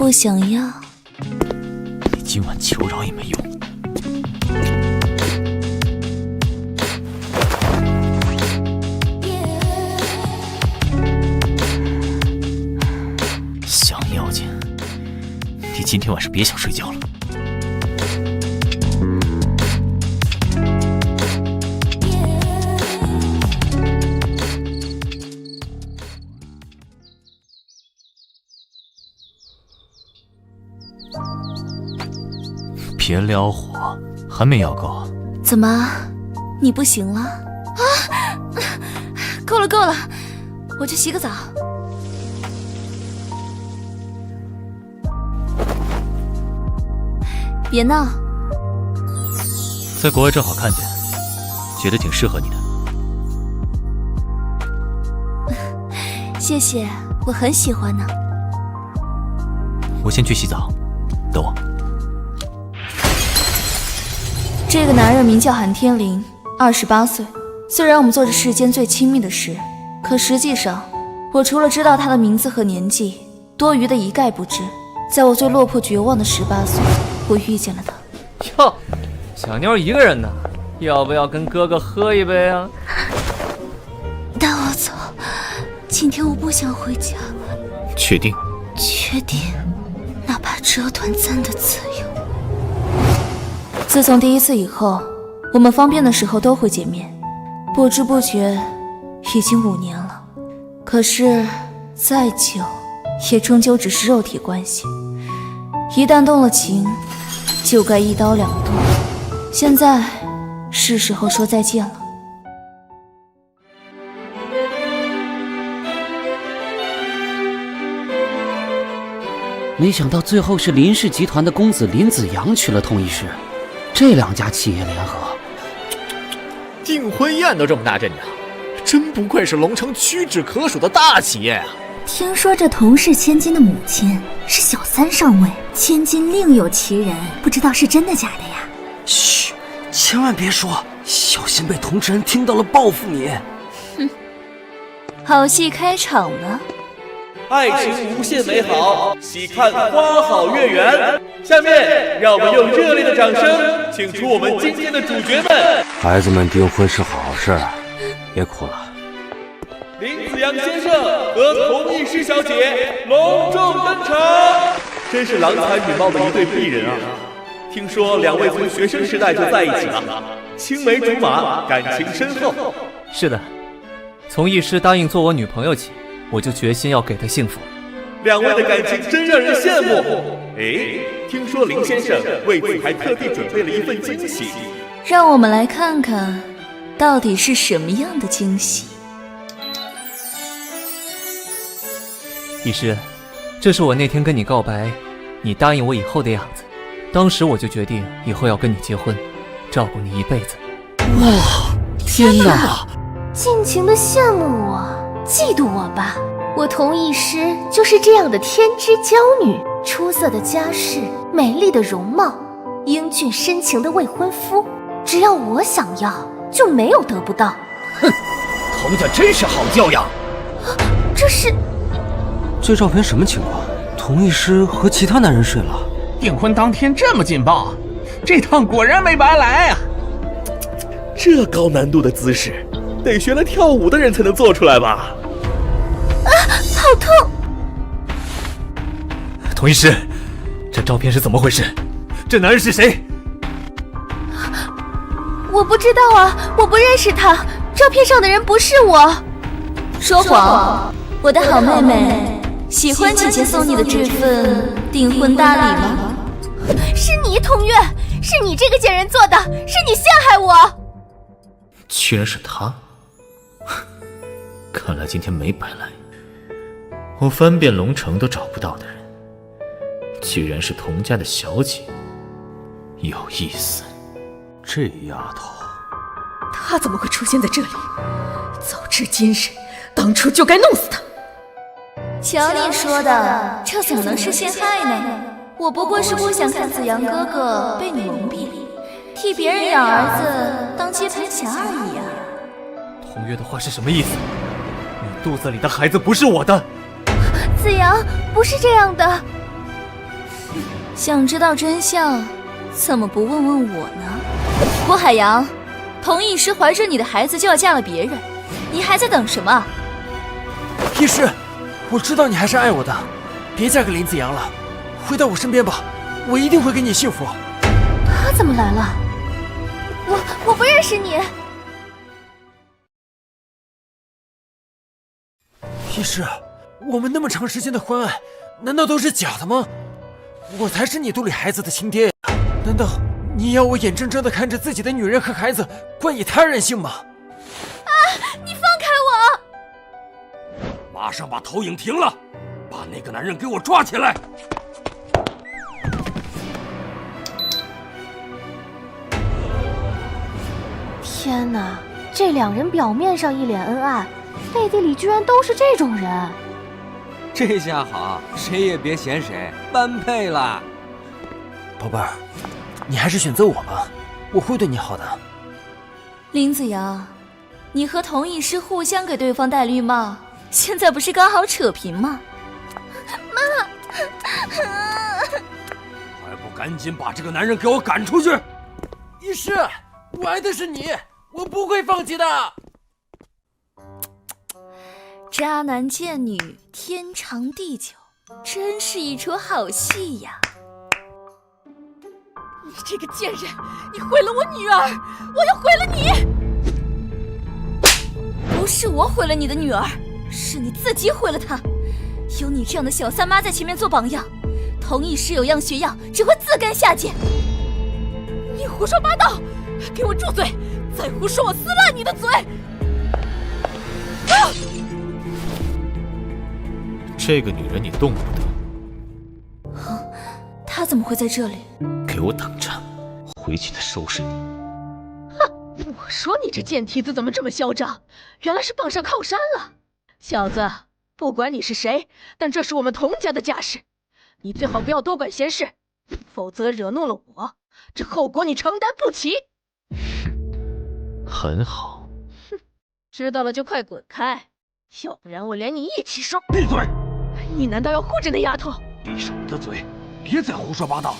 不想要？你今晚求饶也没用。想要钱，你今天晚上别想睡觉了。别撩火，还没要够？怎么，你不行了？啊，够了够了，我去洗个澡。别闹。在国外正好看见，觉得挺适合你的。谢谢，我很喜欢呢。我先去洗澡，等我。这个男人名叫韩天林，28岁。虽然我们做着世间最亲密的事，可实际上，我除了知道他的名字和年纪，多余的一概不知。在我最落魄绝望的18岁，我遇见了他。哟，小妞一个人呢，要不要跟哥哥喝一杯啊？带我走，今天我不想回家。确定？确定，哪怕只有短暂的自由。自从第一次以后，我们方便的时候都会见面，不知不觉已经5年了。可是再久也终究只是肉体关系，一旦动了情，就该一刀两断。现在是时候说再见了。没想到最后是林氏集团的公子林子阳娶了佟医师，这2家企业联合，订婚宴都这么大阵仗，真不愧是龙城屈指可数的大企业啊！听说这佟氏千金的母亲是小三上位，千金另有其人，不知道是真的假的呀？嘘，千万别说，小心被佟之人听到了报复你。哼，好戏开场了。爱情无限美好，喜看花好月圆。下面让我们用热烈的掌声，请出我们今天的主角们。孩子们订婚是好事，别哭了。林子阳先生和佟医师小姐隆重登场，真是郎才女貌的一对璧人啊！听说2位从学生时代就在一起了，青梅竹马，感情深厚。是的，从医师答应做我女朋友起，我就决心要给她幸福。2位的感情真让人羡慕。哎，听说林先生为此还特地准备了一份惊喜，让我们来看看，到底是什么样的惊喜。医师，这是我那天跟你告白，你答应我以后的样子。当时我就决定以后要跟你结婚，照顾你一辈子。哇，天哪！尽情的羡慕我，嫉妒我吧。我佟医师就是这样的天之娇女，出色的家世，美丽的容貌，英俊深情的未婚夫，只要我想要，就没有得不到。哼，佟家真是好教养。这是……这照片什么情况？佟医师和其他男人睡了？订婚当天这么劲爆，这趟果然没白来啊！这高难度的姿势，得学了跳舞的人才能做出来吧？啊，好痛！佟医师，这照片是怎么回事？这男人是谁？我不知道啊，我不认识他，照片上的人不是我。说谎！我的好妹妹，喜欢姐姐送你的这份订婚大礼吗？是你，佟月，是你这个贱人做的，是你陷害我！居然是他！看来今天没白来。我翻遍龙城都找不到的人，居然是佟家的小姐，有意思。这丫头，她怎么会出现在这里？早知今日，当初就该弄死她。瞧你说的，这怎么能是陷害呢？我不过是不想看子阳哥哥被你蒙蔽，替别人养儿子当接盘侠而已啊。佟月的话是什么意思？你肚子里的孩子不是我的。子阳，不是这样的。想知道真相，怎么不问问我呢？郭海洋，童医师怀着你的孩子就要嫁了别人，你还在等什么？医师，我知道你还是爱我的，别嫁给林子阳了，回到我身边吧，我一定会给你幸福。他怎么来了？我不认识你。医师，我们那么长时间的婚爱，难道都是假的吗？我才是你肚里孩子的亲爹呀！难道你要我眼睁睁地看着自己的女人和孩子冠以他人姓吗？啊！你放开我！马上把投影停了，把那个男人给我抓起来！天哪，这两人表面上一脸恩爱，背地里居然都是这种人。这下好，谁也别嫌谁，般配了。宝贝儿，你还是选择我吧，我会对你好的。林子阳，你和童医师互相给对方戴绿帽，现在不是刚好扯平吗？妈，还不赶紧把这个男人给我赶出去！医师，我爱的是你，我不会放弃的。渣男贱女，天长地久，真是一出好戏呀！你这个贱人，你毁了我女儿，我要毁了你！不是我毁了你的女儿，是你自己毁了她。有你这样的小三妈在前面做榜样，童医师有样学样，只会自甘下贱。你胡说八道，给我住嘴！再胡说，我撕烂你的嘴！啊！这个女人你动不得。她怎么会在这里？给我等着，回去再收拾你。哼！我说你这贱蹄子怎么这么嚣张？原来是傍上靠山了。小子，不管你是谁，但这是我们童家的家事，你最好不要多管闲事，否则惹怒了我，这后果你承担不起。很好。哼，知道了就快滚开，要不然我连你一起收。闭嘴！你难道要护着那丫头？闭上你的嘴，别再胡说八道了。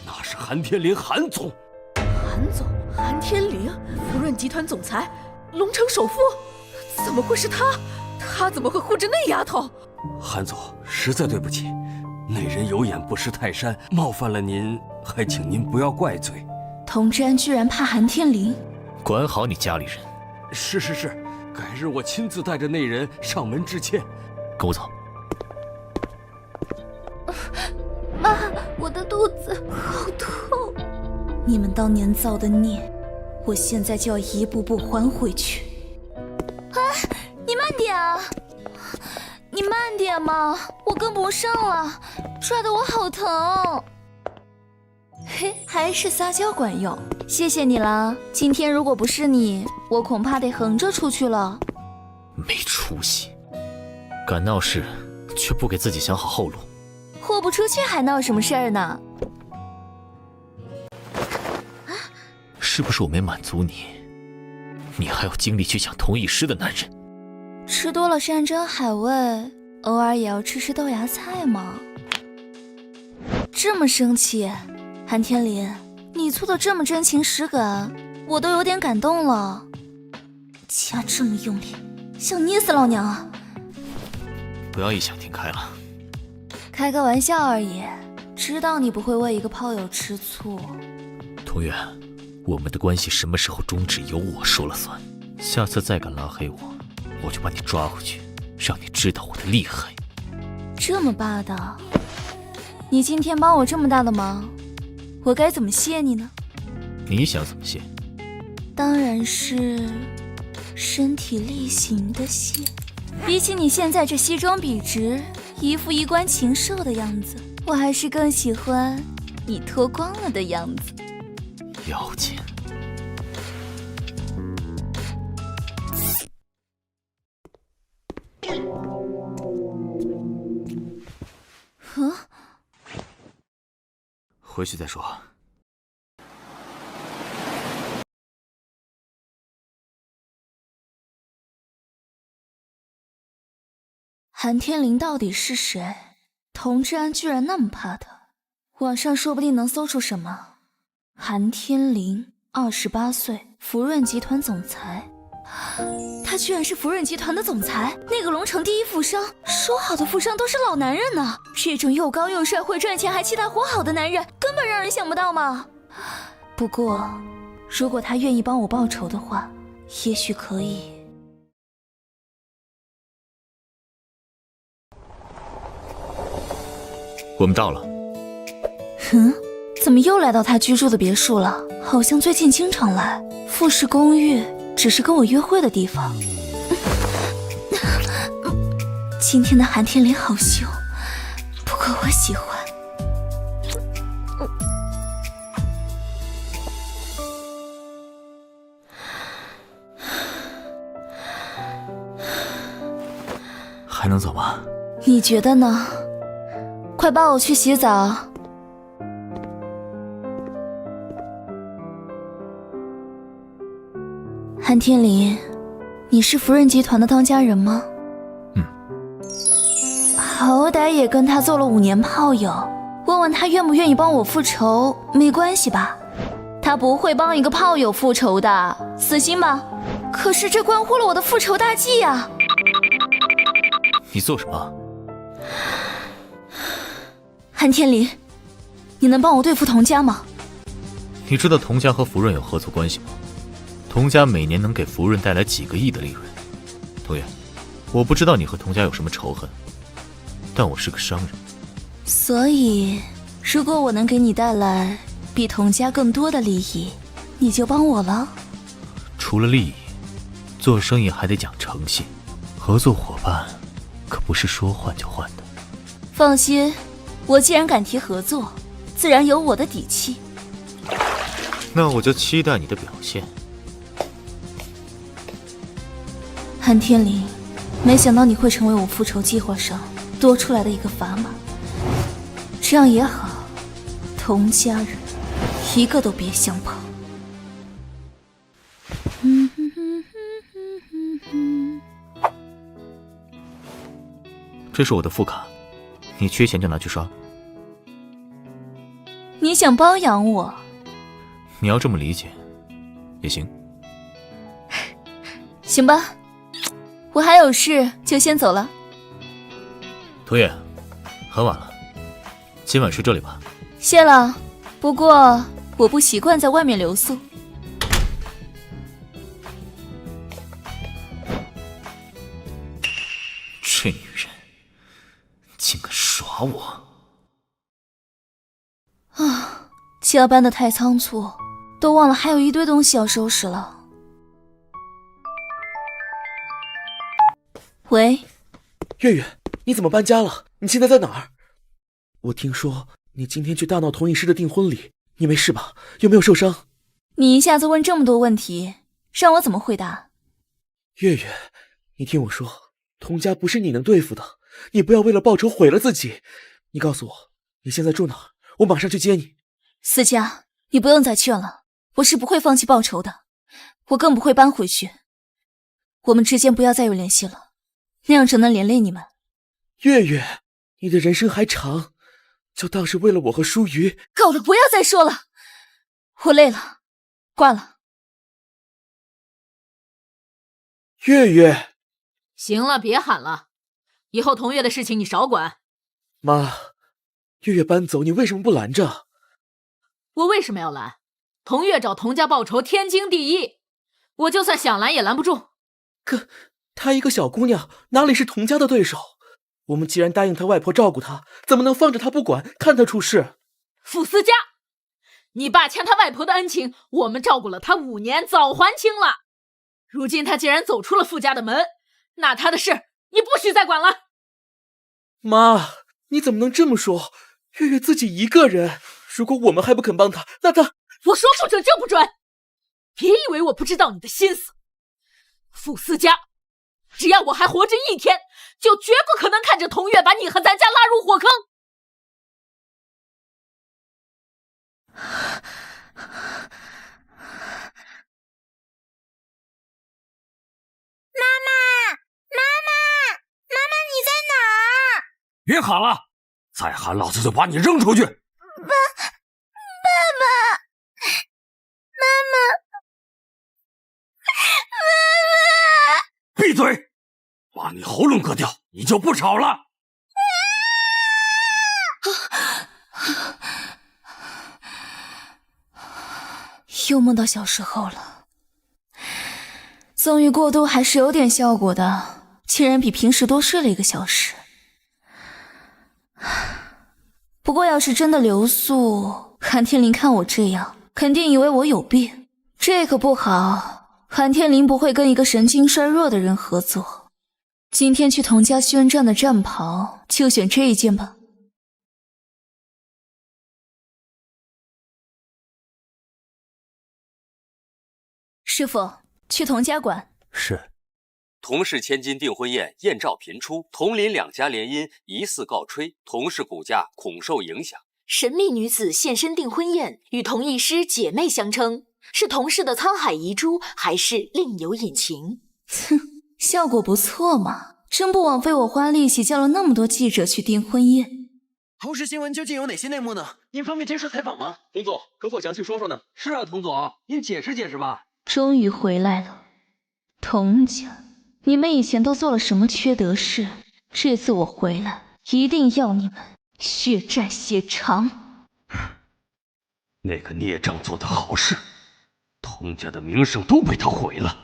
那是韩天林，韩总。韩总，韩天林，福润集团总裁，龙城首富，怎么会是他？他怎么会护着那丫头？韩总，实在对不起，那人有眼不识泰山，冒犯了您，还请您不要怪罪。童之安居然怕韩天林，管好你家里人。是，改日我亲自带着那人上门致歉。跟我走。妈，我的肚子好痛。你们当年造的孽，我现在就要一步步还回去。哎，你慢点啊！你慢点嘛，我跟不上了，拽得我好疼。嘿，还是撒娇管用，谢谢你啦。今天如果不是你，我恐怕得横着出去了。没出息，敢闹事，却不给自己想好后路。豁不出去还闹什么事儿呢？是不是我没满足你？你还有精力去抢童医师的男人？吃多了山珍海味，偶尔也要吃吃豆芽菜嘛。这么生气，韩天林，你做的这么真情实感，我都有点感动了。掐这么用力，想捏死老娘啊！不要异想天开了。开个玩笑而已，知道你不会为一个炮友吃醋。童月，我们的关系什么时候终止由我说了算。下次再敢拉黑我，我就把你抓回去，让你知道我的厉害。这么霸道，你今天帮我这么大的忙，我该怎么谢你呢？你想怎么谢？当然是身体力行的谢。比起你现在这西装笔直、一副衣冠禽兽的样子，我还是更喜欢你脱光了的样子。妖精。回去再说。韩天林到底是谁？童之安居然那么怕他，网上说不定能搜出什么。韩天林，28岁，福润集团总裁。他居然是福润集团的总裁，那个龙城第一富商。说好的富商都是老男人呢，这种又高又帅、会赚钱还气大活好的男人，根本让人想不到嘛。不过，如果他愿意帮我报仇的话，也许可以。我们到了。怎么又来到他居住的别墅了？好像最近经常来。富士公寓只是跟我约会的地方。今天的韩天林好秀，不过我喜欢。还能走吗？你觉得呢？快抱我去洗澡。韩天林，你是福润集团的当家人吗？好歹也跟他做了5年炮友，问问他愿不愿意帮我复仇，没关系吧？他不会帮一个炮友复仇的，死心吧。可是这关乎了我的复仇大计呀！你做什么？韩天林，你能帮我对付童家吗？你知道童家和福润有合作关系吗？童家每年能给福润带来几个亿的利润。童月，我不知道你和童家有什么仇恨，但我是个商人。所以，如果我能给你带来比童家更多的利益，你就帮我了。除了利益，做生意还得讲诚信，合作伙伴可不是说换就换的。放心，我既然敢提合作，自然有我的底气。那我就期待你的表现。韩天林，没想到你会成为我复仇计划上多出来的一个砝码。这样也好，童家人一个都别想跑。这是我的副卡，你缺钱就拿去刷。你想包养我？你要这么理解也行。行吧，我还有事，就先走了。童月，很晚了，今晚睡这里吧。谢了，不过我不习惯在外面留宿。这女人竟敢耍我！啊，加班的太仓促，都忘了还有一堆东西要收拾了。喂，月月，你怎么搬家了？你现在在哪儿？我听说你今天去大闹同一师的订婚礼，你没事吧？有没有受伤？你一下子问这么多问题，让我怎么回答？月月，你听我说，童家不是你能对付的，你不要为了报仇毁了自己。你告诉我，你现在住哪儿？我马上去接你。思佳，你不用再劝了，我是不会放弃报仇的，我更不会搬回去。我们之间不要再有联系了，那样只能连累你们。月月，你的人生还长，就当是为了我和舒瑜。够了，不要再说了，我累了，挂了。月月，行了，别喊了，以后童月的事情你少管。妈，月月搬走，你为什么不拦着？我为什么要拦？童月找童家报仇天经地义，我就算想拦也拦不住。可她一个小姑娘，哪里是童家的对手？我们既然答应她外婆照顾她，怎么能放着她不管，看她出事？傅思佳，你爸欠他外婆的恩情，我们照顾了他5年，早还清了。如今他既然走出了傅家的门，那他的事你不许再管了。妈，你怎么能这么说？月月自己一个人，如果我们还不肯帮她，那她……我说不准就不准，别以为我不知道你的心思。傅思佳，只要我还活着一天，就绝不可能看着童月把你和咱家拉入火坑。别喊了，再喊老子就把你扔出去！爸割掉，你就不吵了。又梦到小时候了。纵欲过度还是有点效果的，竟然比平时多睡了1个小时。不过要是真的留宿，韩天林看我这样，肯定以为我有病，这可不好。韩天林不会跟一个神经衰弱的人合作。今天去童家宣战的战袍，就选这一件吧。师傅，去童家馆。是。童氏千金订婚宴艳照频出，童林2家联姻疑似告吹，童氏股价恐受影响。神秘女子现身订婚宴，与童医师姐妹相称，是童氏的沧海遗珠，还是另有隐情？哼，效果不错嘛，真不枉费我花力气叫了那么多记者去订婚宴。童氏新闻究竟有哪些内幕呢？您方便接受采访吗？童总，可否详细说说呢？是啊，童总，您解释解释吧。终于回来了，童家，你们以前都做了什么缺德事？这次我回来，一定要你们血债血偿。那个孽障做的好事，童家的名声都被他毁了。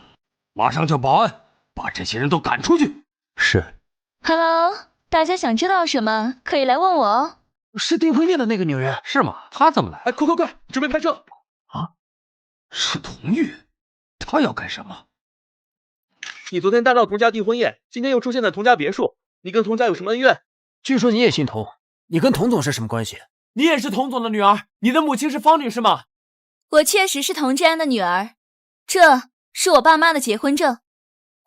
马上叫保安，把这些人都赶出去。是。Hello， 大家想知道什么可以来问我哦。是订婚宴的那个女人是吗？她怎么来？哎，快，准备拍摄啊！是童玉，她要干什么？你昨天带到童家订婚宴，今天又出现在童家别墅，你跟童家有什么恩怨？据说你也姓童，你跟童总是什么关系？你也是童总的女儿，你的母亲是方女士吗？我确实是童之安的女儿，这是我爸妈的结婚证，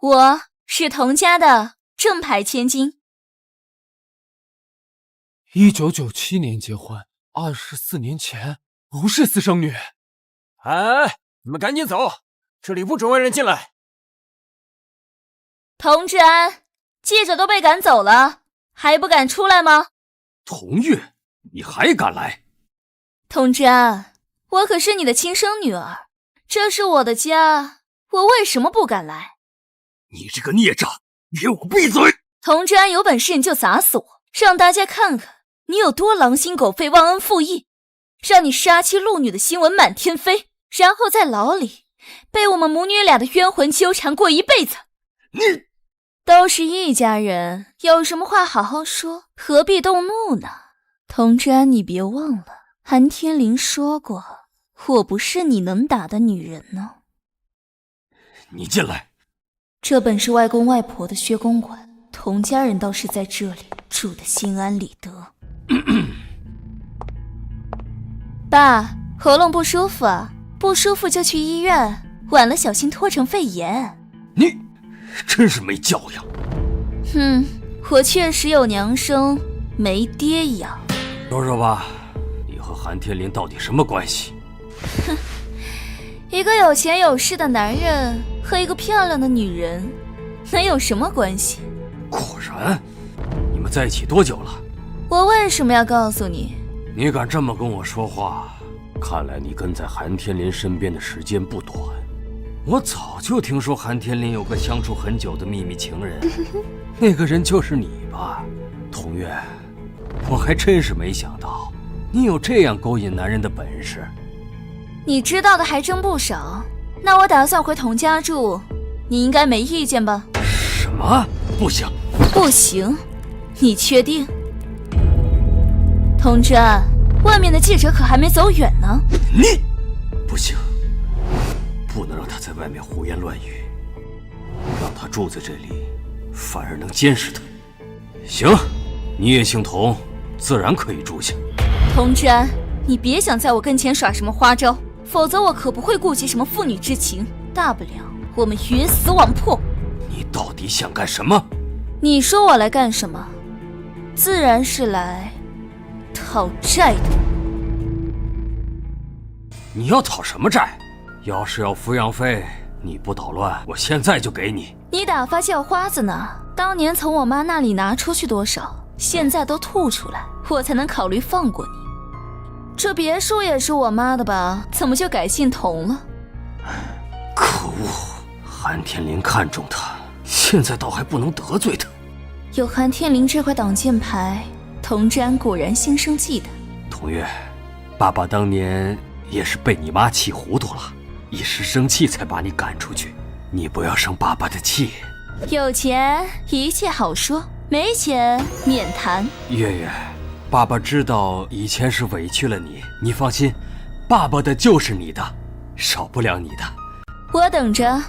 我是童家的正牌千金。1997年结婚，24年前不是私生女。哎，你们赶紧走，这里不准外人进来。童之安，记者都被赶走了，还不敢出来吗？童玉，你还敢来？童之安，我可是你的亲生女儿，这是我的家，我为什么不敢来？你这个孽障，给我闭嘴！童之安，有本事你就砸死我，让大家看看你有多狼心狗肺、忘恩负义，让你杀妻戮女的新闻满天飞，然后在牢里被我们母女俩的冤魂纠缠过一辈子。你都是一家人，有什么话好好说，何必动怒呢？童之安，你别忘了，韩天林说过，我不是你能打的女人呢。你进来。这本是外公外婆的薛公馆，童家人倒是在这里住得心安理得。爸，喉咙不舒服啊，不舒服就去医院，晚了小心拖成肺炎。你真是没教养。我确实有娘生没爹养。说说吧，你和韩天林到底什么关系？哼，一个有钱有势的男人和一个漂亮的女人能有什么关系？果然，你们在一起多久了？我为什么要告诉你？你敢这么跟我说话，看来你跟在韩天林身边的时间不短。我早就听说韩天林有个相处很久的秘密情人，那个人就是你吧，童月。我还真是没想到，你有这样勾引男人的本事。你知道的还真不少。那我打算回童家住，你应该没意见吧？什么？不行！不行？你确定？童之安，外面的记者可还没走远呢。你不行，不能让他在外面胡言乱语，让他住在这里，反而能监视他。行，你也姓童，自然可以住下。童之安，你别想在我跟前耍什么花招，否则我可不会顾及什么父女之情，大不了我们鱼死网破。你到底想干什么？你说我来干什么？自然是来讨债的。你要讨什么债？要是要抚养费，你不捣乱，我现在就给你。你打发叫花子呢？当年从我妈那里拿出去多少，现在都吐出来，我才能考虑放过你。这别墅也是我妈的吧？怎么就改姓童了？可恶！韩天林看中他，现在倒还不能得罪他。有韩天林这块挡箭牌，童之安果然心生忌惮。童月，爸爸当年也是被你妈气糊涂了，一时生气才把你赶出去。你不要生爸爸的气。有钱一切好说，没钱免谈。月月，爸爸知道以前是委屈了你，你放心，爸爸的就是你的，少不了你的。我等着，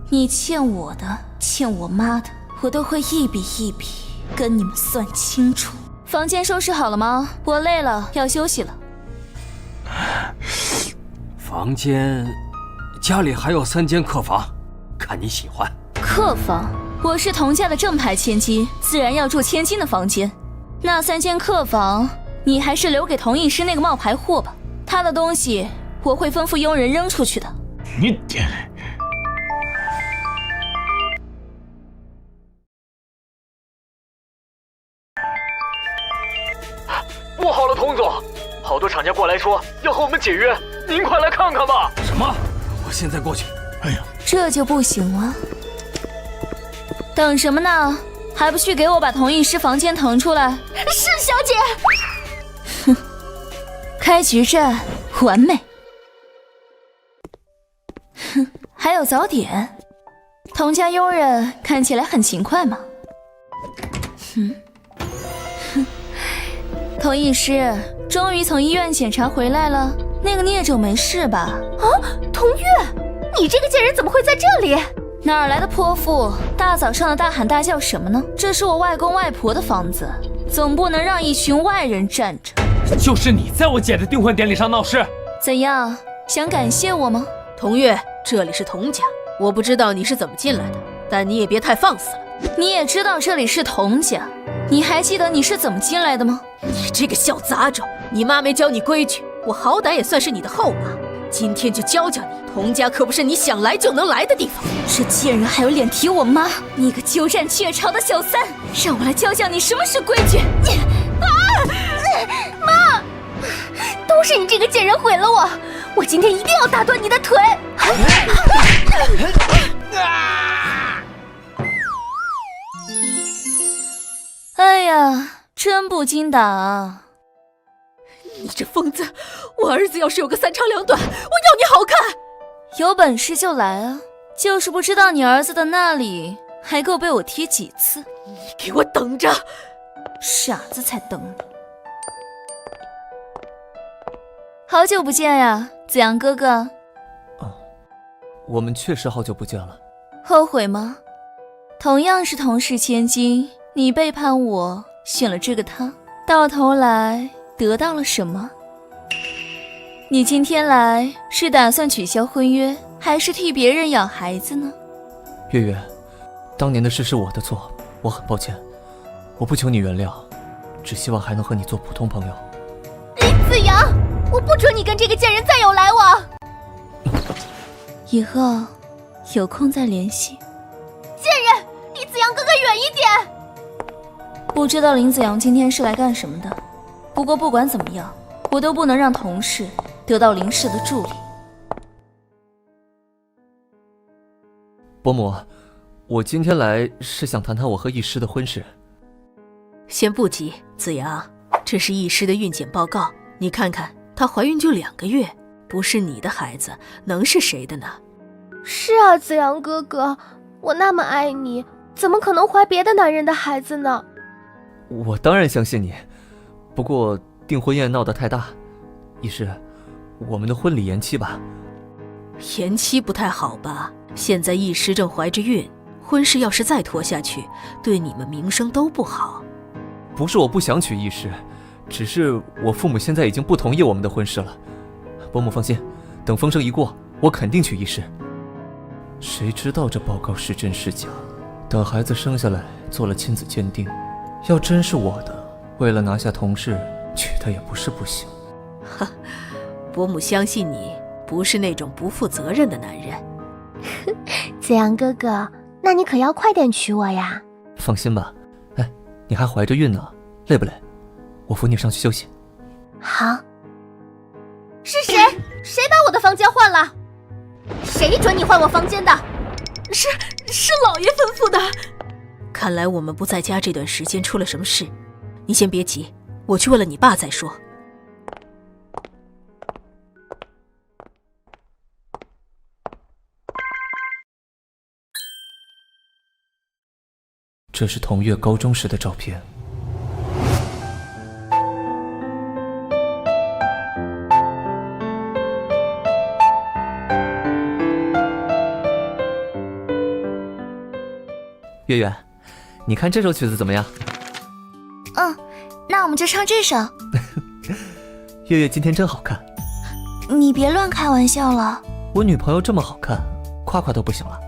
你欠我的，欠我妈的，我都会一笔一笔跟你们算清楚。房间收拾好了吗？我累了，要休息了。房间，家里还有3间客房，看你喜欢。客房？我是童家的正牌千金，自然要住千金的房间。那3间客房，你还是留给童医师那个冒牌货吧。他的东西我会吩咐佣人扔出去的。你不好了，童总，好多厂家过来说要和我们解约，您快来看看吧。什么？我现在过去。哎呀，这就不行了。等什么呢？还不去给我把童医师房间腾出来？是小姐。哼，开局战完美。哼，还有早点。童家佣人看起来很勤快嘛。哼。童医师终于从医院检查回来了，那个孽种没事吧？啊，童月，你这个贱人怎么会在这里？哪儿来的泼妇？大早上的大喊大叫什么呢？这是我外公外婆的房子，总不能让一群外人占着。就是你在我姐的订婚典礼上闹事，怎样？想感谢我吗？童月，这里是童家，我不知道你是怎么进来的，但你也别太放肆了。你也知道这里是童家，你还记得你是怎么进来的吗？你这个小杂种，你妈没教你规矩，我好歹也算是你的后妈，今天就教教你，童家可不是你想来就能来的地方。这贱人还有脸提我妈，你个鸠占鹊巢的小三，让我来教教你什么是规矩。妈，都是你这个贱人毁了我，我今天一定要打断你的腿。哎呀，真不经打啊！你这疯子，我儿子要是有个3长2短，我要你好看！有本事就来啊！就是不知道你儿子的那里还够被我踢几次。你给我等着！傻子才等你。好久不见呀，子阳哥哥。我们确实好久不见了。后悔吗？同样是同是千金，你背叛我，选了这个他，到头来得到了什么？你今天来是打算取消婚约，还是替别人养孩子呢？月月，当年的事是我的错，我很抱歉，我不求你原谅，只希望还能和你做普通朋友。林子阳，我不准你跟这个贱人再有来往。以后有空再联系。贱人，离子阳哥哥远一点。不知道林子阳今天是来干什么的，不过不管怎么样，我都不能让同事得到林氏的助力。伯母，我今天来是想谈谈我和易师的婚事。先不急，子阳，这是易师的孕检报告，你看看，她怀孕就2个月，不是你的孩子，能是谁的呢？是啊，子阳哥哥，我那么爱你，怎么可能怀别的男人的孩子呢？我当然相信你，不过订婚宴闹得太大，易师，我们的婚礼延期吧。延期不太好吧？现在易师正怀着孕，婚事要是再拖下去，对你们名声都不好。不是我不想娶易师，只是我父母现在已经不同意我们的婚事了。伯母放心，等风声一过，我肯定娶易师。谁知道这报告是真是假？等孩子生下来做了亲子鉴定，要真是我的，为了拿下童氏，娶她也不是不行。哈，伯母相信你不是那种不负责任的男人。子阳哥哥，那你可要快点娶我呀。放心吧，哎，你还怀着孕呢，累不累？我扶你上去休息。好。是谁？谁把我的房间换了？谁准你换我房间的？是老爷吩咐的。看来我们不在家这段时间出了什么事，你先别急，我去问了你爸再说。这是童月高中时的照片。月月，你看这首曲子怎么样？那我们就唱这首。月月今天真好看。你别乱开玩笑了。我女朋友这么好看，夸夸都不行了。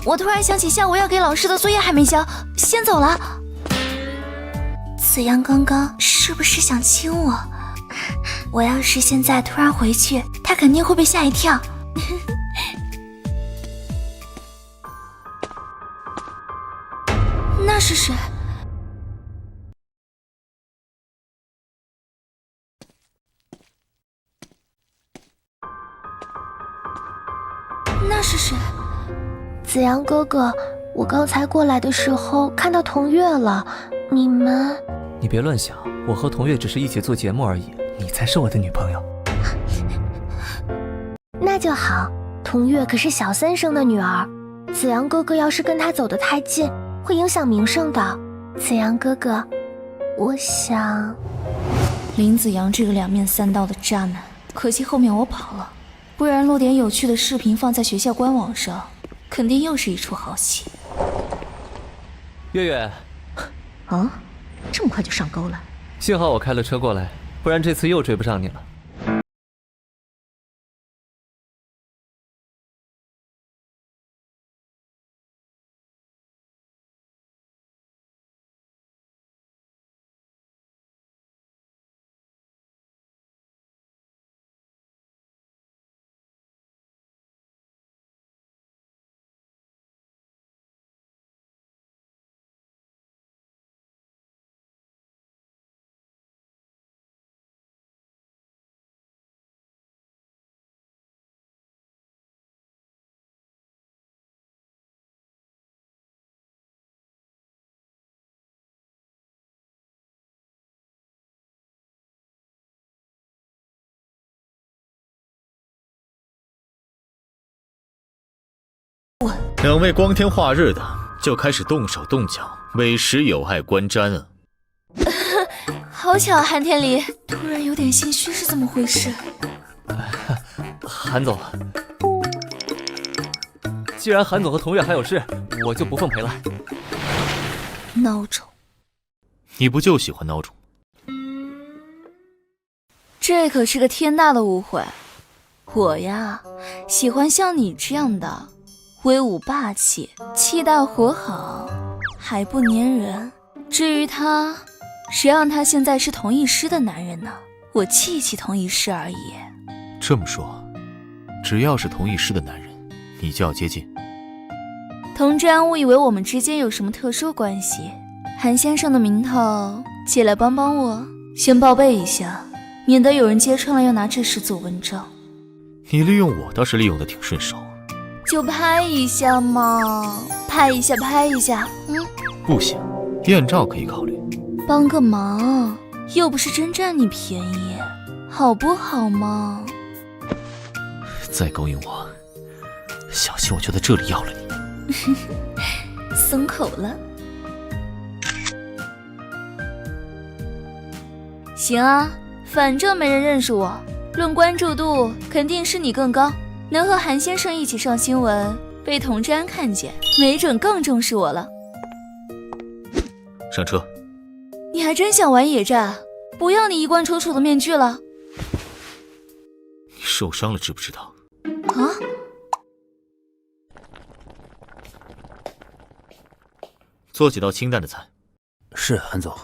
我突然想起下午要给老师的作业还没交，先走了。子阳刚刚是不是想亲我？我要是现在突然回去，他肯定会被吓一跳。那是谁？那是谁？子阳哥哥，我刚才过来的时候看到童月了，你们……你别乱想，我和童月只是一起做节目而已，你才是我的女朋友。那就好，童月可是小三生的女儿，子阳哥哥要是跟她走得太近，会影响名声的。子阳哥哥，我想……林子阳这个两面三刀的渣男，可惜后面我跑了，不然录点有趣的视频放在学校官网上，肯定又是一出好戏。月月，啊，这么快就上钩了？幸好我开了车过来，不然这次又追不上你了。两位光天化日的就开始动手动脚，委实有碍观瞻啊！好巧啊，韩天离，突然有点心虚，是怎么回事？韩总，既然韩总和童月还有事，我就不奉陪了。孬种，你不就喜欢孬种？这可是个天大的误会。我呀，喜欢像你这样的。威武霸气，气大活好，还不粘人。至于他，谁让他现在是同一师的男人呢？我气同一师而已。这么说，只要是同一师的男人，你就要接近。童真误以为我们之间有什么特殊关系。韩先生的名头，借来帮帮我，先报备一下，免得有人揭穿了要拿这事做文章。你利用我倒是利用的挺顺手。就拍一下嘛，拍一下，不行，艳照可以考虑。帮个忙，又不是真占你便宜，好不好嘛？再勾引我，小心我就在这里要了你。松口了。行啊，反正没人认识我，论关注度肯定是你更高。能和韩先生一起上新闻，被童真看见，没准更重视我了。上车。你还真想玩野战？不要你衣冠楚楚的面具了。你受伤了，知不知道？啊！做几道清淡的菜。是，韩总。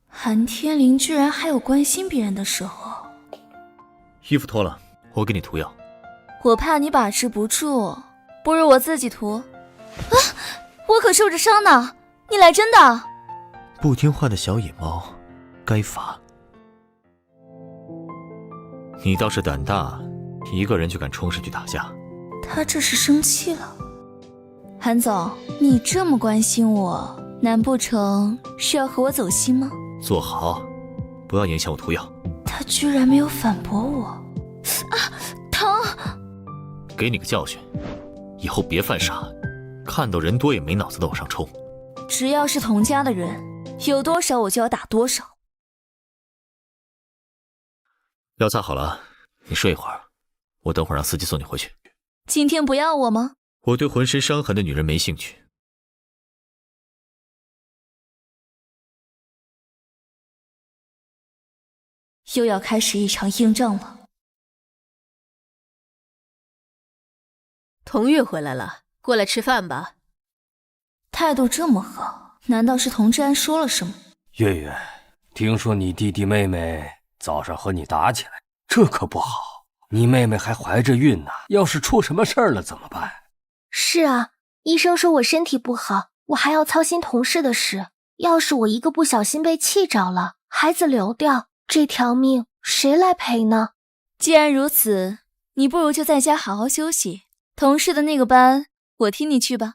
韩天林居然还有关心别人的时候。衣服脱了，我给你涂药。我怕你把持不住，不如我自己涂。啊，我可受着伤呢，你来真的？不听话的小野猫，该罚。你倒是胆大，一个人就敢冲上去打架。他这是生气了。韩总，你这么关心我，难不成是要和我走心吗？坐好，不要影响我涂药。他居然没有反驳我，疼！给你个教训，以后别犯傻，看到人多也没脑子的往上冲。只要是童家的人，有多少我就要打多少。药擦好了，你睡一会儿，我等会儿让司机送你回去。今天不要我吗？我对浑身伤痕的女人没兴趣。又要开始一场硬仗了。童月回来了，过来吃饭吧。态度这么好，难道是童之安说了什么？月月，听说你弟弟妹妹早上和你打起来，这可不好。你妹妹还怀着孕呢，要是出什么事儿了怎么办？是啊，医生说我身体不好，我还要操心同事的事。要是我一个不小心被气着了，孩子流掉，这条命谁来赔呢？既然如此，你不如就在家好好休息。同事的那个班，我替你去吧。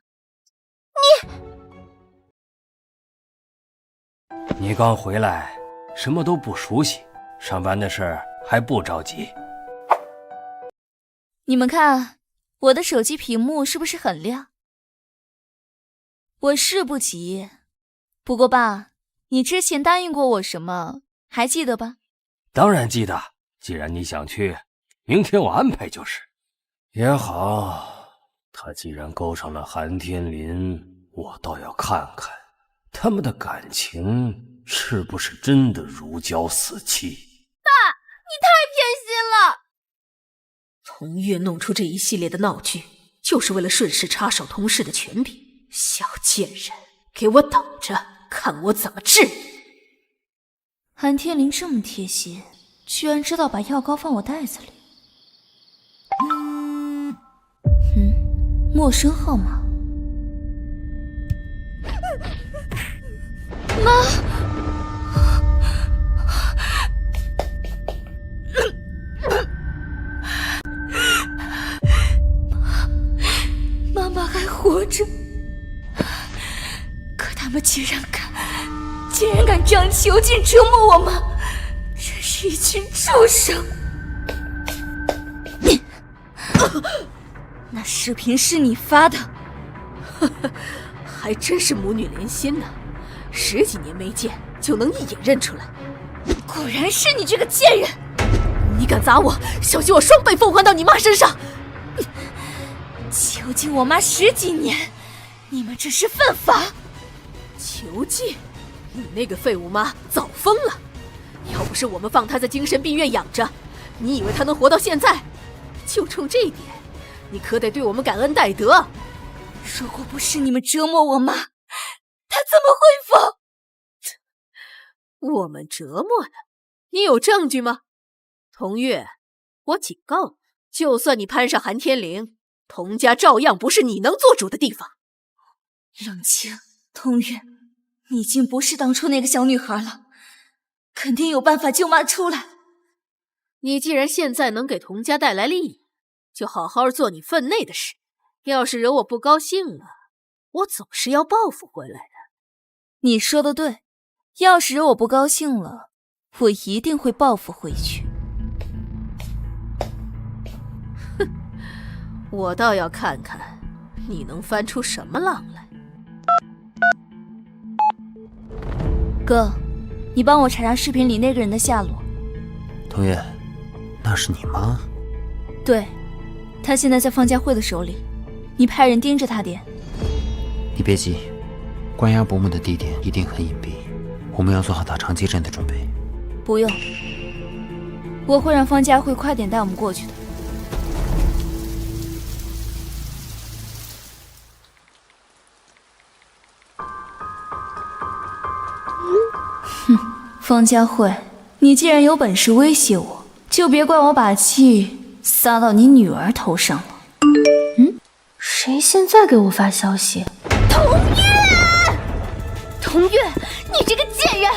你刚回来，什么都不熟悉，上班的事儿还不着急。你们看，我的手机屏幕是不是很亮？我是不急，不过爸，你之前答应过我什么，还记得吧？当然记得，既然你想去，明天我安排就是。也好，他既然勾上了韩天林，我倒要看看他们的感情是不是真的如胶似漆。爸，你太偏心了！童月弄出这一系列的闹剧，就是为了顺势插手童氏的权柄。小贱人，给我等着，看我怎么治你！韩天林这么贴心，居然知道把药膏放我袋子里。陌生号码。妈！妈妈还活着，可他们竟然敢这样囚禁折磨我妈，真是一群畜生！那视频是你发的？还真是母女连心呢，10几年没见就能一眼认出来。果然是你这个贱人！你敢砸我，小心我双倍奉还到你妈身上！囚禁我妈10几年，你们这是犯法！囚禁？你那个废物妈早疯了！要不是我们放她在精神病院养着，你以为她能活到现在？就冲这点，你可得对我们感恩戴德。如果不是你们折磨我妈，她怎么会疯？我们折磨她？你有证据吗？童月，我警告你，就算你攀上韩天灵，童家照样不是你能做主的地方。冷静，童月，你已经不是当初那个小女孩了，肯定有办法救妈出来。你既然现在能给童家带来利益，就好好做你分内的事。要是惹我不高兴了，我总是要报复回来的。你说的对，要是惹我不高兴了，我一定会报复回去。哼，我倒要看看你能翻出什么浪来。哥，你帮我查查视频里那个人的下落。童月，那是你妈？对，她现在在方家慧的手里，你派人盯着她点。你别急，关押伯母的地点一定很隐蔽，我们要做好打长街阵的准备。不用，我会让方家慧快点带我们过去的。哼，方家慧，你既然有本事威胁我，就别怪我把气撒到你女儿头上了。谁现在给我发消息？童月，童月，你这个贱人！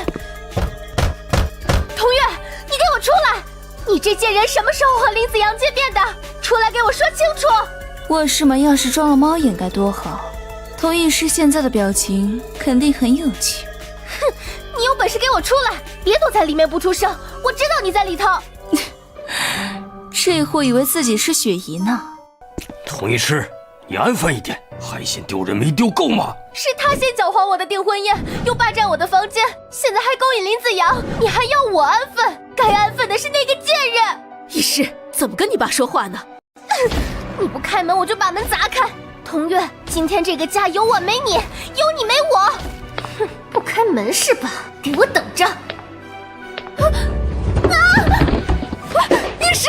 童月，你给我出来！你这贱人什么时候和林子阳见面的？出来给我说清楚！卧室门要是装了猫眼该多好，童医师现在的表情肯定很有趣。哼，你有本事给我出来，别躲在里面不出声，我知道你在里头。这货以为自己是雪姨呢。童医师，你安分一点，还嫌丢人没丢够吗？是他先搅黄我的订婚宴，又霸占我的房间，现在还勾引林子阳，你还要我安分？该安分的是那个贱人！医师，怎么跟你爸说话呢？你不开门，我就把门砸开。童月，今天这个家有我没你，有你没我。哼，不开门是吧？给我等着！医师，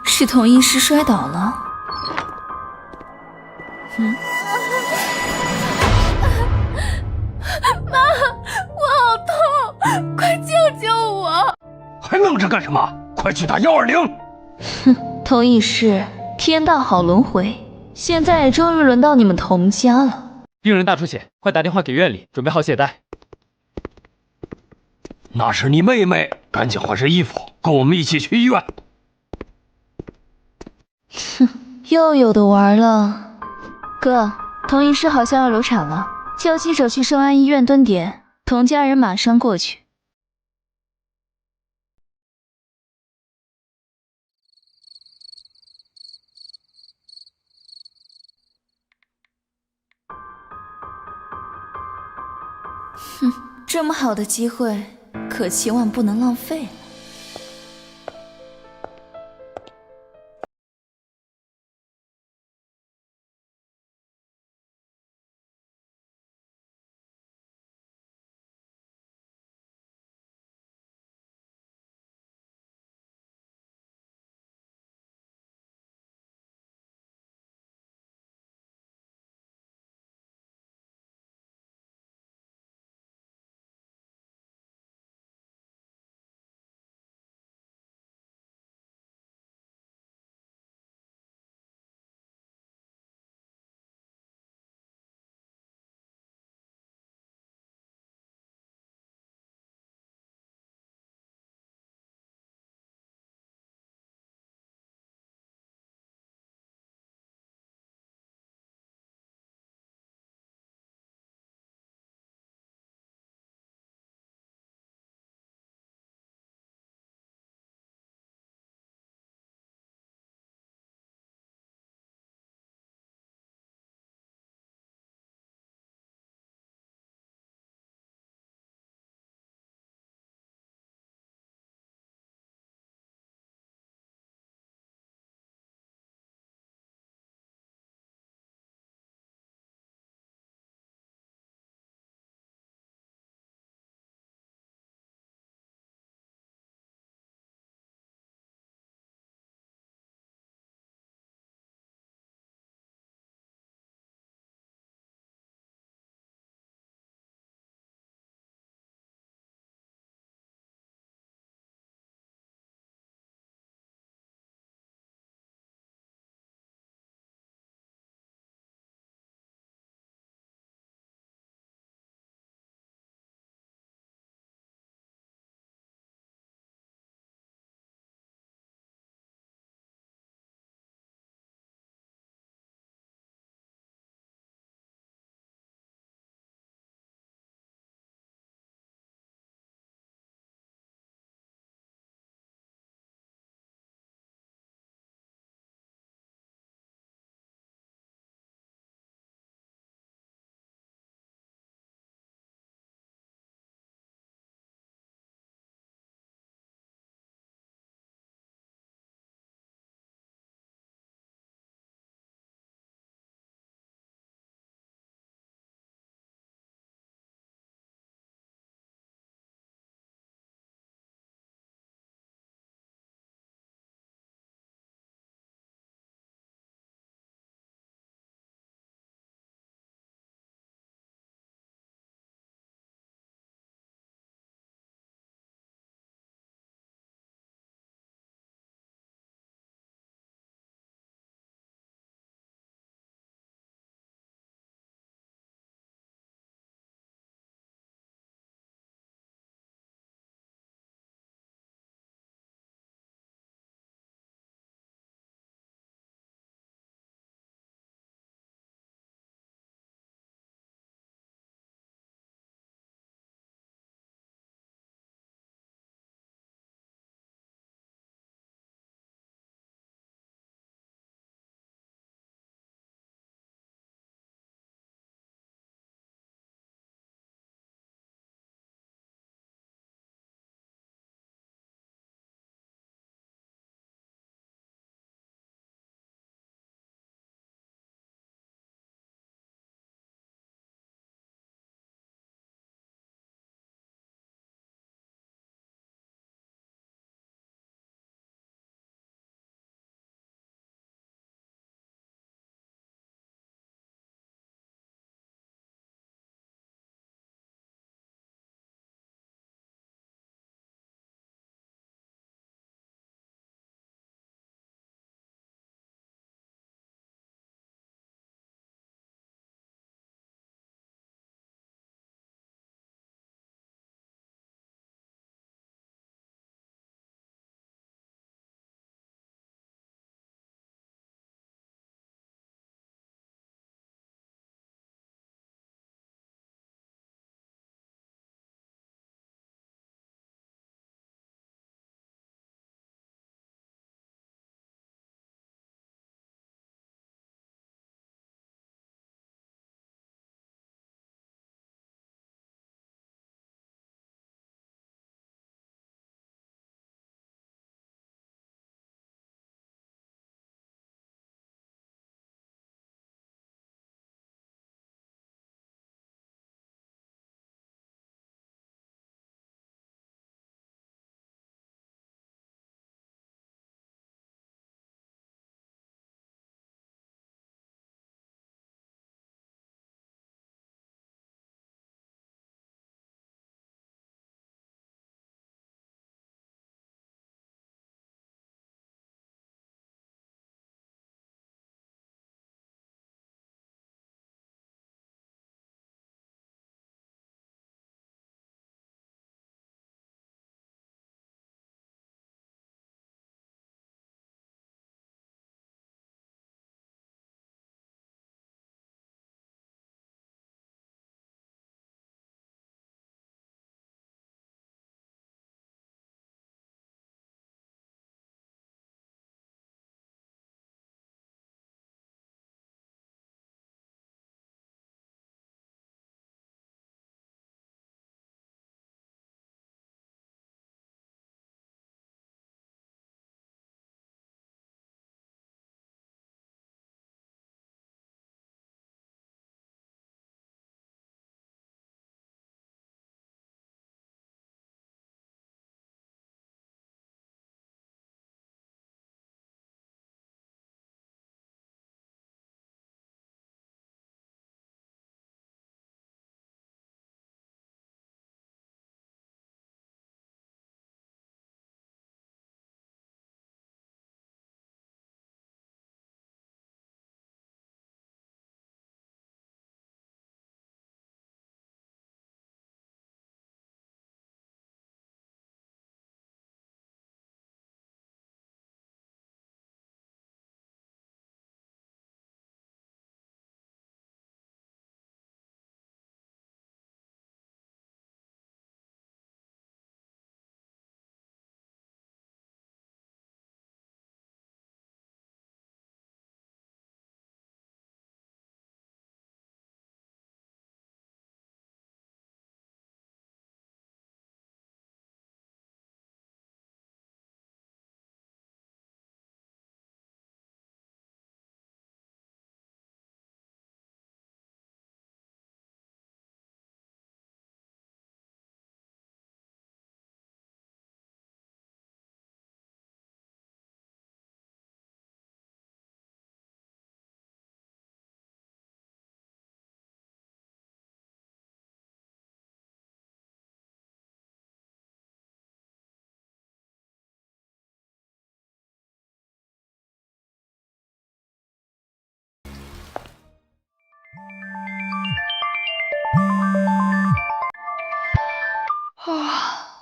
是童医师摔倒了。妈，我好痛，快救救我！还愣着干什么？快去打120！童医师，天道好轮回，现在也终于轮到你们童家了。病人大出血，快打电话给院里，准备好血袋。那是你妹妹，赶紧换身衣服，跟我们一起去医院。又有的玩了。哥，童医师好像要流产了，叫记者去圣安医院蹲点，童家人马上过去。这么好的机会，可千万不能浪费了。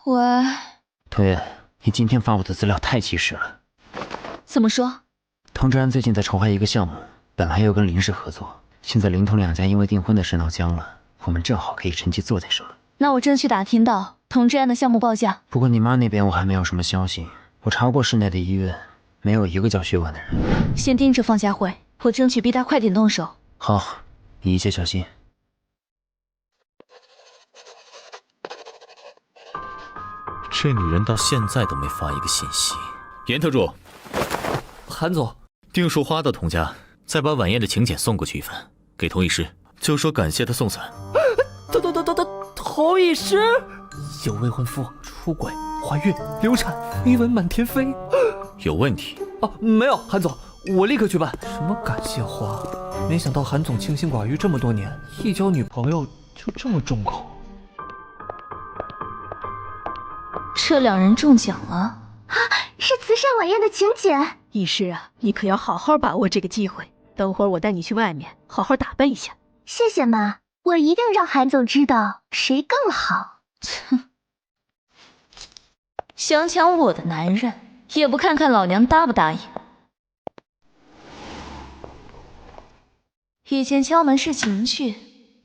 喂，童月，你今天发我的资料太及时了。怎么说？童志安最近在筹划一个项目，本来要跟林氏合作，现在林童两家因为订婚的事闹僵了，我们正好可以趁机做点什么。那我争取打听到童志安的项目报价。不过你妈那边我还没有什么消息，我查过市内的医院，没有一个叫薛婉的人。先盯着方家慧，我争取逼他快点动手。好，你一切小心。这女人到现在都没发一个信息。严特助，韩总，订书花到童家，再把晚宴的请柬送过去一份，给童医师，就说感谢他送伞。童医师有未婚夫出轨、怀孕、流产、绯闻满天飞，有问题？没有，韩总，我立刻去办。什么感谢花？没想到韩总清心寡欲这么多年，一交女朋友就这么重口。这两人中奖了啊！是慈善晚宴的请柬。医师啊，你可要好好把握这个机会。等会儿我带你去外面，好好打扮一下。谢谢妈，我一定让韩总知道谁更好。哼，想抢我的男人，也不看看老娘答不答应。以前敲门是情趣，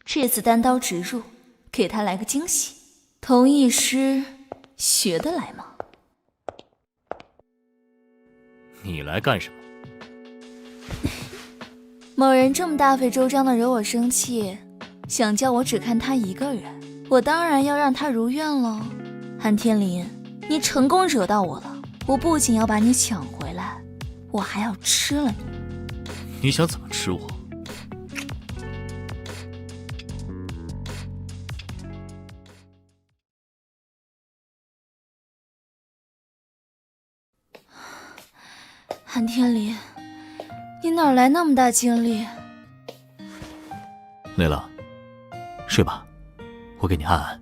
这次单刀直入，给他来个惊喜。童医师学得来吗？你来干什么？某人这么大费周章的惹我生气，想叫我只看他一个人，我当然要让他如愿了。韩天林，你成功惹到我了，我不仅要把你抢回来，我还要吃了你。你想怎么吃我？韩天林，你哪来那么大精力？累了，睡吧，我给你按按。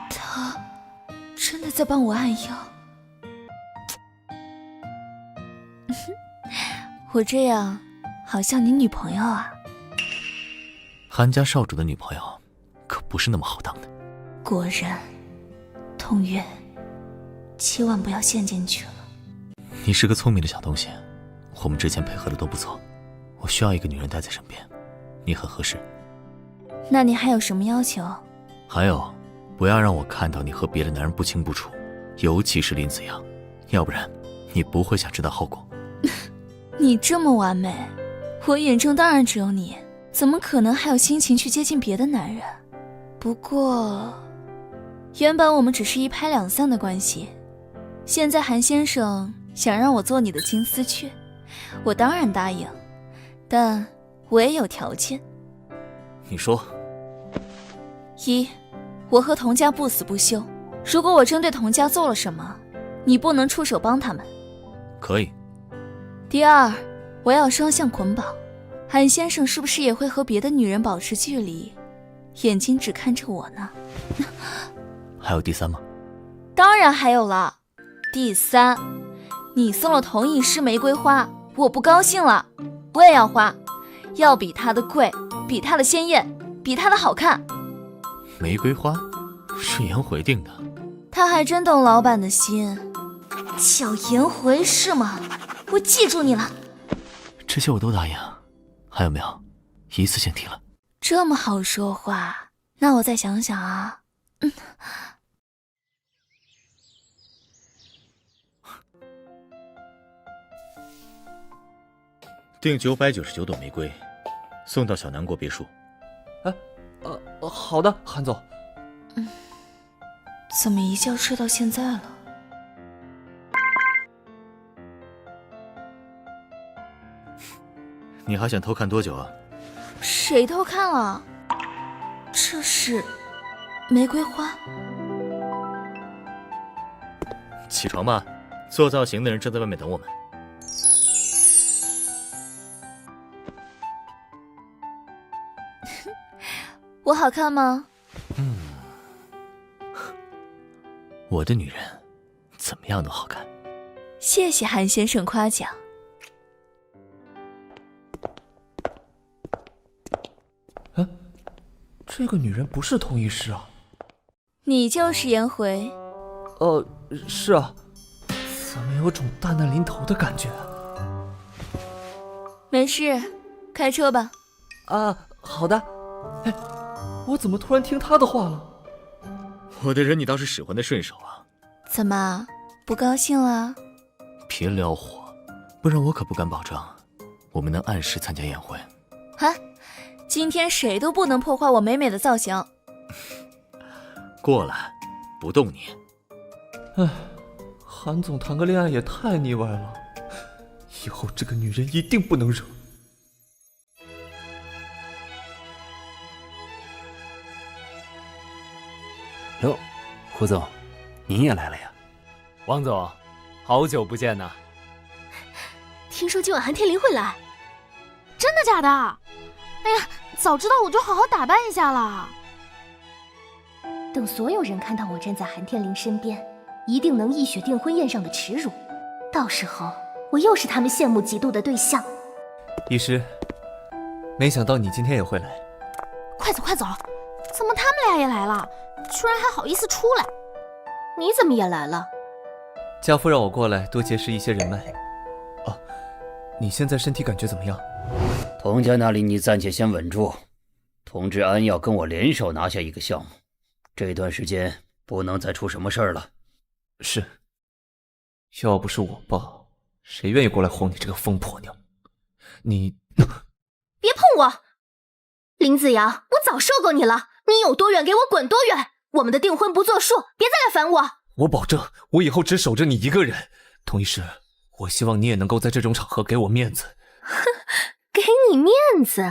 他真的在帮我按腰。我这样好像你女朋友啊？韩家少主的女朋友可不是那么好当的。果然，童月，千万不要陷进去了。你是个聪明的小东西，我们之前配合的都不错，我需要一个女人待在身边，你很合适。那你还有什么要求？还有，不要让我看到你和别的男人不清不楚，尤其是林子阳，要不然你不会想知道后果。你这么完美，我眼中当然只有你，怎么可能还有心情去接近别的男人？不过，原本我们只是一拍两散的关系，现在韩先生想让我做你的金丝雀，我当然答应，但我也有条件。你说。一，我和童家不死不休，如果我针对童家做了什么，你不能出手帮他们。可以。第二，我要双向捆绑，韩先生是不是也会和别的女人保持距离，眼睛只看着我呢？还有第三吗？当然还有了。第三，你送了童医师玫瑰花，我不高兴了，我也要花，要比他的贵，比他的鲜艳，比他的好看。玫瑰花是颜回定的，他还真懂老板的心。叫颜回是吗？我记住你了。这些我都答应，还有没有？一次性提了。这么好说话，那我再想想啊。订999朵玫瑰，送到小南国别墅。好的，韩总。怎么一觉睡到现在了？你还想偷看多久啊？谁偷看了？这是玫瑰花。起床吧，做造型的人正在外面等我们。我好看吗？我的女人怎么样都好看。谢谢韩先生夸奖。这个女人不是童医师啊？你就是颜回？是啊，怎么有种大难临头的感觉？没事，开车吧。啊，好的。哎，我怎么突然听他的话了？我的人你倒是使唤得顺手啊！怎么不高兴了？别撩火，不然我可不敢保证我们能按时参加宴会。啊，今天谁都不能破坏我美美的造型。过来，不动你。哎，韩总谈个恋爱也太腻歪了，以后这个女人一定不能惹。哟，胡总，您也来了呀？王总，好久不见呐！听说今晚韩天林会来，真的假的？哎呀，早知道我就好好打扮一下了。等所有人看到我站在韩天林身边，一定能一雪订婚宴上的耻辱。到时候我又是他们羡慕嫉妒的对象。医师，没想到你今天也会来。快走快走！怎么他们俩也来了？居然还好意思出来？你怎么也来了？家父让我过来多结识一些人脉。哦，你现在身体感觉怎么样？童家那里你暂且先稳住，通知安要跟我联手拿下一个项目，这段时间不能再出什么事儿了。是。要不是我爸，谁愿意过来哄你这个疯婆娘？你别碰我！林子阳，我早说过你了，你有多远给我滚多远！我们的订婚不作数，别再来烦我！我保证，我以后只守着你一个人。童医师，我希望你也能够在这种场合给我面子。给你面子？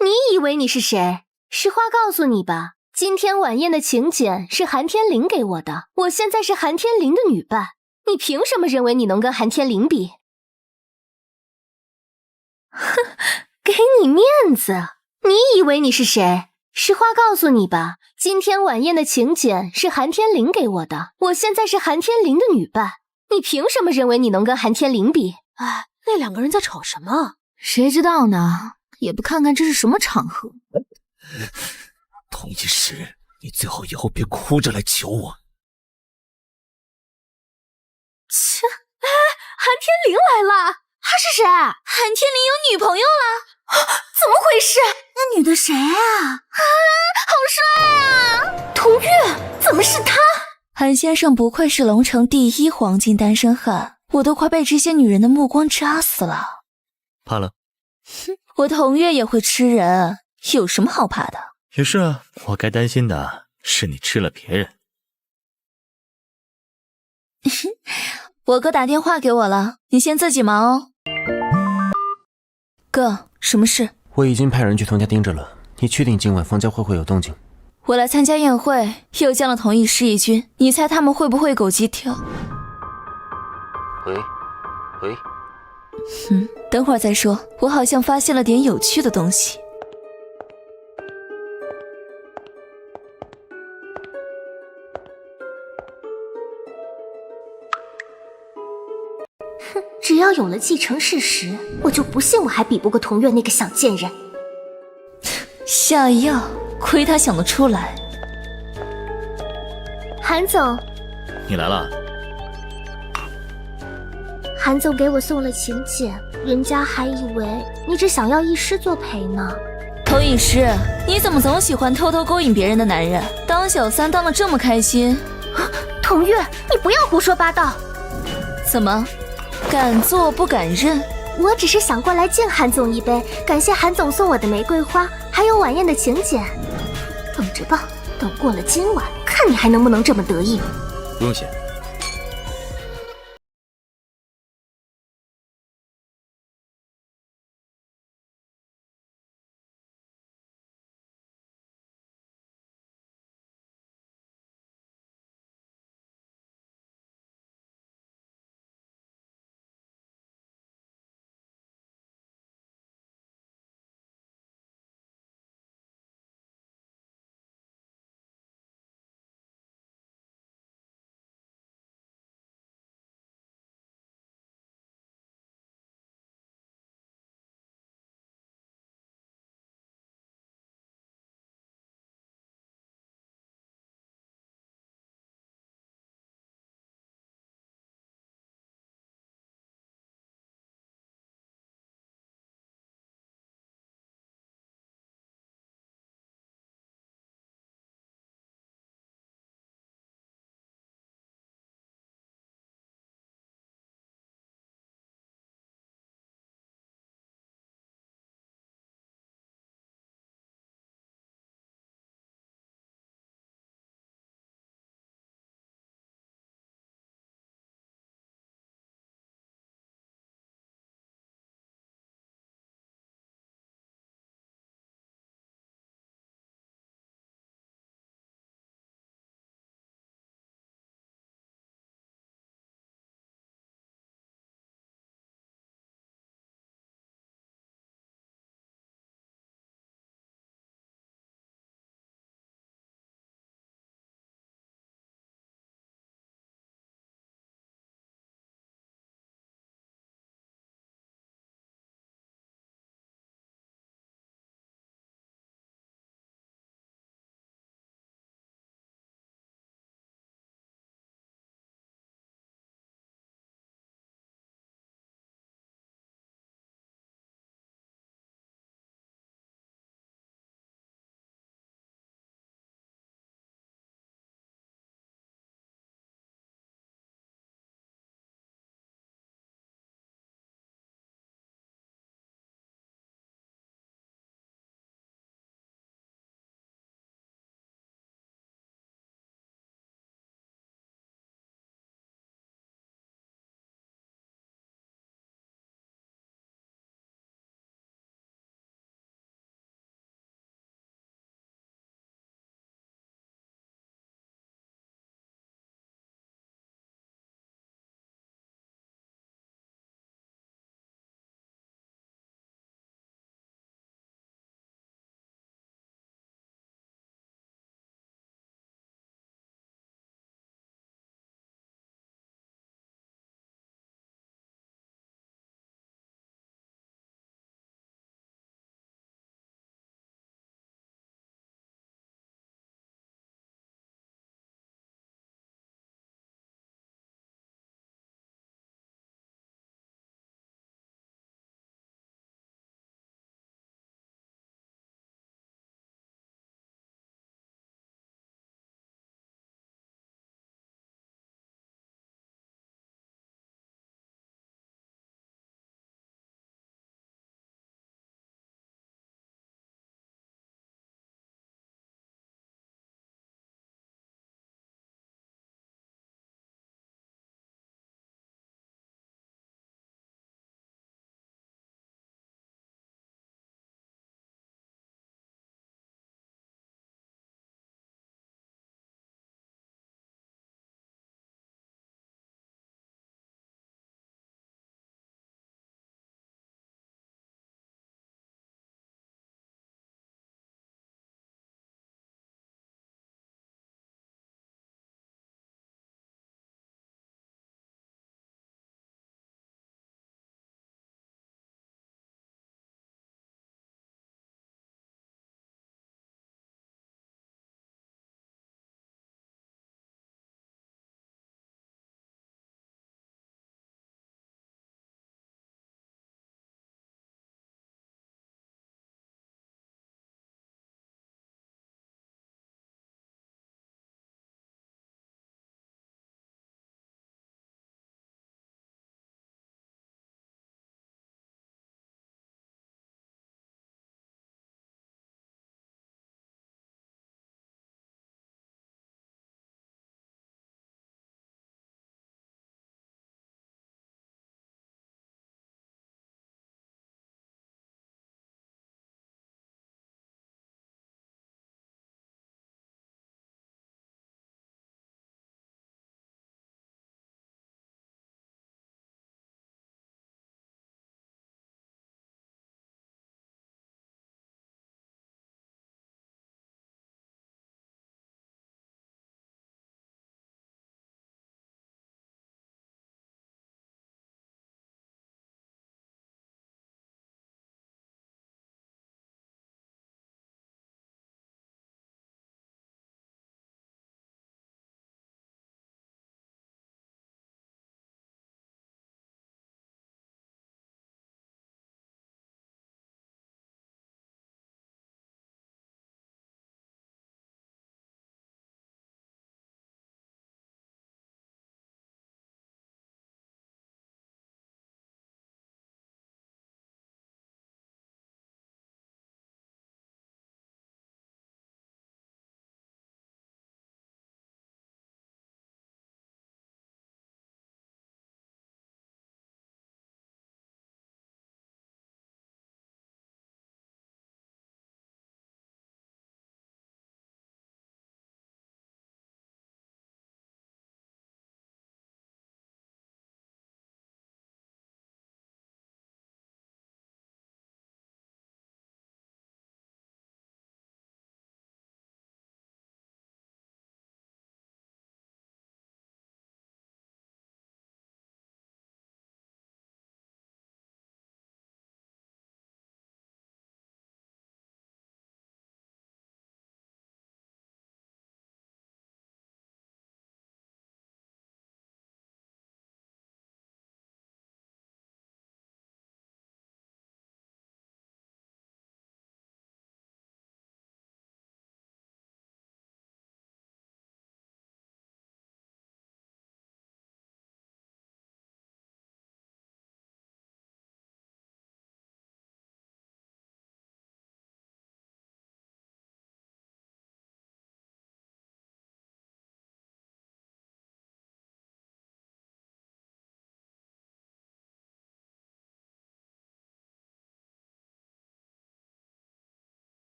你以为你是谁？实话告诉你吧，今天晚宴的请柬是韩天林给我的，我现在是韩天林的女伴，你凭什么认为你能跟韩天林比？哼，给你面子？你以为你是谁？实话告诉你吧，今天晚宴的请柬是韩天林给我的，我现在是韩天林的女伴，你凭什么认为你能跟韩天林比？哎，那两个人在吵什么？谁知道呢？也不看看这是什么场合。童医师，你最好以后别哭着来求我。切！哎，韩天林来了！他是谁？韩天林有女朋友了？怎么回事？那女的谁啊？好帅啊！童月，怎么是他？韩先生不愧是龙城第一黄金单身汉，我都快被这些女人的目光扎死了。怕了？哼，我童月也会吃人，有什么好怕的？也是啊，我该担心的是你吃了别人。我哥打电话给我了，你先自己忙哦。哥，什么事？我已经派人去童家盯着了，你确定今晚方家会会有动静？我来参加宴会，又将了童医师一军，你猜他们会不会狗急跳？喂，等会儿再说，我好像发现了点有趣的东西。哼，只要有了继承事实，我就不信我还比不过童月那个小贱人。下药，亏他想得出来。韩总，你来了。韩总给我送了请柬，人家还以为你只想要医师作陪呢。童医师，你怎么总喜欢偷偷勾引别人的男人？当小三当得这么开心？童月，你不要胡说八道。怎么，敢做不敢认？我只是想过来敬韩总一杯，感谢韩总送我的玫瑰花，还有晚宴的请柬。等着吧，等过了今晚，看你还能不能这么得意。不用谢。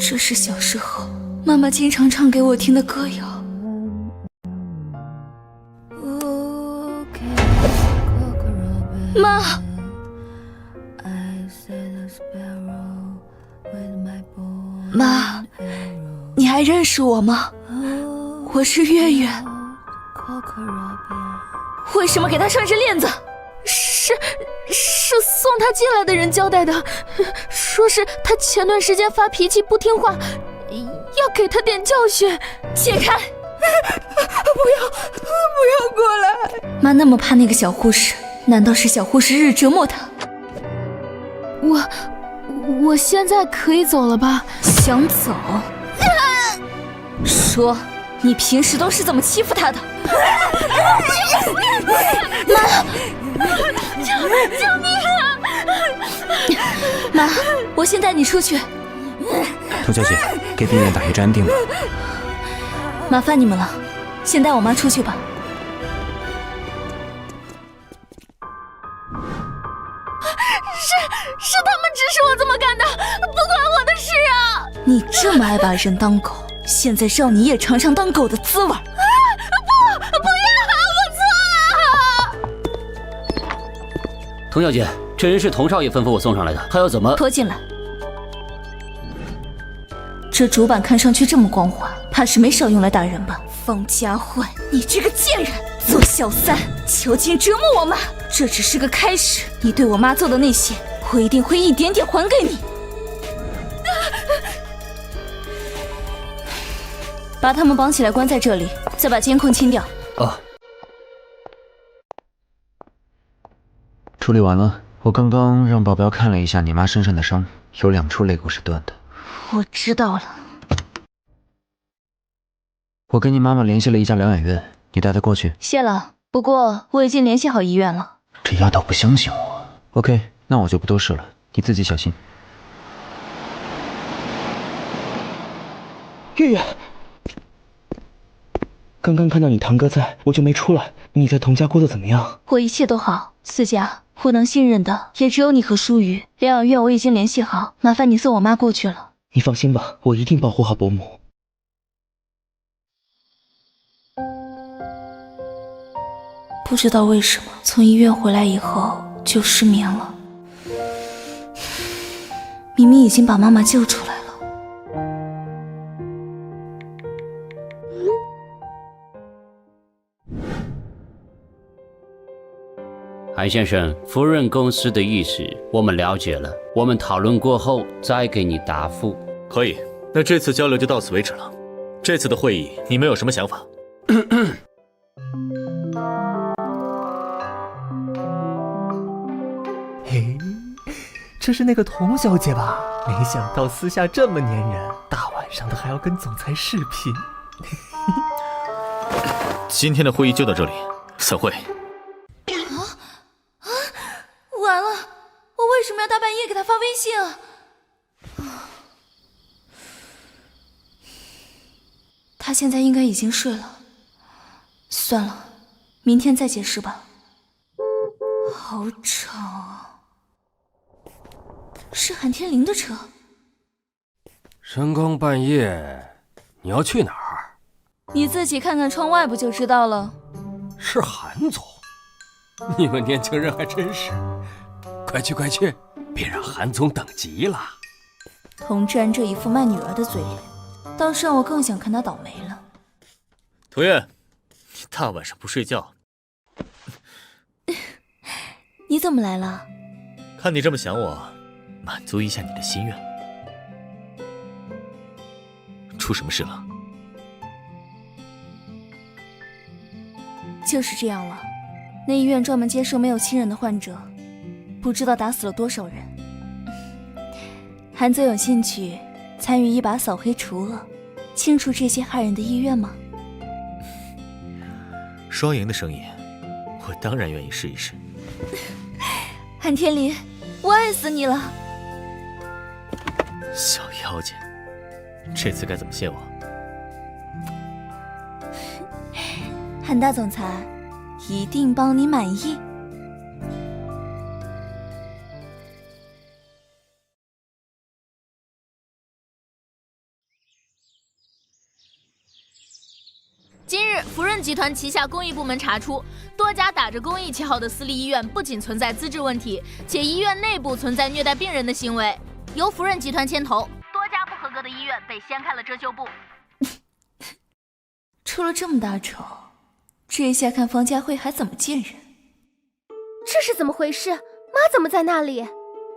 这是小时候妈妈经常唱给我听的歌谣。妈，妈，你还认识我吗？我是月月。为什么给他上这链子？是送他进来的人交代的，说是他前段时间发脾气不听话，要给他点教训。解开！不要过来！妈那么怕那个小护士，难道是小护士日折磨她？我现在可以走了吧？想走？说，你平时都是怎么欺负她的？妈！救命啊！妈，我先带你出去。涂小姐，给病人打一针安定吧。麻烦你们了，先带我妈出去吧。是他们指使我这么干的，不关我的事啊！你这么爱把人当狗，现在让你也尝尝当狗的滋味。不要！我错了！童小姐，这人是童少爷吩咐我送上来的，他要怎么拖进来？这主板看上去这么光滑，怕是没少用来打人吧？方家焕，你这个贱人，做小三，囚禁折磨我妈，这只是个开始。你对我妈做的那些，我一定会一点点还给你。把他们绑起来关在这里，再把监控清掉。啊。处理完了，我刚刚让保镖看了一下你妈身上的伤，有2处肋骨是断的。我知道了。我跟你妈妈联系了一家疗养院，你带她过去。谢了，不过我已经联系好医院了。这丫头不相信我。OK， 那我就不多事了，你自己小心。月月，刚刚看到你堂哥在，我就没出来。你在童家过得怎么样？我一切都好，四家我能信任的也只有你和舒瑜。疗养院我已经联系好，麻烦你送我妈过去了。你放心吧，我一定保护好伯母。不知道为什么，从医院回来以后就失眠了。明明已经把妈妈救出来了。韩先生，夫人公司的意思我们了解了，我们讨论过后再给你答复。可以，那这次交流就到此为止了。这次的会议你们有什么想法？嘿，这是那个童小姐吧？没想到私下这么粘人，大晚上的还要跟总裁视频。今天的会议就到这里，散会。完了，我为什么要大半夜给他发微信啊？他现在应该已经睡了，算了，明天再解释吧。好吵啊！是韩天林的车。深更半夜，你要去哪儿？你自己看看窗外不就知道了。是韩总，你们年轻人还真是。快去快去，别让韩总等急了。童志安这一副卖女儿的嘴脸，倒是让我更想看他倒霉了。涂月，你大晚上不睡觉？你怎么来了？看你这么想我，满足一下你的心愿。出什么事了？就是这样了，那医院专门接收没有亲人的患者，不知道打死了多少人。韩总有兴趣参与一把扫黑除恶，清除这些害人的医院吗？双赢的生意，我当然愿意试一试。韩天林，我爱死你了！小妖精，这次该怎么谢我？韩大总裁，一定帮你满意。今日，福润集团旗下公益部门查出，多家打着公益旗号的私立医院不仅存在资质问题，且医院内部存在虐待病人的行为。由福润集团牵头，多家不合格的医院被掀开了遮羞布。出了这么大丑，这下看方家慧还怎么见人。这是怎么回事？妈怎么在那里？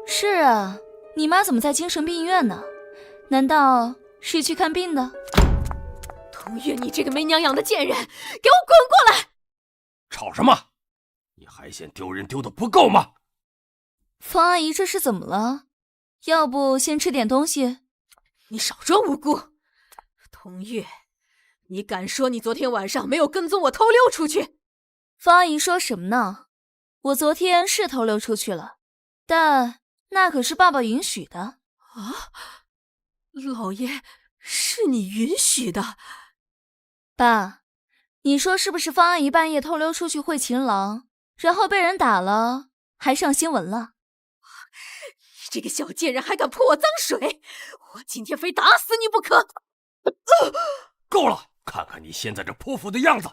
是啊，你妈怎么在精神病院呢？难道是去看病的？童月，你这个没娘养的贱人，给我滚过来！吵什么？你还嫌丢人丢的不够吗？方阿姨这是怎么了？要不先吃点东西？你少装无辜！童月，你敢说你昨天晚上没有跟踪我偷溜出去？方阿姨说什么呢？我昨天是偷溜出去了，但那可是爸爸允许的。啊，老爷，是你允许的？爸，你说是不是方阿姨半夜偷溜出去会情郎，然后被人打了，还上新闻了？你这个小贱人还敢泼我脏水！我今天非打死你不可！够了，看看你现在这泼妇的样子！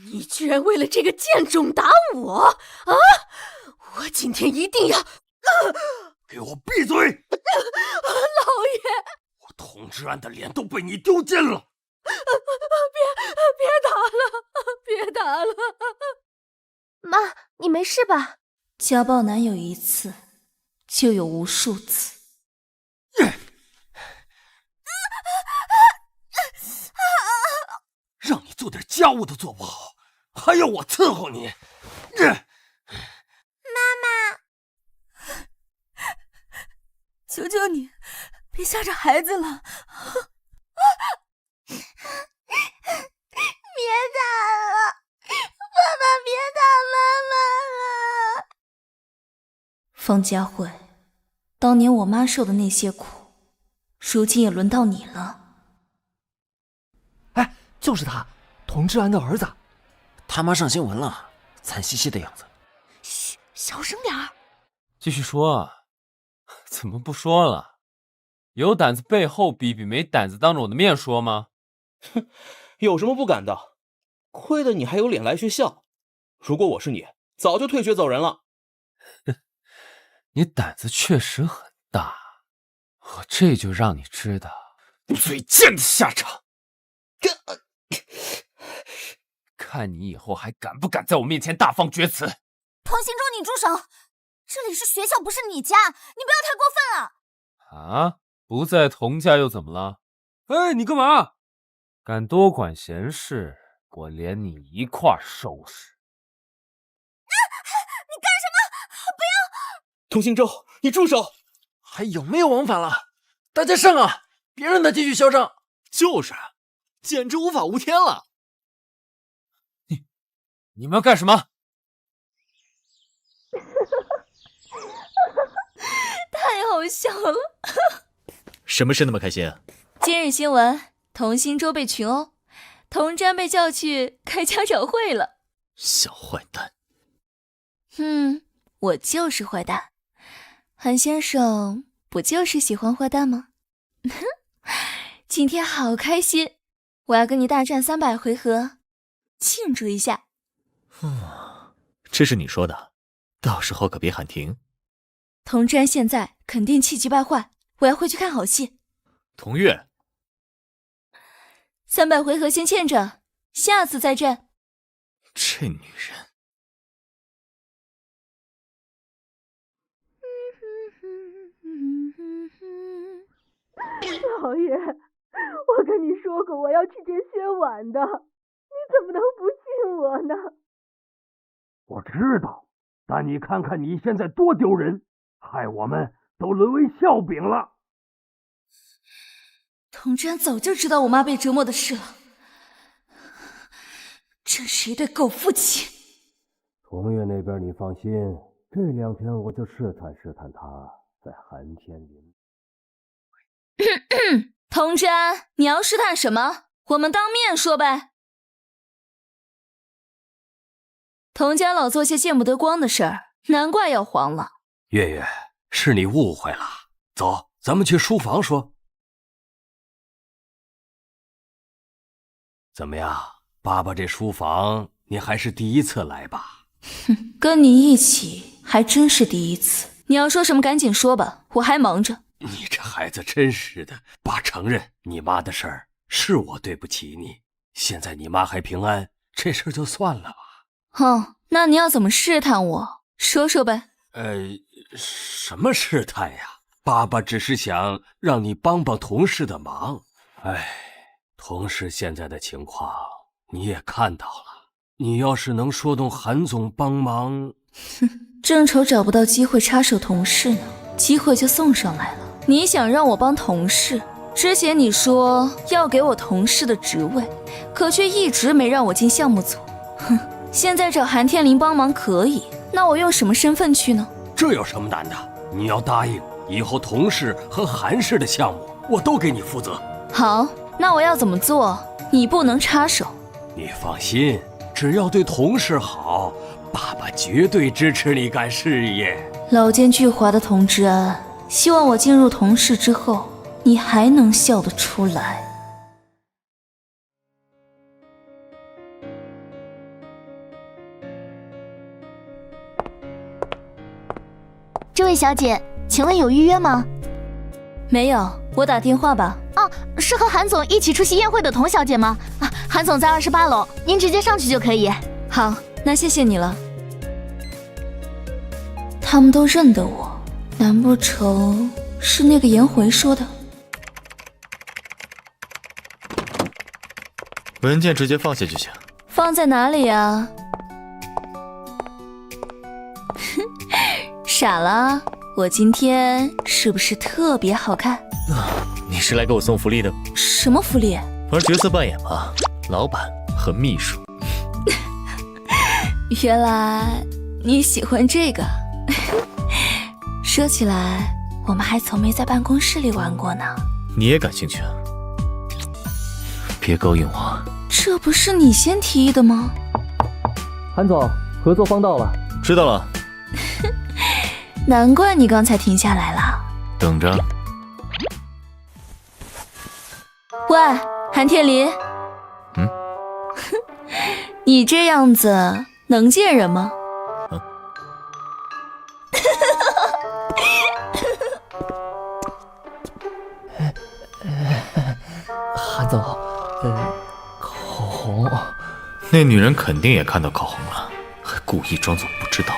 你居然为了这个贱种打我啊！我今天一定要……给我闭嘴！老爷，我童之安的脸都被你丢尽了！别打了，别打了！妈，你没事吧？家暴男有一次，就有无数次。让你做点家务都做不好，还要我伺候你？妈妈，求求你，别吓着孩子了！别打了，爸爸别打妈妈了！方家慧，当年我妈受的那些苦，如今也轮到你了。哎，就是他，童之安的儿子。他妈上新闻了，惨兮兮的样子。嘘，小声点儿。继续说，怎么不说了？有胆子背后比比，没胆子当着我的面说吗？哼，有什么不敢的？亏得你还有脸来学校，如果我是你，早就退学走人了。你胆子确实很大，我这就让你知道嘴贱的下场。看你以后还敢不敢在我面前大放厥词！童行中，你住手！这里是学校，不是你家，你不要太过分了。啊，不在童家又怎么了？哎，你干嘛？敢多管闲事，我连你一块收拾！你干什么？不要！童行舟，你住手！还有没有王法了？大家上啊！别让他继续嚣张！就是，简直无法无天了！你们要干什么？太好笑了！什么事那么开心啊？今日新闻，童心舟被群殴，童瞻被叫去开家长会了。小坏蛋！我就是坏蛋。韩先生不就是喜欢坏蛋吗？今天好开心，我要跟你大战300回合，庆祝一下。这是你说的，到时候可别喊停。童瞻现在肯定气急败坏，我要回去看好戏。童月，300回合先欠着，下次再战。这女人。老爷，我跟你说过我要去见薛婉的，你怎么能不信我呢？我知道，但你看看你现在多丢人，害我们都沦为笑柄了。童瞻早就知道我妈被折磨的事了，真是一对狗父亲。童月那边你放心，这2天我就试探试探他在寒天林。童瞻，你要试探什么？我们当面说呗。童家老做些见不得光的事儿，难怪要黄了。月月，是你误会了。走，咱们去书房说。怎么样，爸爸这书房你还是第一次来吧？哼，跟你一起还真是第一次。你要说什么赶紧说吧，我还忙着。你这孩子真是的，爸承认你妈的事儿是我对不起你。现在你妈还平安，这事儿就算了吧。哼，那你要怎么试探我？说说呗。什么试探呀？爸爸只是想让你帮帮同事的忙。同事现在的情况你也看到了，你要是能说动韩总帮忙，正愁找不到机会插手同事呢，机会就送上来了。你想让我帮同事？之前你说要给我同事的职位，可却一直没让我进项目组。哼，现在找韩天林帮忙可以，那我用什么身份去呢？这有什么难的？你要答应，以后同事和韩氏的项目我都给你负责。好，那我要怎么做？你不能插手。你放心，只要对同事好，爸爸绝对支持你干事业。老奸巨猾的童之安，希望我进入同事之后，你还能笑得出来。这位小姐，请问有预约吗？没有，我打电话吧。哦，是和韩总一起出席宴会的童小姐吗？韩总在28楼，您直接上去就可以。好，那谢谢你了。他们都认得我，难不成是那个颜回说的？文件直接放下就行。放在哪里呀？傻了，我今天是不是特别好看？你是来给我送福利的？什么福利？玩角色扮演吧，老板和秘书。原来你喜欢这个。说起来，我们还从没在办公室里玩过呢。你也感兴趣啊？别勾引我。这不是你先提议的吗？韩总，合作方到了。知道了。难怪你刚才停下来了。等着。喂，韩天林。你这样子能见人吗？韩总，口红。那女人肯定也看到口红了，还故意装作不知道。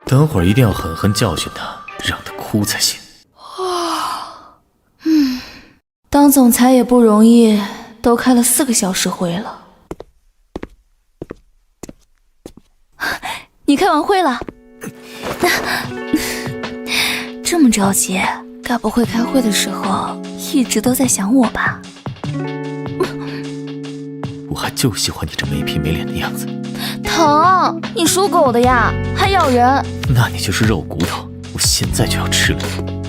等会儿一定要狠狠教训她，让她哭才行。当总裁也不容易，都开了4个小时会了。你开完会了？这么着急，该不会开会的时候一直都在想我吧？我还就喜欢你这没皮没脸的样子。疼！你属狗的呀，还咬人。那你就是肉骨头，我现在就要吃了你。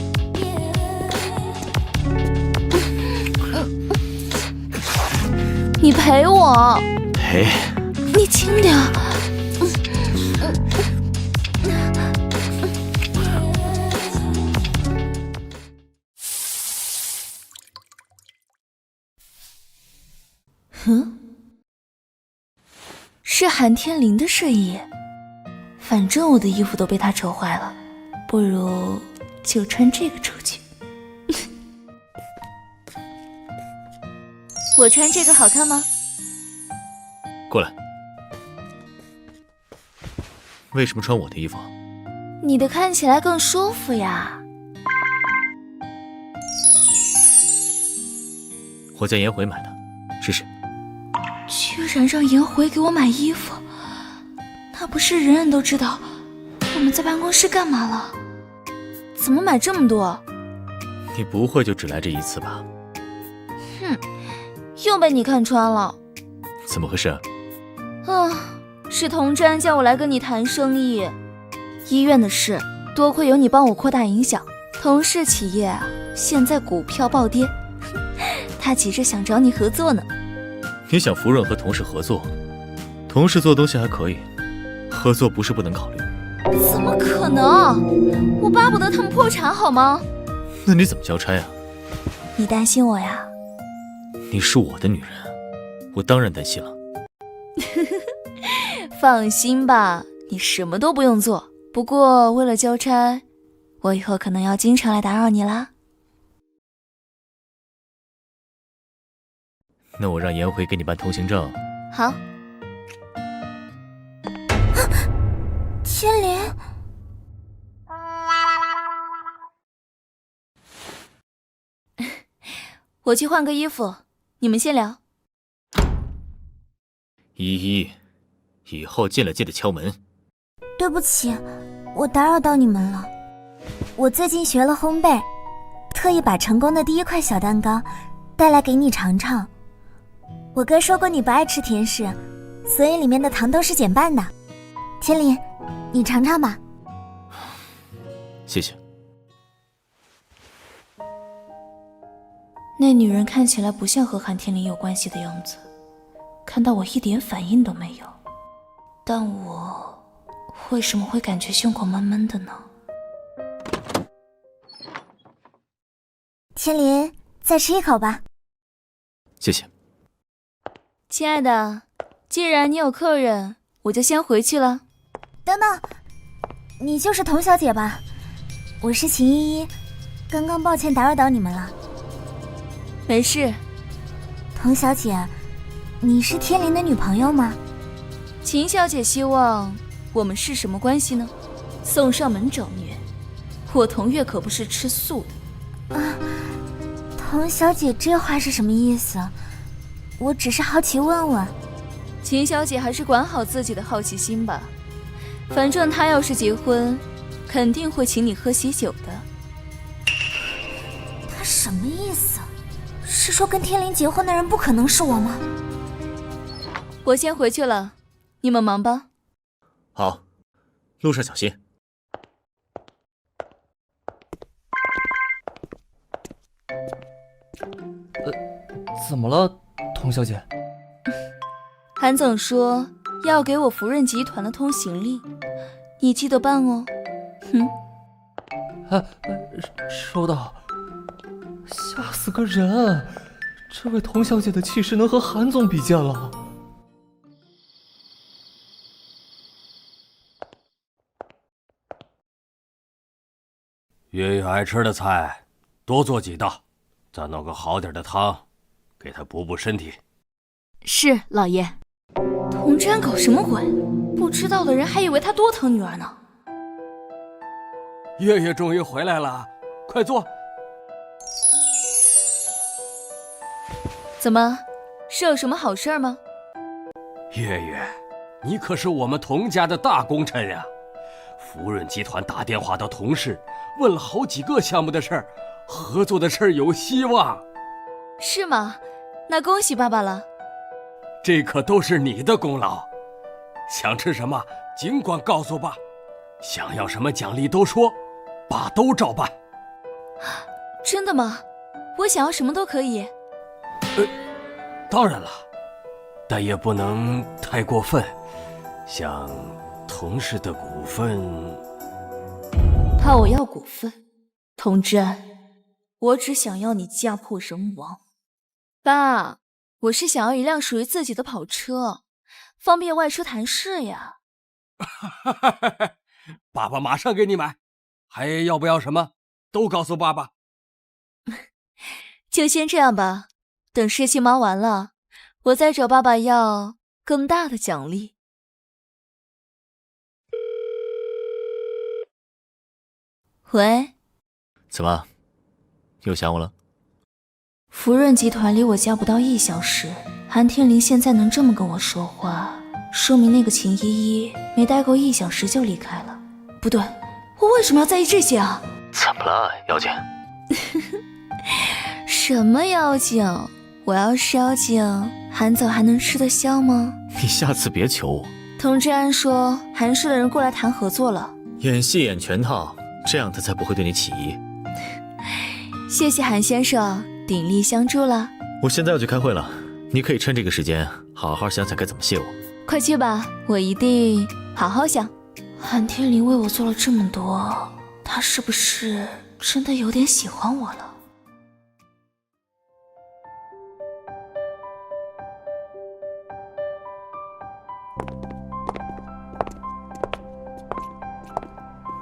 你陪我。陪？你轻点。是韩天林的睡衣。反正我的衣服都被他愁坏了，不如就穿这个出去。我穿这个好看吗？过来。为什么穿我的衣服？你的看起来更舒服呀。我叫颜回买的，试试。居然让颜回给我买衣服，那不是人人都知道我们在办公室干嘛了？怎么买这么多？你不会就只来这一次吧？哼，又被你看穿了。怎么回事？是童真叫我来跟你谈生意。医院的事，多亏有你帮我扩大影响。同事企业啊，现在股票暴跌，他急着想找你合作呢。你想福润和同事合作？同事做东西还可以，合作不是不能考虑。怎么可能？我巴不得他们破产好吗？那你怎么交差啊？你担心我呀？你是我的女人，我当然担心了。放心吧，你什么都不用做。不过为了交差，我以后可能要经常来打扰你啦。那我让颜回给你办通行证。好。天灵，我去换个衣服，你们先聊。依依，以后见了记得敲门。对不起，我打扰到你们了。我最近学了烘焙，特意把成功的第一块小蛋糕带来给你尝尝。我哥说过你不爱吃甜食，所以里面的糖都是减半的。天灵，你尝尝吧。谢谢。那女人看起来不像和韩天灵有关系的样子，看到我一点反应都没有，但我为什么会感觉胸口闷闷的呢？天灵，再吃一口吧。谢谢。亲爱的，既然你有客人，我就先回去了。等等，你就是童小姐吧？我是秦依依，刚刚抱歉打扰到你们了。没事。童小姐，你是天灵的女朋友吗？秦小姐希望我们是什么关系呢？送上门找虐，我童月可不是吃素的。啊，童小姐这话是什么意思？我只是好奇问问。秦小姐还是管好自己的好奇心吧，反正她要是结婚，肯定会请你喝喜酒的。她什么意思？是说跟天灵结婚的人不可能是我吗？我先回去了，你们忙吧。好，路上小心。怎么了，童小姐？韩总说要给我福润集团的通行令，你记得办哦。收到。吓死个人！这位童小姐的气势能和韩总比肩了。月月爱吃的菜，多做几道，再弄个好点的汤，给她补补身体。是，老爷。童之安搞什么鬼？不知道的人还以为他多疼女儿呢。月月终于回来了，快坐。怎么，是有什么好事吗？月月，你可是我们童家的大功臣呀！福润集团打电话到童氏，问了好几个项目的事儿，合作的事儿有希望。是吗？那恭喜爸爸了。这可都是你的功劳。想吃什么尽管告诉爸，想要什么奖励都说，爸都照办。真的吗？我想要什么都可以。当然了，但也不能太过分，像童氏的股份。怕我要股份？童之安，我只想要你家破人亡。爸，我是想要一辆属于自己的跑车，方便外出谈事呀。爸爸马上给你买，还要不要什么都告诉爸爸。就先这样吧，等事情忙完了，我再找爸爸要更大的奖励。喂，怎么，又想我了？福润集团离我家不到1小时，韩天林现在能这么跟我说话，说明那个秦依依没待够1小时就离开了。不对，我为什么要在意这些啊？怎么了，妖精？什么妖精？我要是妖精，韩总还能吃得消吗？你下次别求我。童之安说韩氏的人过来谈合作了，演戏演全套，这样他才不会对你起疑。谢谢韩先生，鼎力相助了。我现在要去开会了，你可以趁这个时间好好想想该怎么谢我。快去吧，我一定好好想。韩天林为我做了这么多，他是不是真的有点喜欢我了？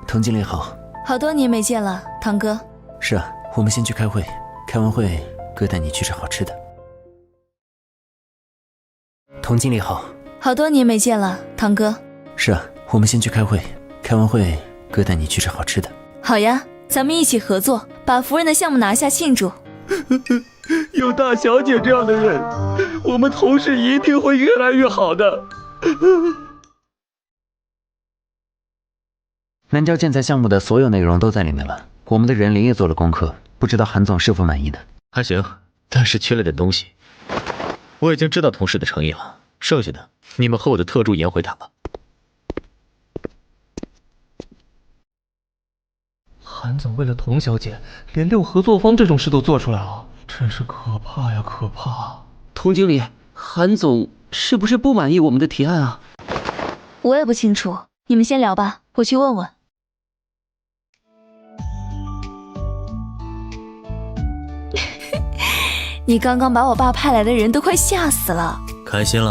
童经理好。好多年没见了，堂哥。是啊，我们先去开会，开完会哥带你去吃好吃的。童经理好。好多年没见了，堂哥。是啊，我们先去开会，开完会哥带你去吃好吃的。好呀，咱们一起合作，把夫人的项目拿下庆祝。有大小姐这样的人，我们同事一定会越来越好的。南郊建材项目的所有内容都在里面了，我们的人林也做了功课，不知道韩总是否满意呢？还行，但是缺了点东西。我已经知道同事的诚意了，剩下的你们和我的特助颜回谈吧。韩总为了童小姐，连6合作方这种事都做出来了，真是可怕呀，可怕！童经理，韩总是不是不满意我们的提案啊？我也不清楚，你们先聊吧，我去问问。你刚刚把我爸派来的人都快吓死了。开心了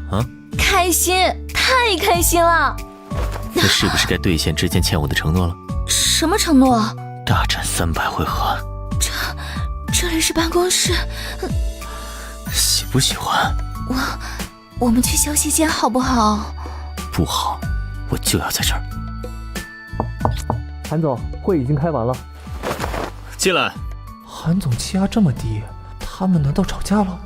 啊？开心，太开心了。那是不是该兑现之前欠我的承诺了？什么承诺？大战300回合。这里是办公室。喜不喜欢？我们去休息间好不好？不好，我就要在这儿。韩总，会已经开完了。进来。韩总气压这么低，他们难道吵架了？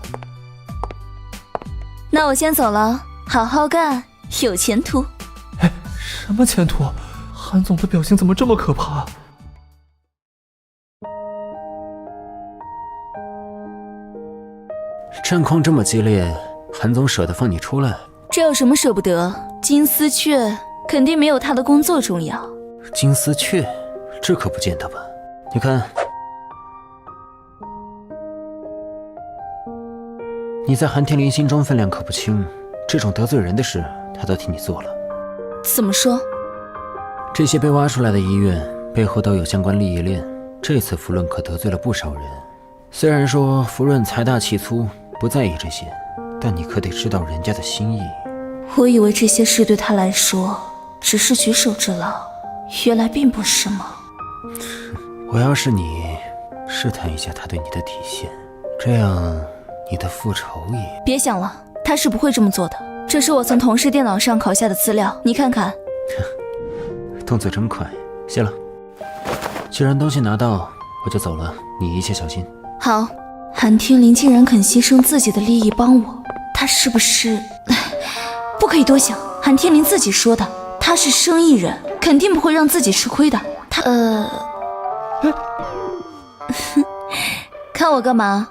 那我先走了，好好干，有前途。哎，什么前途？韩总的表情怎么这么可怕？战况这么激烈，韩总舍得放你出来？这有什么舍不得？金丝雀肯定没有他的工作重要。金丝雀，这可不见得吧？你看，你在韩天林心中分量可不轻，这种得罪人的事，他都替你做了。怎么说？这些被挖出来的医院背后都有相关利益链，这次福润可得罪了不少人。虽然说福润财大气粗，不在意这些，但你可得知道人家的心意。我以为这些事对他来说只是举手之劳，原来并不是吗？我要是你，试探一下他对你的底线，这样你的复仇也……别想了，他是不会这么做的。这是我从同事电脑上拷下的资料，你看看。动作真快，谢了。既然东西拿到，我就走了，你一切小心。好。韩天林竟然肯牺牲自己的利益帮我，他是不是……不可以多想，韩天林自己说的，他是生意人，肯定不会让自己吃亏的。他看我干嘛？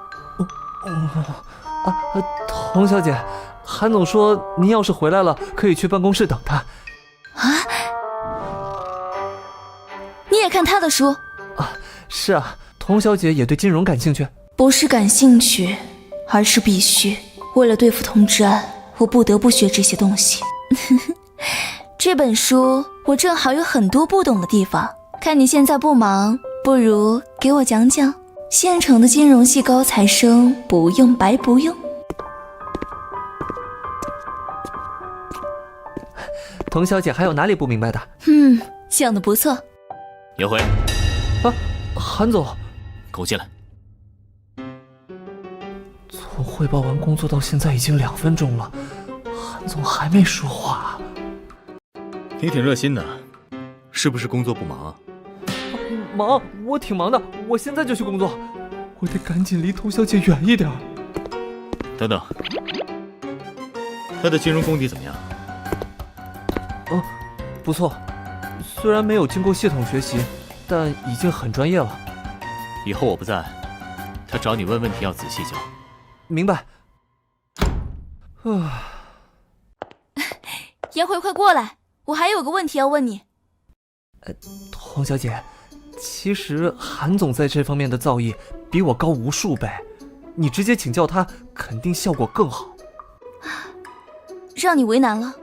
童小姐，韩总说您要是回来了，可以去办公室等他。啊？你也看他的书？是啊，童小姐也对金融感兴趣。不是感兴趣，而是必须。为了对付童之安，我不得不学这些东西。这本书我正好有很多不懂的地方，看你现在不忙，不如给我讲讲。县城的金融系高材生不用白不用。童小姐还有哪里不明白的？想得不错。颜回。韩总，跟我进来。从汇报完工作到现在已经2分钟了，韩总还没说话。你挺热心的，是不是工作不忙啊？忙，我挺忙的，我现在就去工作，我得赶紧离童小姐远一点。等等，他的金融功底怎么样？不错，虽然没有经过系统学习，但已经很专业了。以后我不在，他找你问问题要仔细教。明白。颜回，快过来，我还有个问题要问你。童小姐，其实韩总在这方面的造诣比我高无数倍，你直接请教他，肯定效果更好。让你为难了。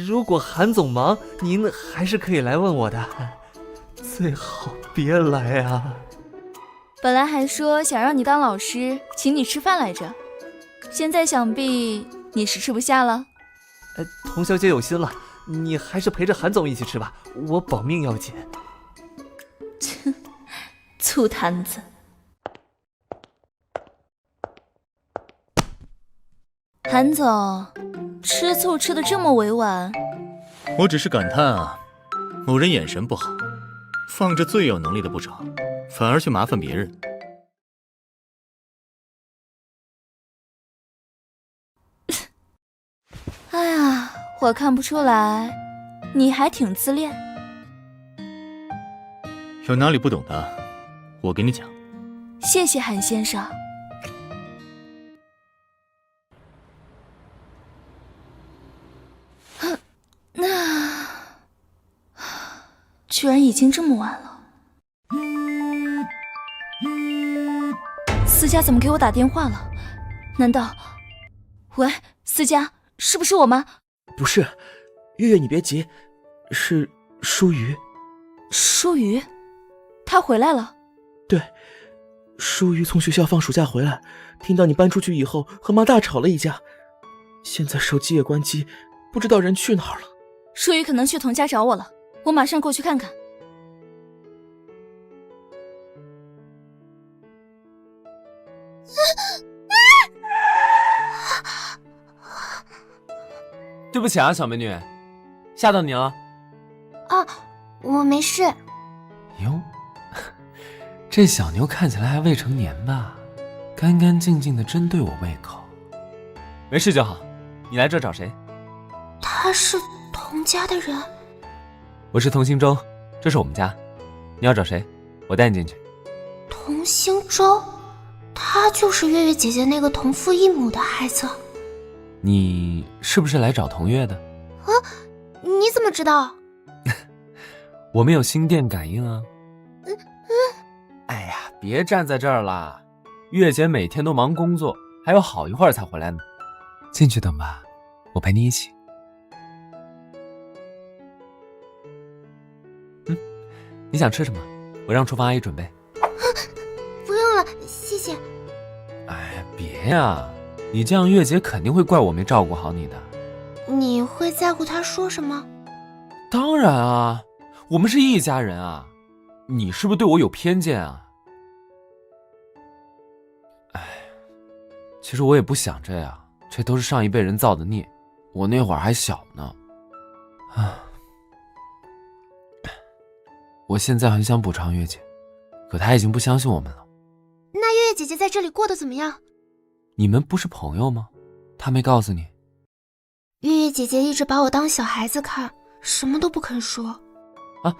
如果韩总忙，您还是可以来问我的，最好别来啊。本来还说想让你当老师，请你吃饭来着，现在想必你是吃不下了。童小姐有心了，你还是陪着韩总一起吃吧，我保命要紧。醋坛子。韩总，吃醋吃得这么委婉。我只是感叹啊，某人眼神不好，放着最有能力的不找，反而去麻烦别人。哎呀，我看不出来，你还挺自恋。有哪里不懂的，我给你讲。谢谢韩先生。那居然已经这么晚了。思佳怎么给我打电话了？难道……喂，思佳，是不是我妈？不是，月月你别急，是舒瑜。舒瑜？她回来了？对，舒瑜从学校放暑假回来，听到你搬出去以后和妈大吵了一架，现在手机也关机，不知道人去哪儿了。舒瑜可能去童家找我了，我马上过去看看。对不起啊，小美女，吓到你了。啊，我没事。哟，这小妞看起来还未成年吧？干干净净的，真对我胃口。没事就好。你来这找谁？他是童家的人。我是童星舟，这是我们家。你要找谁？我带你进去。童星舟，他就是月月姐姐那个同父异母的孩子。你是不是来找童月的？啊，你怎么知道？我们有心电感应啊。哎呀，别站在这儿啦，月姐每天都忙工作，还有好一会儿才回来呢。进去等吧，我陪你一起。你想吃什么？我让厨房阿姨准备。不用了，谢谢。哎，别呀，你这样月姐肯定会怪我没照顾好你的。你会在乎她说什么？当然啊，我们是一家人啊，你是不是对我有偏见啊？哎，其实我也不想这样，这都是上一辈人造的孽，我那会儿还小呢。啊，我现在很想补偿月姐，可她已经不相信我们了。那月月姐姐在这里过得怎么样？你们不是朋友吗？她没告诉你？月月姐姐一直把我当小孩子看，什么都不肯说。啊，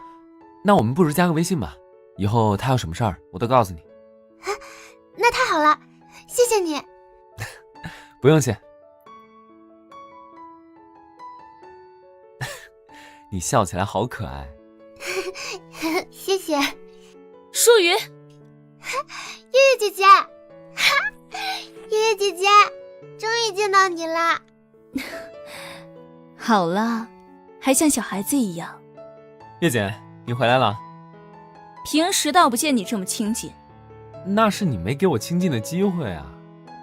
那我们不如加个微信吧，以后她有什么事儿我都告诉你。啊，那太好了，谢谢你。不用谢。你笑起来好可爱。谢谢。舒瑜，月月姐姐，月月姐姐，终于见到你了。好了，还像小孩子一样。月姐，你回来了。平时倒不见你这么亲近。那是你没给我亲近的机会啊。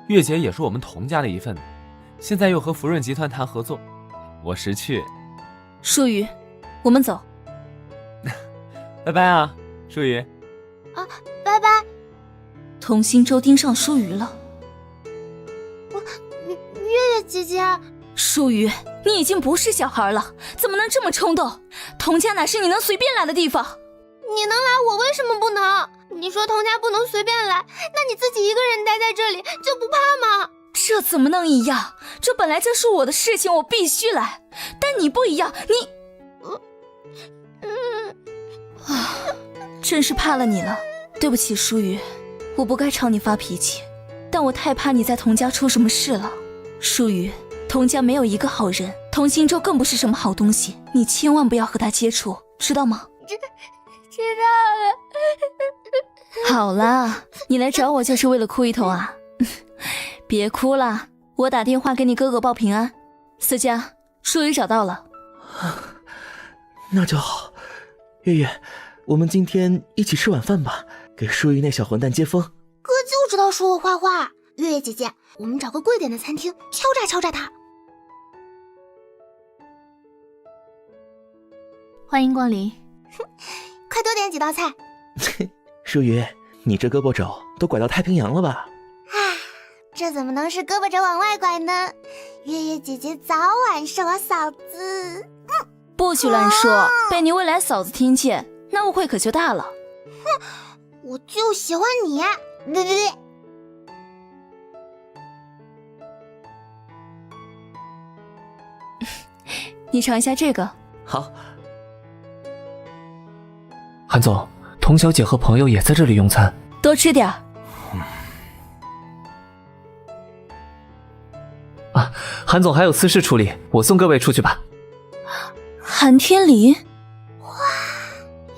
月姐也是我们童家的一份子，现在又和福润集团谈合作，我识趣。舒瑜，我们走。拜拜啊，舒瑜。啊，拜拜。童星舟盯上舒瑜了。月月姐姐。舒瑜，你已经不是小孩了，怎么能这么冲动？童家哪是你能随便来的地方？你能来，我为什么不能？你说童家不能随便来，那你自己一个人待在这里就不怕吗？这怎么能一样？这本来就是我的事情，我必须来。但你不一样，你……真是怕了你了。对不起，舒瑜，我不该朝你发脾气，但我太怕你在童家出什么事了。舒瑜，童家没有一个好人，童星舟更不是什么好东西，你千万不要和他接触，知道吗？知道了。好啦，你来找我就是为了哭一通啊？别哭啦，我打电话给你哥哥报平安。思佳，舒瑜找到了。那就好。月月，我们今天一起吃晚饭吧，给舒瑜那小混蛋接风。哥就知道说我坏话。月月姐姐，我们找个贵点的餐厅敲诈敲诈他。欢迎光临。快多点几道菜。舒瑜，你这胳膊肘都拐到太平洋了吧？这怎么能是胳膊肘往外拐呢？月月姐姐早晚是我嫂子。不许乱说，被你未来嫂子听见，那误会可就大了。哼，我就喜欢你。对。你尝一下这个。好。韩总，童小姐和朋友也在这里用餐，多吃点儿。啊，韩总还有私事处理，我送各位出去吧。韩天离，哇，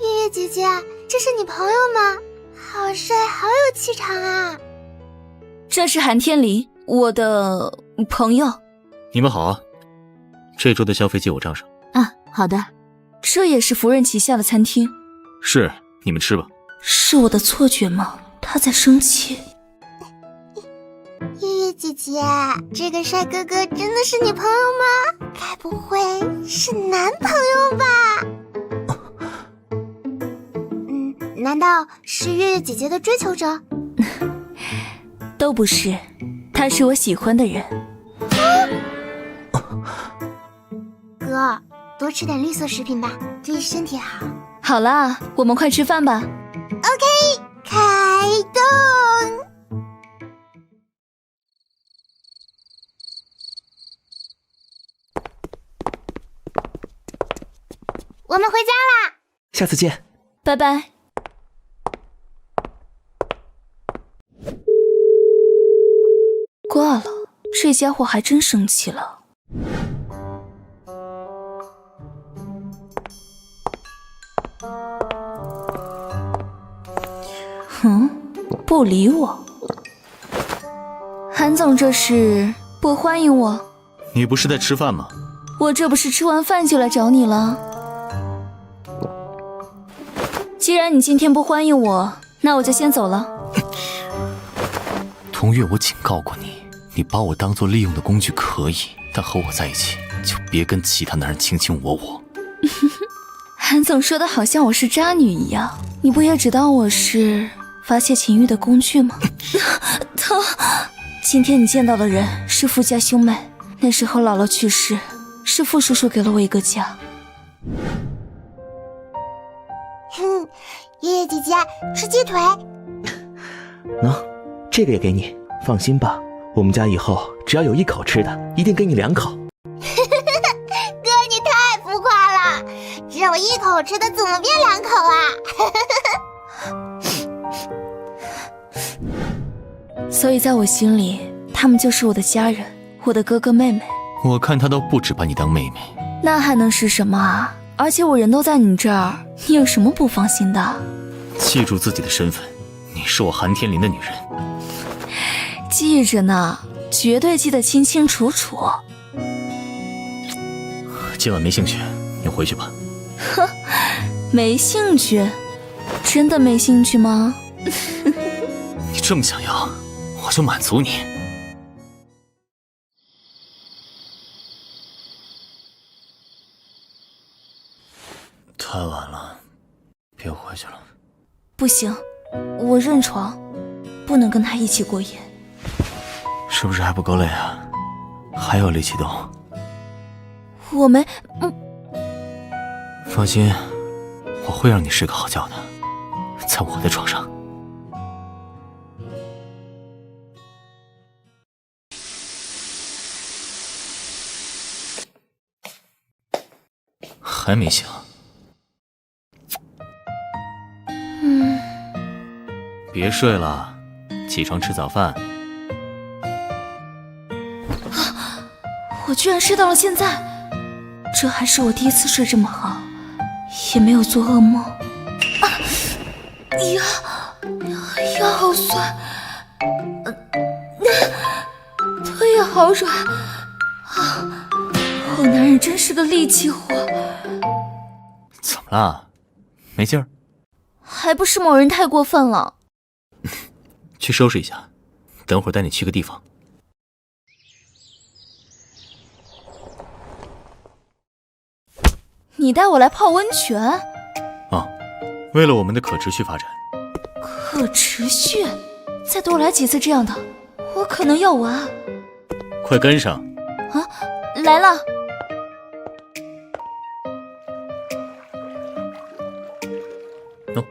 月月姐姐，这是你朋友吗？好帅，好有气场啊！这是韩天离，我的朋友。你们好啊，这周的消费记我账上。啊，好的。这也是福润旗下的餐厅。是，你们吃吧。是我的错觉吗？他在生气。月月姐姐，这个帅哥哥真的是你朋友吗？该不会是男朋友吧？难道是月月姐姐的追求者？都不是，他是我喜欢的人。哥，多吃点绿色食品吧，对身体好。好啦，我们快吃饭吧。OK， 开动。我们回家啦，下次见，拜拜。挂了，这家伙还真生气了。不理我。韩总这是不欢迎我？你不是在吃饭吗？我这不是吃完饭就来找你了。既然你今天不欢迎我，那我就先走了。童月，我警告过你，你把我当做利用的工具可以，但和我在一起就别跟其他男人卿卿我我。韩总说的好像我是渣女一样，你不也只当我是发泄情欲的工具吗？疼！今天你见到的人是傅家兄妹，那时候姥姥去世，是傅叔叔给了我一个家。月月姐姐吃鸡腿。喏，这个也给你，放心吧，我们家以后只要有一口吃的，一定给你2口。哥，你太浮夸了，只有1口吃的怎么变2口啊？所以在我心里，他们就是我的家人，我的哥哥妹妹。我看他都不止把你当妹妹，那还能是什么啊？而且我人都在你这儿，你有什么不放心的？记住自己的身份，你是我韩天林的女人。记着呢，绝对记得清清楚楚。今晚没兴趣，你回去吧。哼，没兴趣？真的没兴趣吗？你这么想要，我就满足你。太晚了，别回去了。不行，我认床，不能跟他一起过夜。是不是还不够累啊？还有力气动？我没……放心，我会让你睡个好觉的，在我的床上。还没醒？别睡了，起床吃早饭。我居然睡到了现在，这还是我第一次睡这么好，也没有做噩梦。腰好酸，腿也好软。我男人真是个力气活。怎么了？没劲儿？还不是某人太过分了。去收拾一下，等会儿带你去个地方。你带我来泡温泉？啊，为了我们的可持续发展。可持续？再多来几次这样的，我可能要完。快跟上！啊，来了。喏，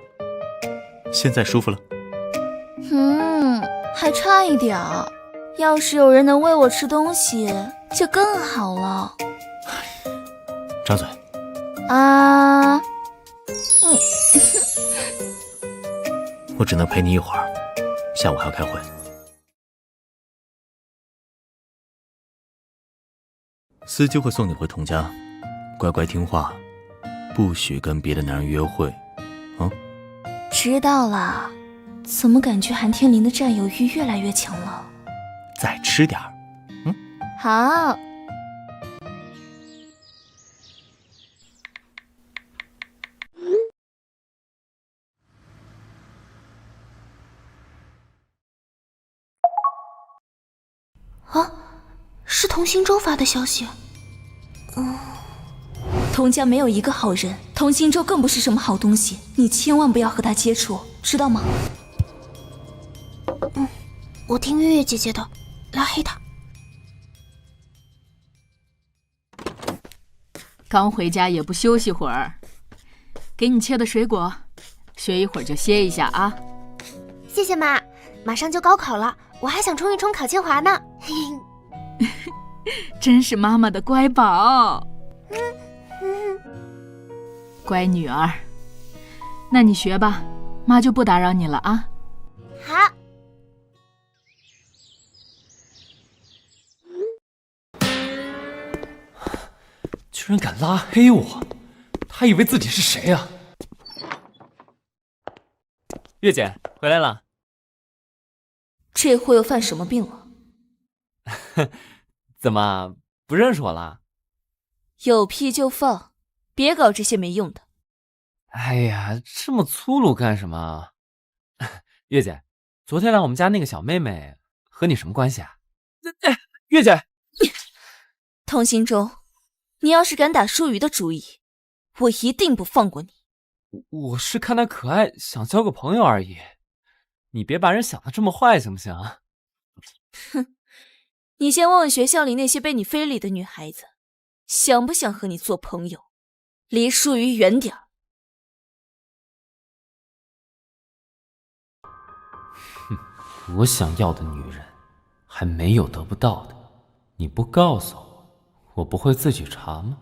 现在舒服了？还差一点儿。要是有人能喂我吃东西，就更好了。张嘴。啊。我只能陪你一会儿，下午还要开会。司机会送你回童家，乖乖听话，不许跟别的男人约会，啊？知道了。怎么感觉韩天林的占有欲越来越强了？再吃点儿，好。啊，是童行舟发的消息。童家没有一个好人，童行舟更不是什么好东西，你千万不要和他接触，知道吗？我听月月姐姐的，拉黑他。刚回家也不休息会儿，给你切的水果，学一会儿就歇一下啊。谢谢妈，马上就高考了，我还想冲一冲考清华呢。真是妈妈的乖宝。乖女儿，那你学吧，妈就不打扰你了啊。好。居然敢拉黑我，他以为自己是谁啊？月姐回来了。这货又犯什么病了？怎么不认识我了？有屁就放，别搞这些没用的。哎呀，这么粗鲁干什么？月姐，昨天来我们家那个小妹妹和你什么关系啊？月姐，童行舟，你要是敢打舒瑜的主意，我一定不放过你。我是看她可爱，想交个朋友而已。你别把人想得这么坏，行不行？哼，你先问问学校里那些被你非礼的女孩子，想不想和你做朋友？离舒瑜远点儿。哼，我想要的女人，还没有得不到的。你不告诉我，我不会自己查吗？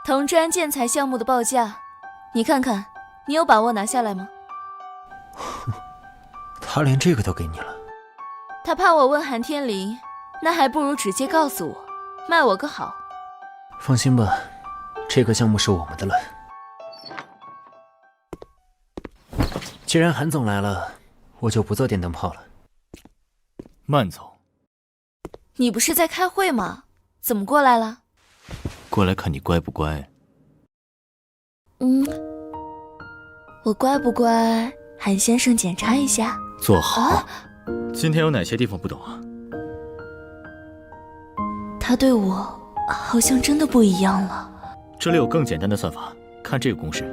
同专建材项目的报价，你看看，你有把握拿下来吗？他连这个都给你了。他怕我问韩天林，那还不如直接告诉我，卖我个好。放心吧，这个项目是我们的了。既然韩总来了，我就不做电灯泡了。慢走。你不是在开会吗？怎么过来了？过来看你乖不乖。我乖不乖？韩先生检查一下。坐好。今天有哪些地方不懂啊？他对我好像真的不一样了。这里有更简单的算法，看这个公式。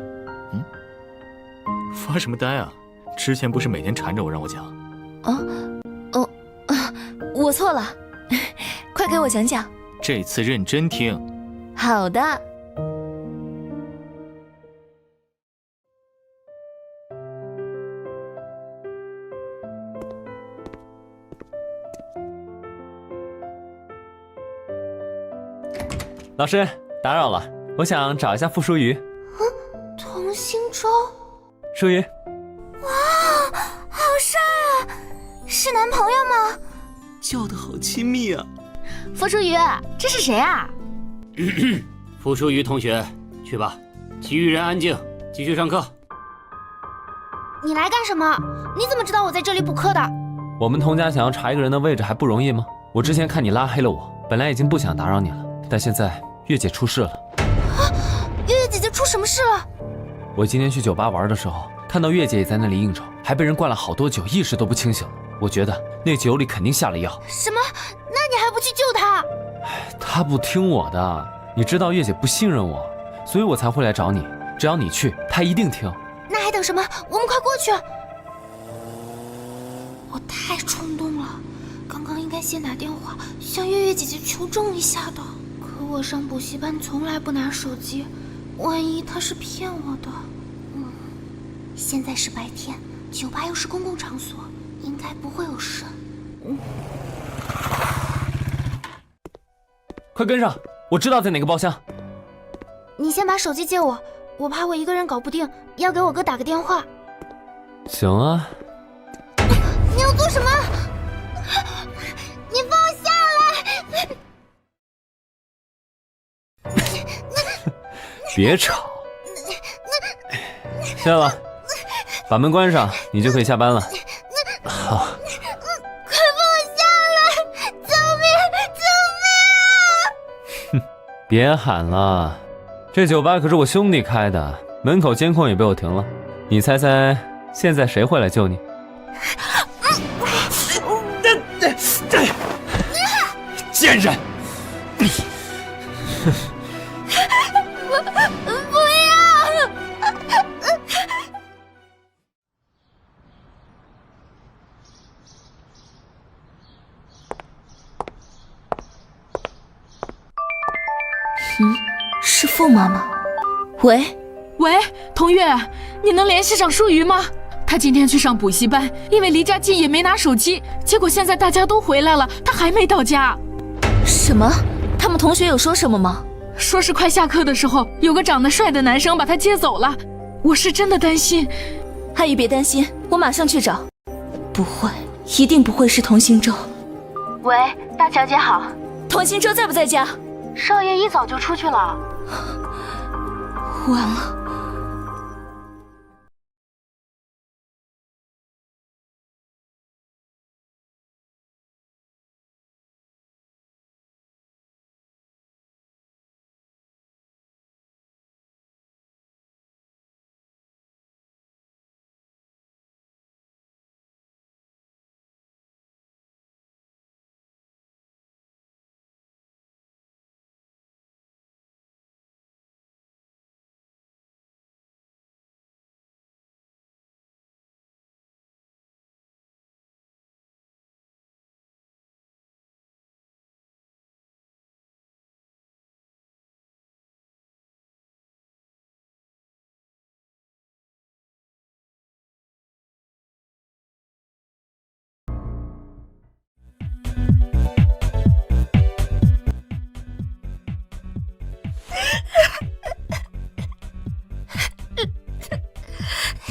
发什么呆啊？之前不是每天缠着我让我讲？我错了，快给我讲讲。这次认真听。好的。老师，打扰了，我想找一下傅舒瑜。童行舟。舒瑜。哇，好帅啊！是男朋友吗？叫得好亲密啊！傅舒瑜，这是谁啊？傅舒瑜同学，去吧，其余人安静，继续上课。你来干什么？你怎么知道我在这里补课的？我们童家想要查一个人的位置还不容易吗？我之前看你拉黑了我，本来已经不想打扰你了，但现在月姐出事了。月月姐姐出什么事了？我今天去酒吧玩的时候，看到月姐也在那里应酬，还被人灌了好多酒，意识都不清醒了。我觉得那酒里肯定下了药。什么？那你还不去救他？他不听我的，你知道月姐不信任我，所以我才会来找你。只要你去，他一定听。那还等什么？我们快过去！我太冲动了，刚刚应该先打电话向月月姐姐求证一下的。可我上补习班从来不拿手机，万一她是骗我的……现在是白天，酒吧又是公共场所，应该不会有事。快跟上，我知道在哪个包厢。你先把手机借我，我怕我一个人搞不定，要给我哥打个电话。行啊。你要做什么？你放我下来！别吵。下了，把门关上，你就可以下班了。好。快放我下来！救命！救命啊！别喊了，这酒吧可是我兄弟开的，门口监控也被我停了。你猜猜，现在谁会来救你？贱人！不要！是傅妈妈。喂，童月，你能联系上舒瑜吗？他今天去上补习班，因为离家近也没拿手机，结果现在大家都回来了，他还没到家。什么？他们同学有说什么吗？说是快下课的时候，有个长得帅的男生把他接走了。我是真的担心。阿姨别担心，我马上去找。不会，一定不会是童行舟。喂，大小姐好。童行舟在不在家？少爷一早就出去了。完了。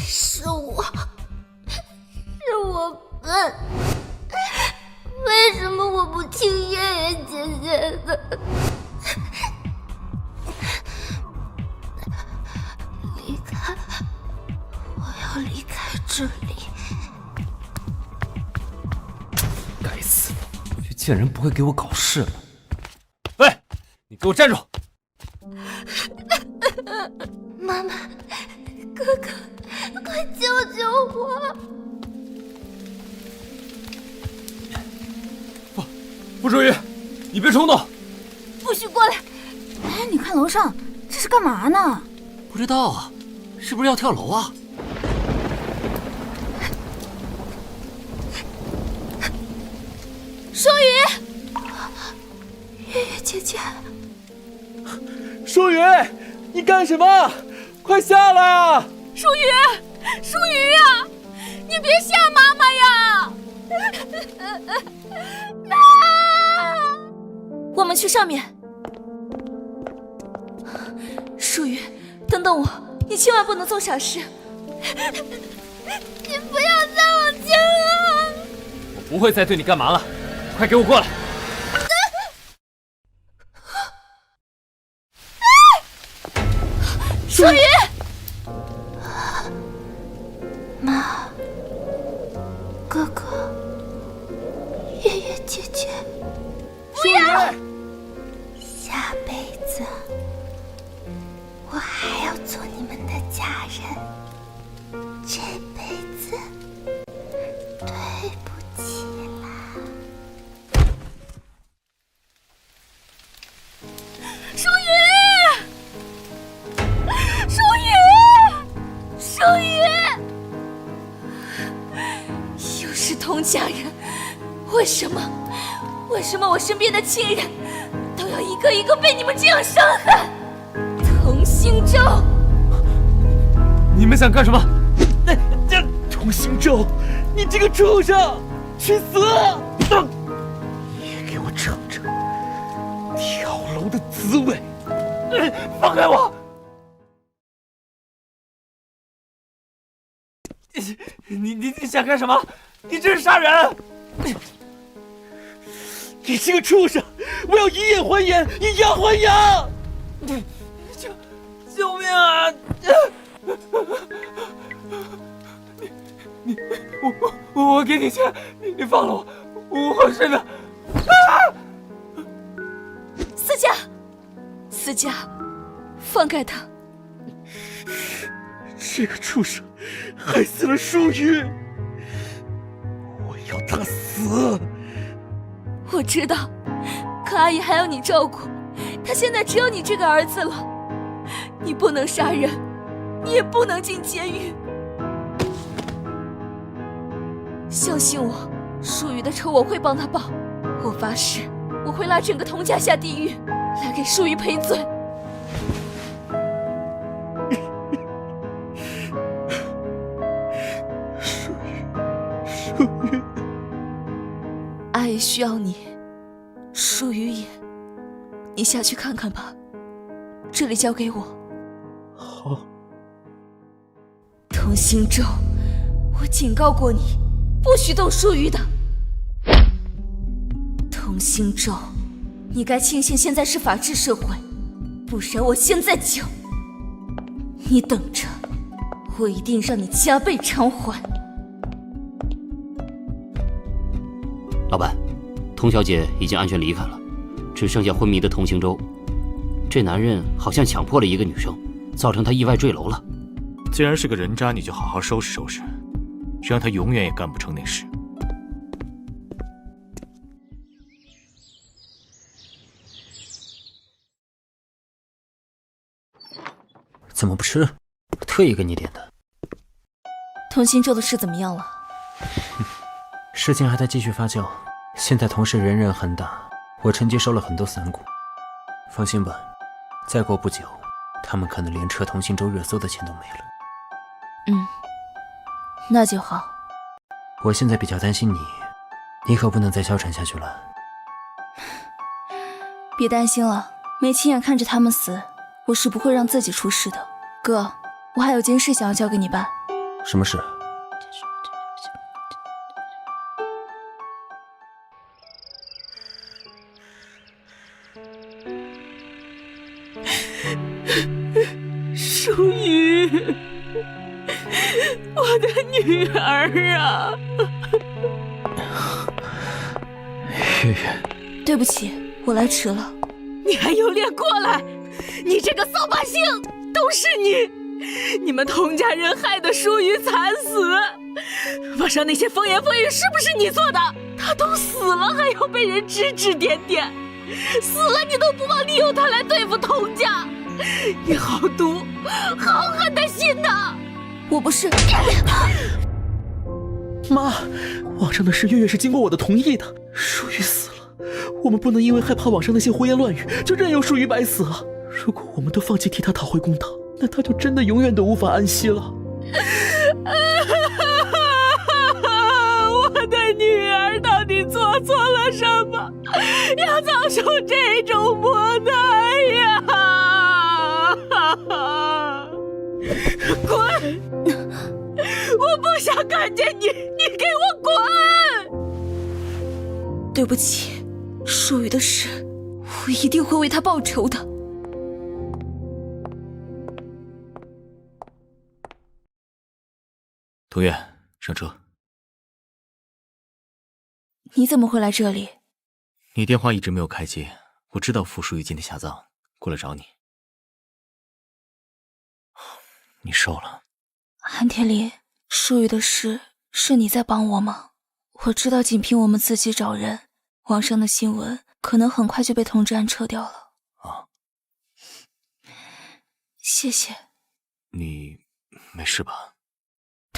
是我笨，为什么我不听月月姐姐的？离开，我要离开这里。该死，这贱人不会给我搞事吧？喂，你给我站住！妈妈，哥哥，快救救我！傅舒瑜，你别冲动！不许过来！哎，你看楼上，这是干嘛呢？不知道啊，是不是要跳楼啊？舒瑜，月月姐姐，舒瑜，你干什么？快下来啊！舒瑜，舒瑜呀，你别吓妈妈呀！我们去上面。舒瑜，等等我，你千万不能做傻事。你不要再往前了！我不会再对你干嘛了，快给我过来！舒瑜，妈，哥哥，月月姐姐，不要！下辈子我还要做你们的家人，这辈子对不起。宇，又是童家人，为什么我身边的亲人都要一个一个被你们这样伤害？童心咒，你们想干什么？童心咒，你这个畜生，去死！也给我尝尝跳楼的滋味！放开我！你想干什么？你这是杀人！你这个畜生！我要以眼还眼，以牙还牙！救命啊！我给你钱，你放了我真的。思佳，放开他！这个畜生害死了舒雨，我要他死！我知道，可阿姨还要你照顾，她现在只有你这个儿子了，你不能杀人，你也不能进监狱。相信我，舒雨的仇我会帮他报，我发誓，我会拉整个童家下地狱，来给舒雨赔罪。舒雨，阿姨需要你，舒雨也，你下去看看吧，这里交给我。好。童心咒，我警告过你，不许动舒雨的。童心咒，你该庆幸现在是法治社会，不然我现在就……你等着，我一定让你加倍偿还。老板，童小姐已经安全离开了，只剩下昏迷的童行舟。这男人好像强迫了一个女生，造成她意外坠楼了。既然是个人渣，你就好好收拾收拾，让他永远也干不成那事。怎么不吃？特意给你点的。童心咒的事怎么样了？事情还在继续发酵，现在同事人人喊打，我趁机收了很多散股。放心吧，再过不久，他们可能连撤童心咒热搜的钱都没了。那就好。我现在比较担心你，你可不能再消沉下去了。别担心了，没亲眼看着他们死，我是不会让自己出事的。哥，我还有件事想要交给你办。什么事？舒雨，我的女儿啊！月月，对不起，我来迟了。你还有脸过来？你这个扫把星，都是你！你们童家人害得舒雨惨死，网上那些风言风语是不是你做的？他都死了，还要被人指指点点，死了你都不忘利用他来对付童家，你好毒，好狠的心呐！我不是。妈，网上的事月月是经过我的同意的，舒雨死了，我们不能因为害怕网上那些胡言乱语，就任由舒雨白死啊！如果我们都放弃替他讨回公道，那他就真的永远都无法安息了。我的女儿到底做错了什么，要遭受这种磨难呀？滚！我不想看见你，你给我滚！对不起，舒雨的事，我一定会为他报仇的。童月，上车。你怎么会来这里？你电话一直没有开机，我知道傅舒雨今天下葬，过来找你。你瘦了。韩天林，舒雨的事是你在帮我吗？我知道仅凭我们自己找人，网上的新闻可能很快就被通知案撤掉了。啊，谢谢。你没事吧？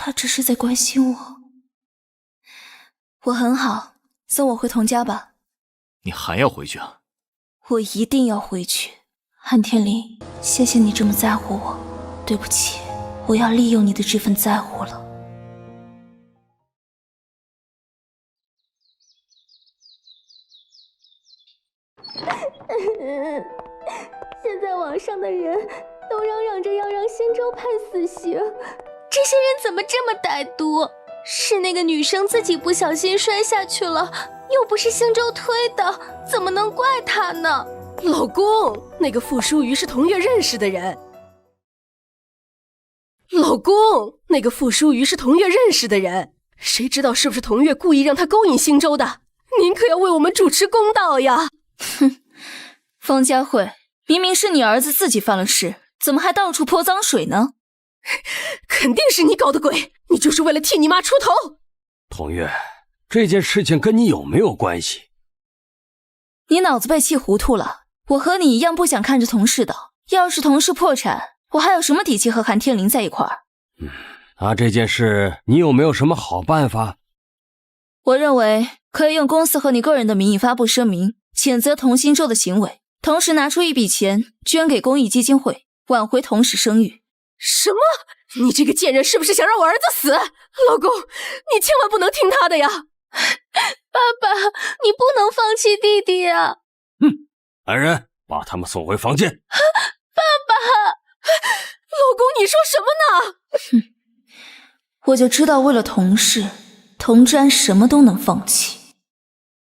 他只是在关心我。我很好，送我回童家吧。你还要回去啊？我一定要回去。韩天林，谢谢你这么在乎我。对不起，我要利用你的这份在乎了。现在网上的人都嚷嚷着要让星洲判死刑，这些人怎么这么歹毒？是那个女生自己不小心摔下去了，又不是星洲推的，怎么能怪她呢？老公，那个傅疏瑜是童月认识的人。老公，那个傅疏瑜是童月认识的人，谁知道是不是童月故意让他勾引星洲的？您可要为我们主持公道呀！哼，方佳慧，明明是你儿子自己犯了事，怎么还到处泼脏水呢？肯定是你搞的鬼，你就是为了替你妈出头。童月，这件事情跟你有没有关系？你脑子被气糊涂了。我和你一样不想看着童氏倒，要是童氏破产，我还有什么底气和韩天林在一块儿？那这件事你有没有什么好办法？我认为可以用公司和你个人的名义发布声明，谴责童星洲的行为，同时拿出一笔钱捐给公益基金会，挽回童氏声誉。什么？你这个贱人是不是想让我儿子死？老公，你千万不能听他的呀！爸爸，你不能放弃弟弟啊！来人，把他们送回房间。爸爸，老公，你说什么呢？哼，我就知道为了童氏，童瞻什么都能放弃。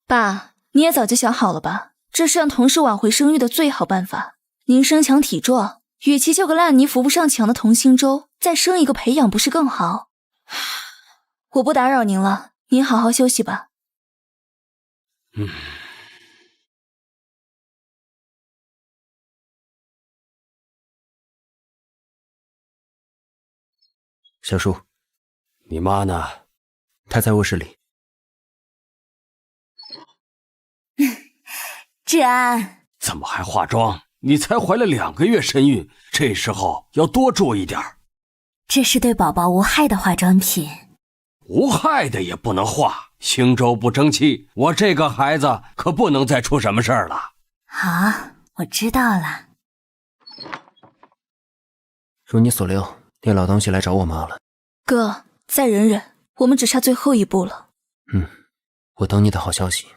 爸，你也早就想好了吧？这是让童氏挽回声誉的最好办法。您身强体壮，与其救个烂泥扶不上墙的童星洲，再生一个培养不是更好？我不打扰您了，您好好休息吧。小叔，你妈呢？她在卧室里。志安，怎么还化妆？你才怀了2个月身孕，这时候要多注意点。这是对宝宝无害的化妆品。无害的也不能化，星洲不争气，我这个孩子可不能再出什么事儿了。好，我知道了。如你所料，那老东西来找我妈了。哥，再忍忍，我们只差最后一步了。我等你的好消息。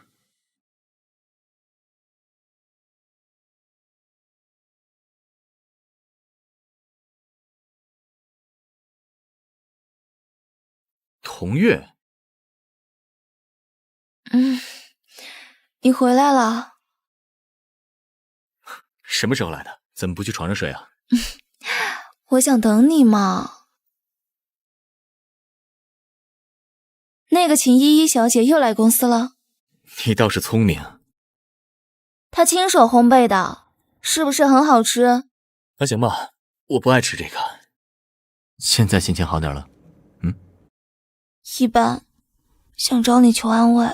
童月，你回来了？什么时候来的？怎么不去床上睡啊？我想等你嘛。那个秦依依小姐又来公司了。你倒是聪明。她亲手烘焙的，是不是很好吃？那行吧，我不爱吃这个。现在心情好点了？一般，想找你求安慰。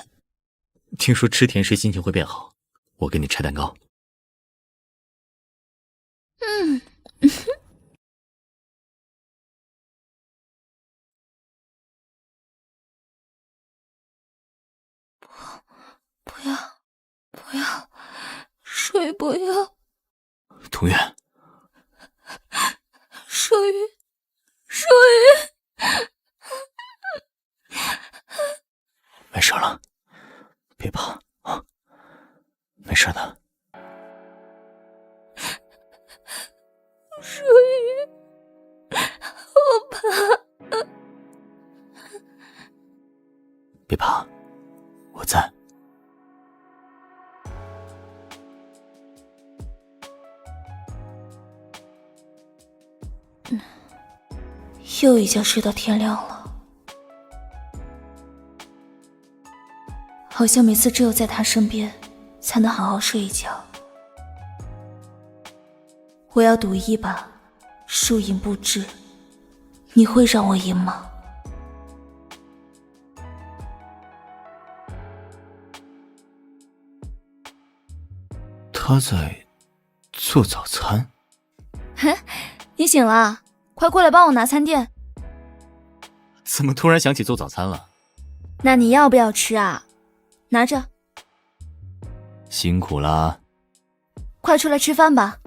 听说吃甜食心情会变好，我给你拆蛋糕。不要，水不要。童月，舒雨。没事了，别怕啊，没事的。舒雨，我怕。别怕，我在。又一觉睡到天亮了。好像每次只有在他身边，才能好好睡一觉。我要赌一把，输赢不知，你会让我赢吗？他在做早餐。你醒了，快过来帮我拿餐垫。怎么突然想起做早餐了？那你要不要吃啊？拿着。辛苦啦。快出来吃饭吧。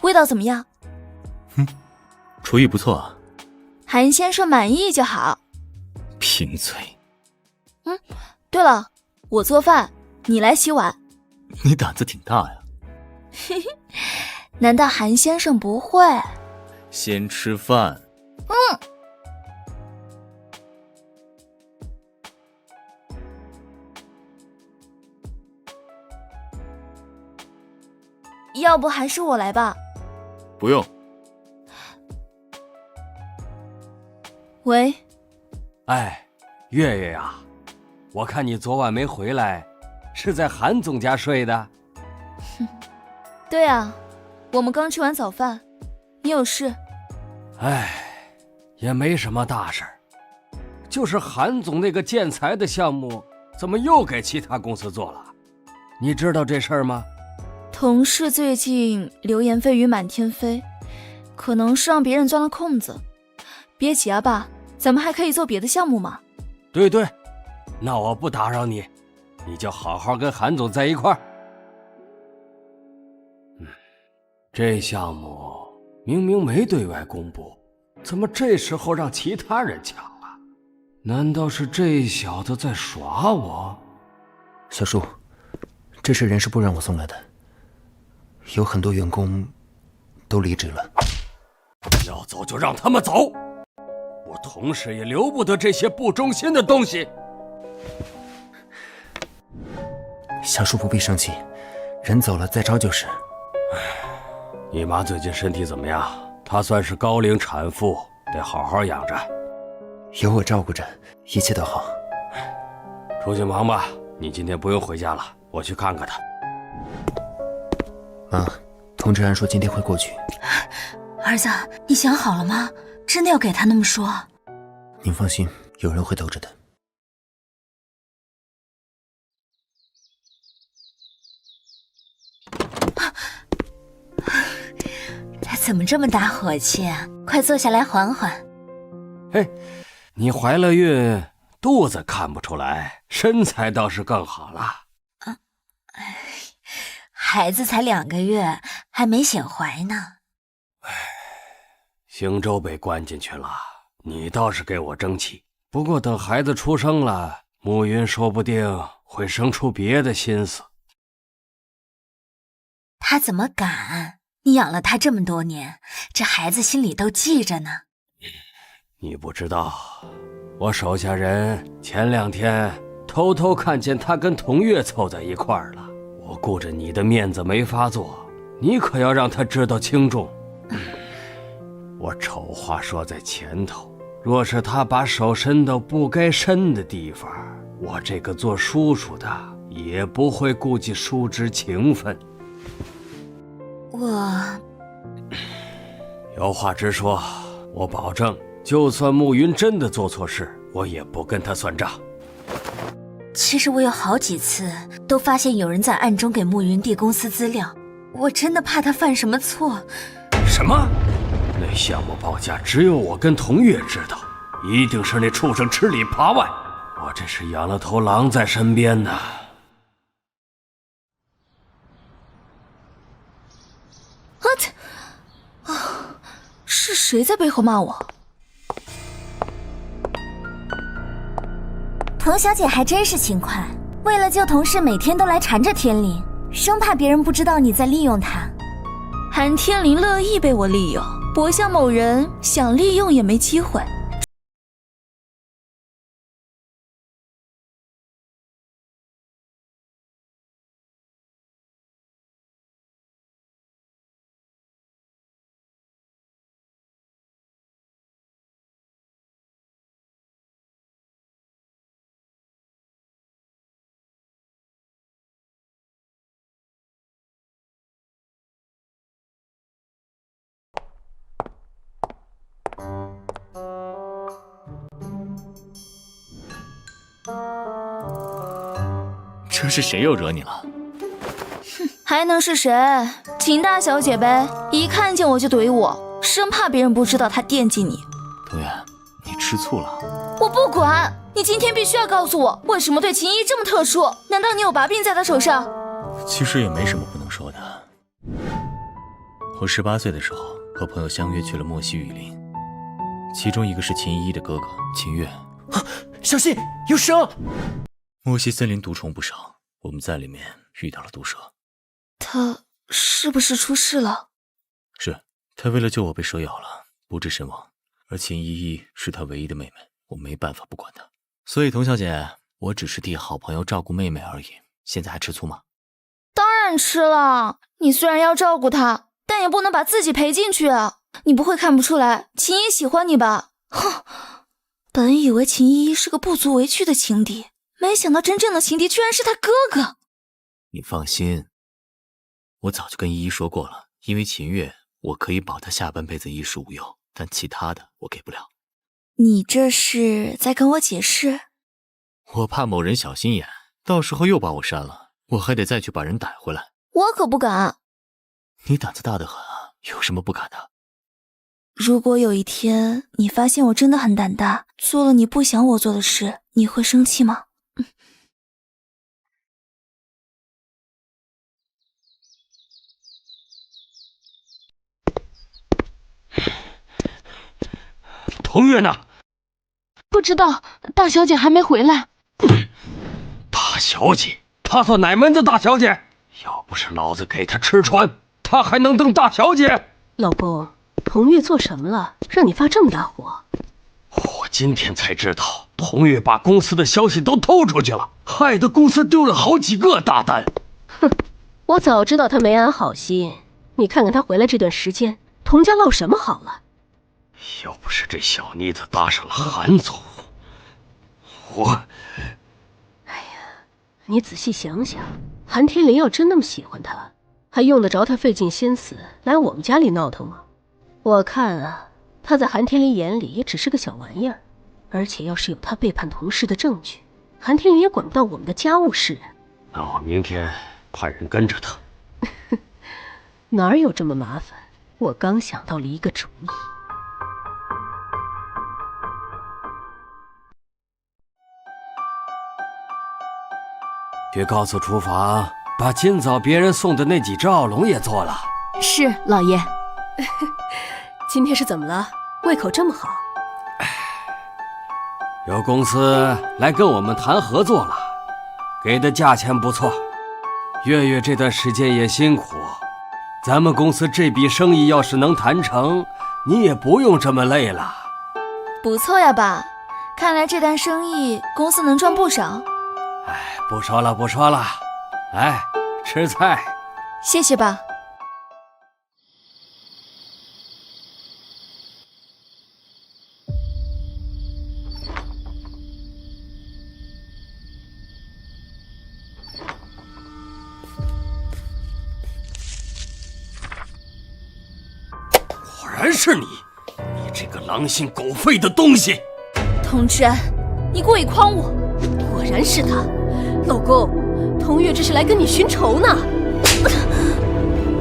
味道怎么样？厨艺不错啊。韩先生满意就好。贫嘴。对了，我做饭，你来洗碗。你胆子挺大呀。嘿嘿，难道韩先生不会？先吃饭。要不还是我来吧。不用。喂。哎，月月呀，我看你昨晚没回来，是在韩总家睡的？对啊，我们刚吃完早饭。你有事？哎，也没什么大事儿，就是韩总那个建材的项目，怎么又给其他公司做了？你知道这事儿吗？同事最近流言蜚语满天飞，可能是让别人钻了空子。别急啊爸，咱们还可以做别的项目嘛。对对，那我不打扰你，你就好好跟韩总在一块儿。这项目明明没对外公布，怎么这时候让其他人抢了？难道是这小子在耍我？小树，这是人事部让我送来的，有很多员工都离职了。要走就让他们走，我同事也留不得这些不忠心的东西。小树不必生气，人走了再招就是。你妈最近身体怎么样？她算是高龄产妇，得好好养着。有我照顾着，一切都好。出去忙吧，你今天不用回家了，我去看看她。妈，童志安说今天会过去。儿子，你想好了吗？真的要给他那么说？您放心，有人会兜着的。他怎么这么大火气啊？快坐下来缓缓。嘿，你怀了孕，肚子看不出来，身材倒是更好了。孩子才2个月，还没显怀呢。星洲被关进去了，你倒是给我争气。不过等孩子出生了，暮云说不定会生出别的心思。他怎么敢？你养了他这么多年，这孩子心里都记着呢。你不知道，我手下人前2天偷偷看见他跟童月凑在一块儿了。我顾着你的面子没发作，你可要让他知道轻重。我丑话说在前头，若是他把手伸到不该伸的地方，我这个做叔叔的也不会顾及叔侄情分。我有话直说，我保证，就算暮云真的做错事，我也不跟他算账。其实我有好几次都发现有人在暗中给暮云递公司资料，我真的怕他犯什么错。什么？那项目报价只有我跟童月知道，一定是那畜生吃里扒外。我这是养了头狼在身边呢。是谁在背后骂我？童小姐还真是勤快，为了救同事，每天都来缠着天灵，生怕别人不知道你在利用她。韩天灵乐意被我利用，不像某人想利用也没机会。这是谁又惹你了？哼，还能是谁？秦大小姐呗，一看见我就怼我，生怕别人不知道他惦记你。童月，你吃醋了？我不管，你今天必须要告诉我，为什么对秦一这么特殊？难道你有把柄在他手上？其实也没什么不能说的。我18岁的时候，和朋友相约去了莫西雨林，其中一个是秦依依的哥哥秦月。小心，有蛇！莫西森林毒虫不少，我们在里面遇到了毒蛇。他是不是出事了？是，他为了救我被蛇咬了，不治身亡。而秦依依是他唯一的妹妹，我没办法不管她。所以童小姐，我只是替好朋友照顾妹妹而已。现在还吃醋吗？当然吃了。你虽然要照顾她，但也不能把自己赔进去啊！你不会看不出来，秦依喜欢你吧？哼，本以为秦依依是个不足为惧的情敌，没想到真正的情敌居然是他哥哥。你放心，我早就跟依依说过了，因为秦月，我可以保她下半辈子衣食无忧，但其他的我给不了。你这是在跟我解释？我怕某人小心眼，到时候又把我删了，我还得再去把人逮回来。我可不敢。你胆子大得很啊，有什么不敢的？如果有一天你发现我真的很胆大，做了你不想我做的事，你会生气吗？童月呢？不知道，大小姐还没回来。大小姐？她算哪门子大小姐？要不是老子给她吃穿，她还能当大小姐？老公，童月做什么了，让你发这么大火？我今天才知道，童月把公司的消息都透出去了，害得公司丢了好几个大单。哼，我早知道她没安好心。你看看她回来这段时间，童家落什么好了？要不是这小妮子搭上了韩总，我……你仔细想想，韩天林要真那么喜欢他，还用得着他费尽心思来我们家里闹腾吗？我看啊，他在韩天林眼里也只是个小玩意儿，而且要是有他背叛同事的证据，韩天林也管不到我们的家务事啊。那我明天派人跟着他。哪有这么麻烦？我刚想到了一个主意。去告诉厨房，把今早别人送的那几只奥龙也做了。是，老爷。今天是怎么了？胃口这么好？有公司来跟我们谈合作了，给的价钱不错。月月这段时间也辛苦，咱们公司这笔生意要是能谈成，你也不用这么累了。不错呀，爸，看来这单生意公司能赚不少。不说了，不说了，来吃菜。谢谢爸。果然是你，你这个狼心狗肺的东西！童之安，你故意诓我。果然是他。老公，童月这是来跟你寻仇呢。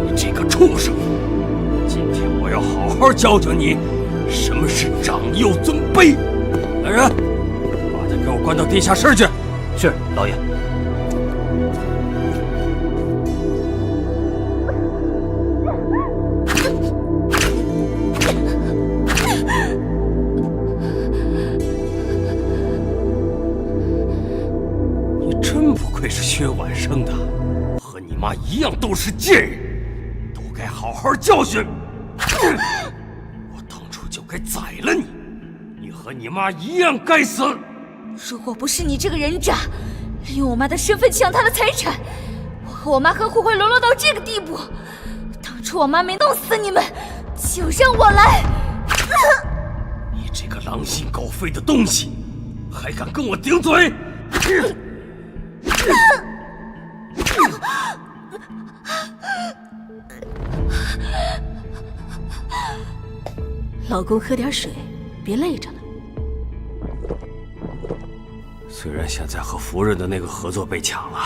你这个畜生！今天我要好好教教你，什么是长幼尊卑。来人，把他给我关到地下室去。是，老爷。是薛婉生的，和你妈一样都是贱人，都该好好教训。我当初就该宰了你，你和你妈一样该死。如果不是你这个人渣，利用我妈的身份抢她的财产，我和我妈何苦会沦落到这个地步？当初我妈没弄死你们，就让我来。你这个狼心狗肺的东西，还敢跟我顶嘴！老公，喝点水，别累着了。虽然现在和福润的那个合作被抢了，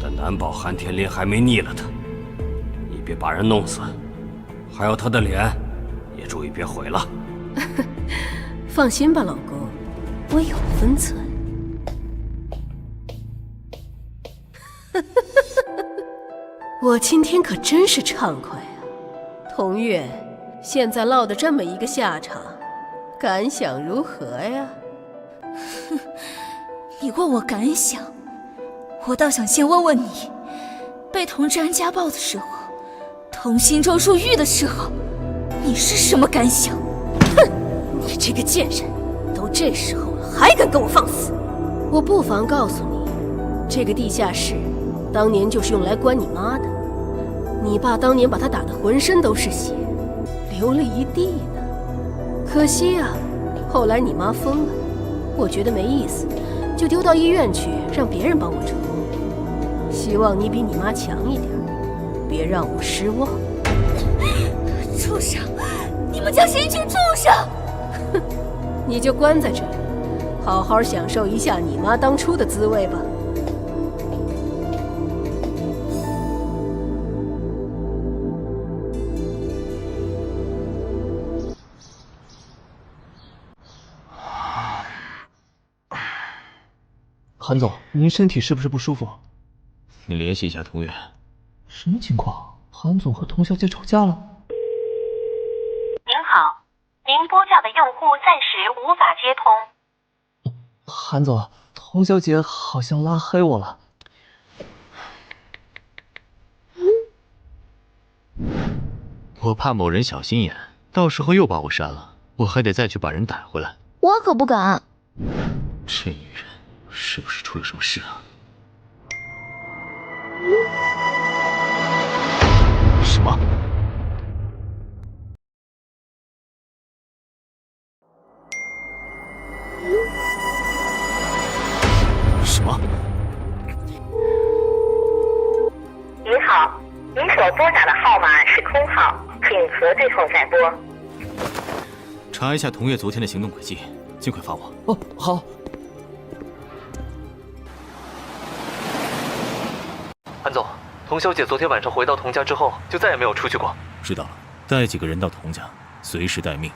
但难保韩天林还没腻了他。你别把人弄死，还有他的脸，注意别毁了。放心吧，老公，我有分寸。我今天可真是畅快啊！童月，现在落得这么一个下场，感想如何呀？你问我感想，我倒想先问问你，被童志安家暴的时候，童心州入狱的时候，你是什么感想？哼，你这个贱人，都这时候了，还敢跟我放肆！我不妨告诉你，这个地下室当年就是用来关你妈的。你爸当年把她打得浑身都是血，流了一地呢。可惜啊，后来你妈疯了，我觉得没意思，就丢到医院去，让别人帮我处理。希望你比你妈强一点，别让我失望。畜生！你们家是一群畜生！哼，你就关在这里，好好享受一下你妈当初的滋味吧。韩总，您身体是不是不舒服？你联系一下童月。什么情况？韩总和童小姐吵架了？您好，您拨叫的用户暂时无法接通。韩总，童小姐好像拉黑我了。我怕某人小心眼，到时候又把我删了，我还得再去把人逮回来。我可不敢。这女人是不是出了什么事啊？什么？什么？您好，您所拨打的号码是空号，请核对后再拨。查一下童月昨天的行动轨迹，尽快发我。哦，好。韩总，童小姐昨天晚上回到童家之后，就再也没有出去过。知道了，带几个人到童家，随时待命。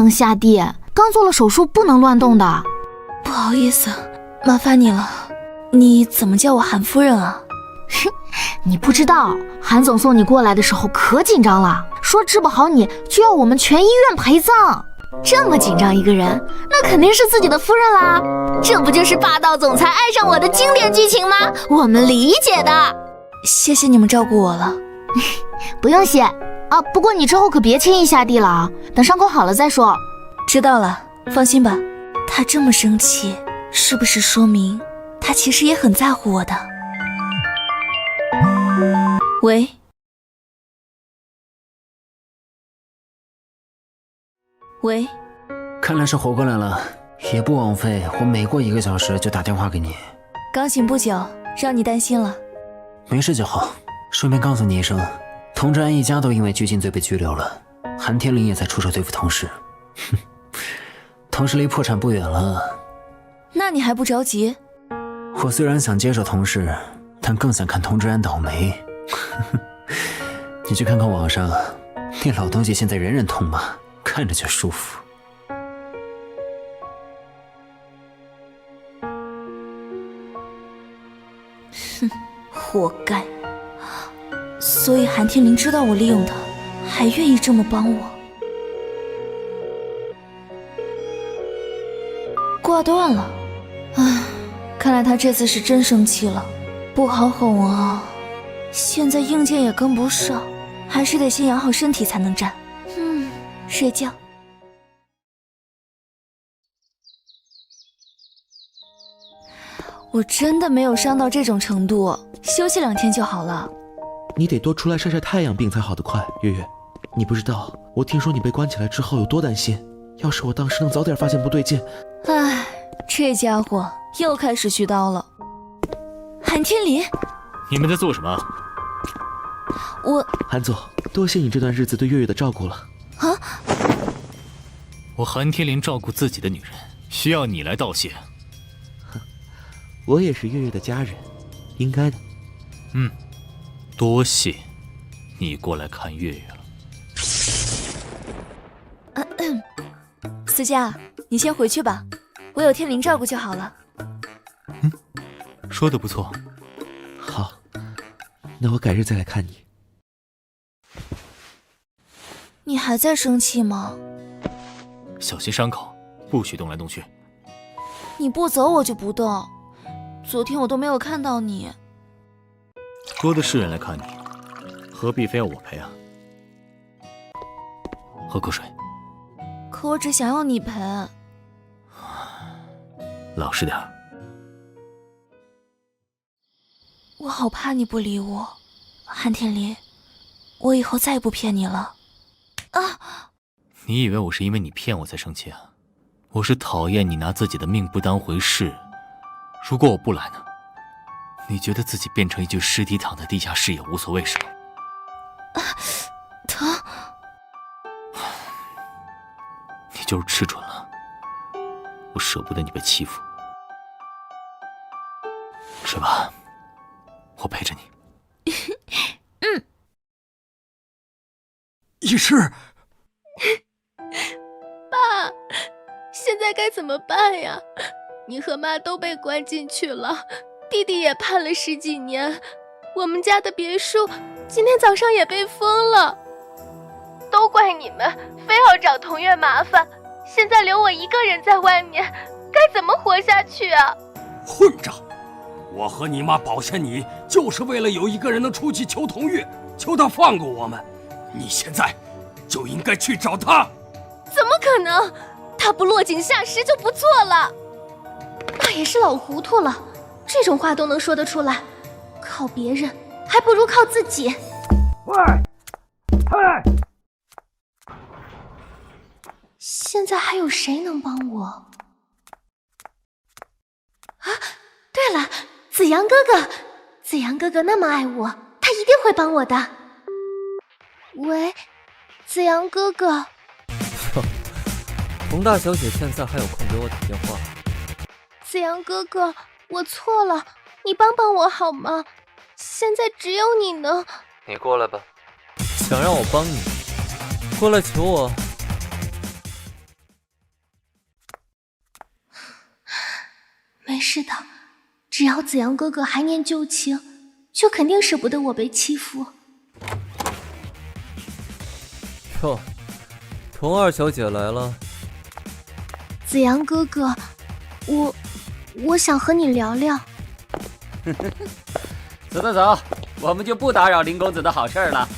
下地，刚做了手术，不能乱动的。不好意思，麻烦你了。你怎么叫我韩夫人啊？你不知道，韩总送你过来的时候可紧张了，说治不好你就要我们全医院陪葬。这么紧张一个人，那肯定是自己的夫人啦。这不就是霸道总裁爱上我的经典剧情吗？我们理解的。谢谢你们照顾我了。不用谢啊，不过你之后可别轻易下地了啊，等伤口好了再说。知道了，放心吧。他这么生气，是不是说明他其实也很在乎我的？喂？喂？看来是活过来了，也不枉费我每过1个小时就打电话给你。刚醒不久，让你担心了。没事就好。顺便告诉你一声，童志安一家都因为拘禁罪被拘留了，韩天林也在出手对付童氏。童氏离破产不远了。那你还不着急？我虽然想接手童氏，但更想看童志安倒霉。你去看看网上，那老东西现在人人痛骂，看着就舒服。哼，活该。所以韩天林知道我利用他，还愿意这么帮我。挂断了，唉，看来他这次是真生气了，不好哄啊。现在硬件也跟不上，还是得先养好身体才能战。睡觉。我真的没有伤到这种程度，休息2天就好了。你得多出来晒晒太阳，病才好得快。月月，你不知道，我听说你被关起来之后有多担心。要是我当时能早点发现不对劲。唉，这家伙又开始絮叨了。韩天林，你们在做什么？韩总，多谢你这段日子对月月的照顾了。啊！我韩天林照顾自己的女人，需要你来道谢？我也是月月的家人，应该的。多谢你过来看月月了。思佳，你先回去吧，我有天林照顾就好了。说得不错。好，那我改日再来看你。你还在生气吗？小心伤口，不许动来动去。你不走我就不动。昨天我都没有看到你。多的是人来看你，何必非要我陪啊？喝口水。可我只想要你陪。老实点。我好怕你不理我，韩天林，我以后再也不骗你了。啊！你以为我是因为你骗我才生气啊？我是讨厌你拿自己的命不当回事。如果我不来呢？你觉得自己变成一具尸体躺在地下室也无所谓是吗？疼。你就是吃准了，我舍不得你被欺负。睡吧，我陪着你。医师，爸，现在该怎么办呀？你和妈都被关进去了，弟弟也判了10几年，我们家的别墅今天早上也被封了。都怪你们，非要找童月麻烦，现在留我一个人在外面，该怎么活下去啊？混账！我和你妈保全你，就是为了有一个人能出去求童月，求他放过我们。你现在就应该去找他。怎么可能？他不落井下石就不错了。爸也是老糊涂了，这种话都能说得出来。靠别人还不如靠自己。现在还有谁能帮我？啊，对了，子阳哥哥，子阳哥哥那么爱我，他一定会帮我的。喂，子阳哥哥。童大小姐现在还有空给我打电话？子阳哥哥，我错了，你帮帮我好吗？现在只有你能。你过来吧，想让我帮你，过来求我，事的，只要子阳哥哥还念旧情，就肯定舍不得我被欺负。哟，童二小姐来了。子阳哥哥，我想和你聊聊。走，我们就不打扰林公子的好事了。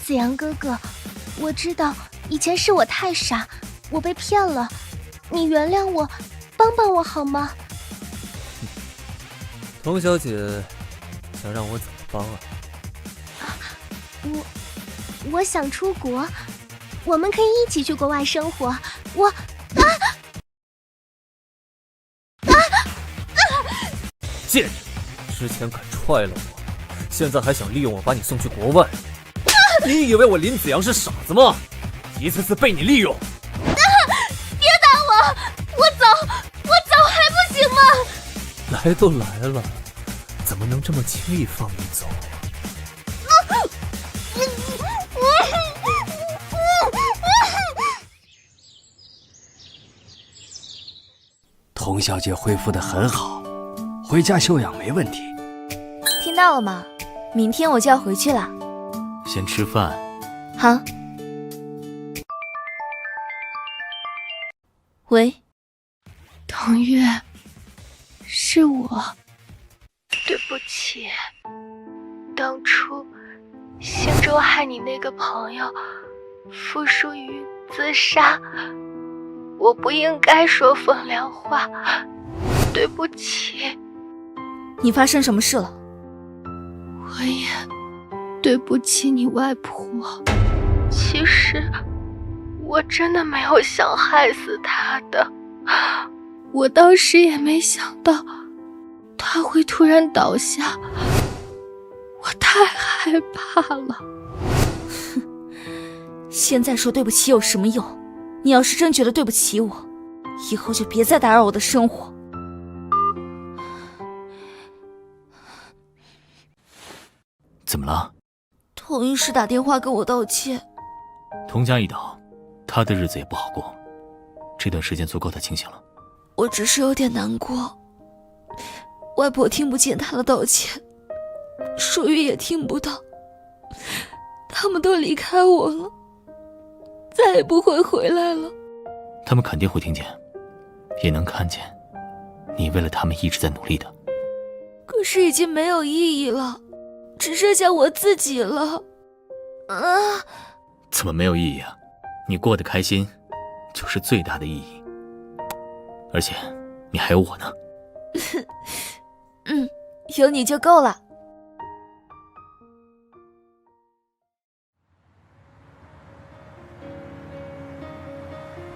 子阳哥哥，我知道以前是我太傻，我被骗了，你原谅我，帮帮我好吗？童小姐想让我怎么帮啊？我想出国，我们可以一起去国外生活。贱人，之前敢踹了我，现在还想利用我把你送去国外？你以为我林子阳是傻子吗？一次次被你利用。别打我，我走还不行吗？来都来了，怎么能这么轻易放你走？童小姐恢复得很好，回家休养没问题。听到了吗？明天我就要回去了。先吃饭。好。喂，童月，是我，对不起，当初星洲害你那个朋友付淑瑜自杀，我不应该说风凉话，对不起。你发生什么事了？我也对不起你外婆，其实我真的没有想害死她的，我当时也没想到她会突然倒下，我太害怕了。现在说对不起有什么用？你要是真觉得对不起我，以后就别再打扰我的生活。怎么了？童医师打电话跟我道歉。童家一倒，他的日子也不好过。这段时间足够他清醒了。我只是有点难过，外婆听不见他的道歉，淑玉也听不到，他们都离开我了，再也不会回来了。他们肯定会听见，也能看见你为了他们一直在努力的。可是已经没有意义了，只剩下我自己了。怎么没有意义啊？你过得开心就是最大的意义。而且你还有我呢。有你就够了。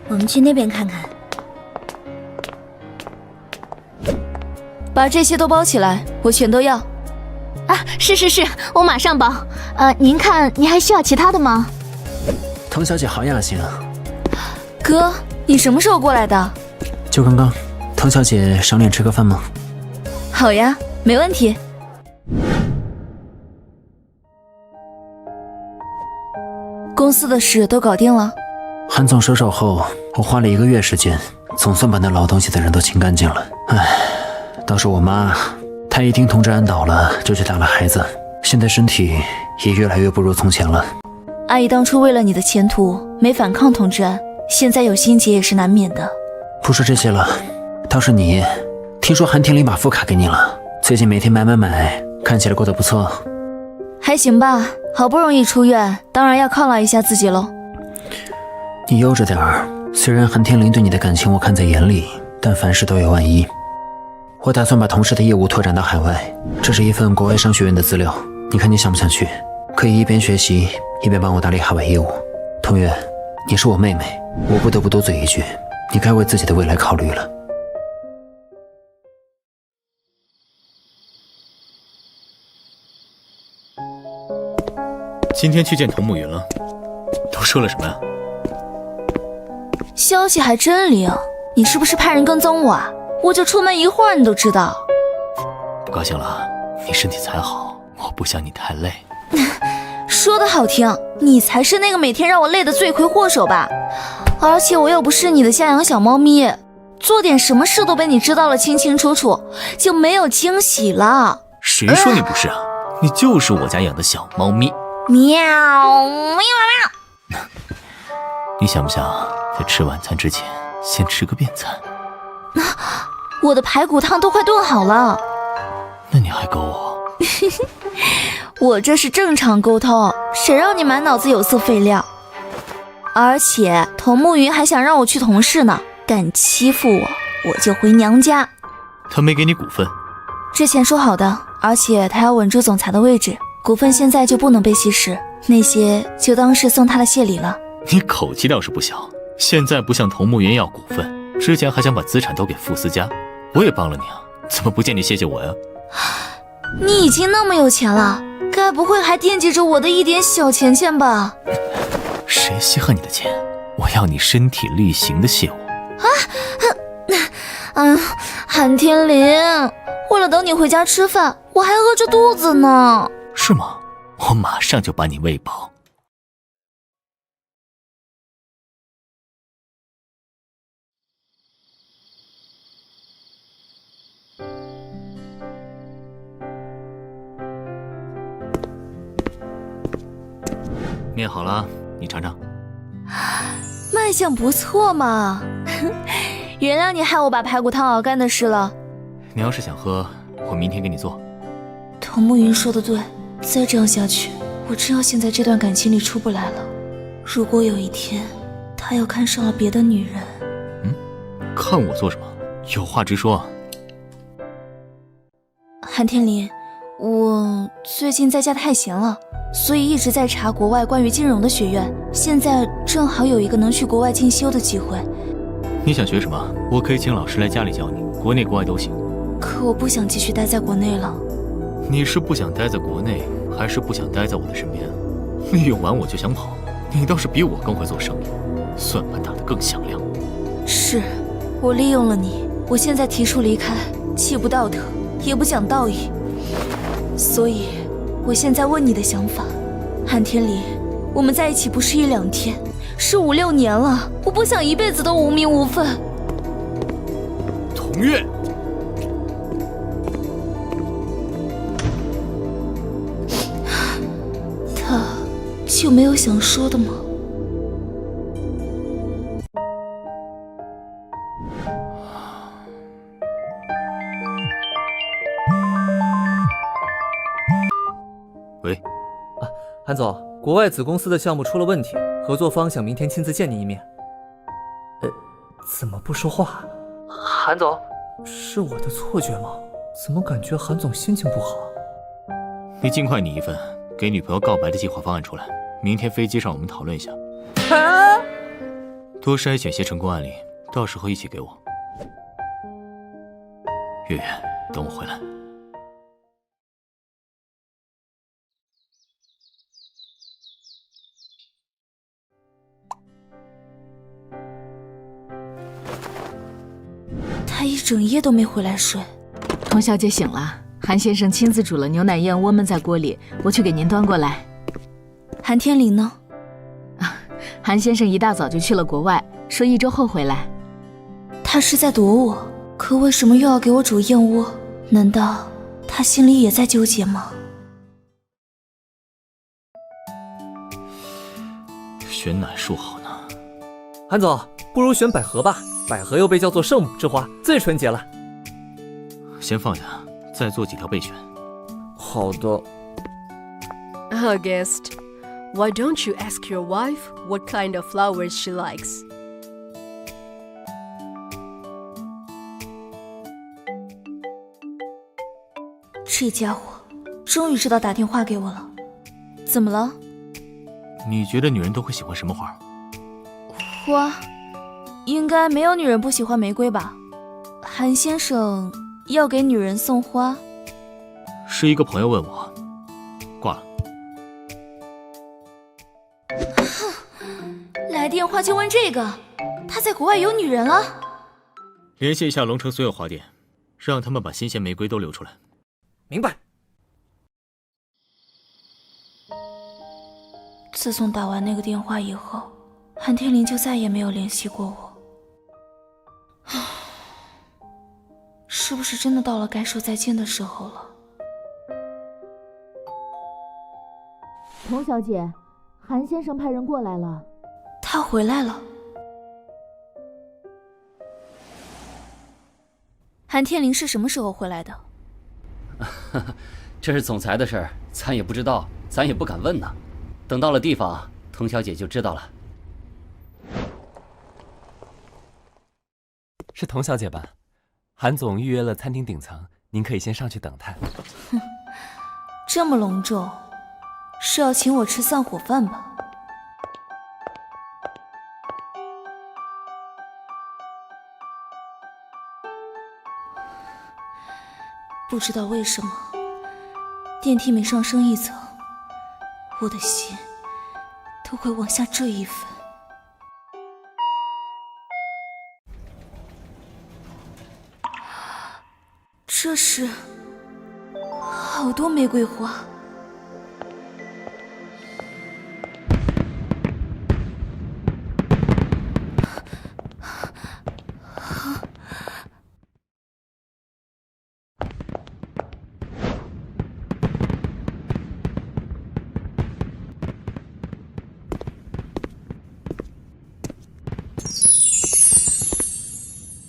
我们去那边看看。把这些都包起来，我全都要。是，我马上包。您看，您还需要其他的吗？童小姐好雅兴啊。哥，你什么时候过来的？就刚刚。童小姐赏脸吃个饭吗？好呀，没问题。公司的事都搞定了。韩总收手后，我花了1个月时间，总算把那老东西的人都清干净了。倒是我妈，她一听童志安倒了，就去打了孩子，现在身体也越来越不如从前了。阿姨当初为了你的前途没反抗童志安，现在有心结也是难免的。不说这些了，倒是你，听说韩天林把副卡给你了，最近每天买，看起来过得不错。还行吧，好不容易出院，当然要犒劳一下自己喽。你悠着点儿，虽然韩天林对你的感情我看在眼里，但凡事都有万一。我打算把同事的业务拓展到海外，这是一份国外商学院的资料，你看你想不想去？可以一边学习一边帮我打理海外业务。童月，你是我妹妹，我不得不多嘴一句，你该为自己的未来考虑了。今天去见童慕云了，都说了什么呀？消息还真灵，你是不是派人跟踪我啊？我就出门一会儿你都知道。不高兴了，你身体才好，我不想你太累。说的好听，你才是那个每天让我累的罪魁祸首吧？而且我又不是你的家养小猫咪，做点什么事都被你知道了清清楚楚，就没有惊喜了。谁说你不是啊？你就是我家养的小猫咪。喵喵喵！你想不想在吃晚餐之前先吃个便餐？我的排骨汤都快炖好了。那你还勾我？我这是正常沟通，谁让你满脑子有色废料？而且童慕云还想让我去同事呢，敢欺负我，我就回娘家。他没给你股份？之前说好的，而且他要稳住总裁的位置，股份现在就不能被稀释，那些就当是送他的谢礼了。你口气倒是不小，现在不向童慕云要股份，之前还想把资产都给傅思佳，我也帮了你啊，怎么不见你谢谢我呀？你已经那么有钱了，该不会还惦记着我的一点小钱钱吧？谁稀罕你的钱？我要你身体力行的谢我。韩天林，为了等你回家吃饭，我还饿着肚子呢。是吗？我马上就把你喂饱。面好了，你尝尝。卖相不错嘛，原谅你害我把排骨汤熬干的事了。你要是想喝，我明天给你做。童慕云说的对，再这样下去，我真要陷在这段感情里出不来了。如果有一天他又看上了别的女人，看我做什么？有话直说。韩天林，我最近在家太闲了，所以一直在查国外关于金融的学院，现在正好有一个能去国外进修的机会。你想学什么？我可以请老师来家里教你，国内国外都行。可我不想继续待在国内了。你是不想待在国内，还是不想待在我的身边？利用完我就想跑，你倒是比我更会做生意，算盘打得更响亮。是，我利用了你，我现在提出离开，既不道德，也不讲道义。所以，我现在问你的想法，韩天林，我们在一起不是1、2天，是5、6年了，我不想一辈子都无名无分。童月，他就没有想说的吗？喂，韩总，国外子公司的项目出了问题，合作方想明天亲自见你一面。怎么不说话？韩总，是我的错觉吗？怎么感觉韩总心情不好？你尽快拟一份给女朋友告白的计划方案出来，明天飞机上我们讨论一下。多筛选些成功案例，到时候一起给我。月月，等我回来。他一整夜都没回来睡。童小姐醒了，韩先生亲自煮了牛奶燕窝焖在锅里，我去给您端过来。韩天林呢？韩先生一大早就去了国外，说1周后回来。他是在躲我，可为什么又要给我煮燕窝？难道他心里也在纠结吗？选哪树好呢？韩总，不如选百合吧，百合又被叫做圣母之花，最纯洁了。先放下，再做几条备选。好的。August, why don't you ask your wife what kind of flowers she likes? 这家伙终于知道打电话给我了。怎么了？你觉得女人都会喜欢什么花？花？应该没有女人不喜欢玫瑰吧？韩先生要给女人送花？是一个朋友问我。挂了。来电话就问这个？他在国外有女人了？联系一下龙城所有花店，让他们把新鲜玫瑰都留出来。明白。自从打完那个电话以后，韩天林就再也没有联系过我。是不是真的到了该说再见的时候了？童小姐，韩先生派人过来了。他回来了。韩天林是什么时候回来的？这是总裁的事儿，咱也不知道，咱也不敢问呢。等到了地方，童小姐就知道了。是童小姐吧？韩总预约了餐厅顶层，您可以先上去等他。哼，这么隆重，是要请我吃散伙饭吧？不知道为什么，电梯每上升一层，我的心都会往下坠一分。这是好多玫瑰花。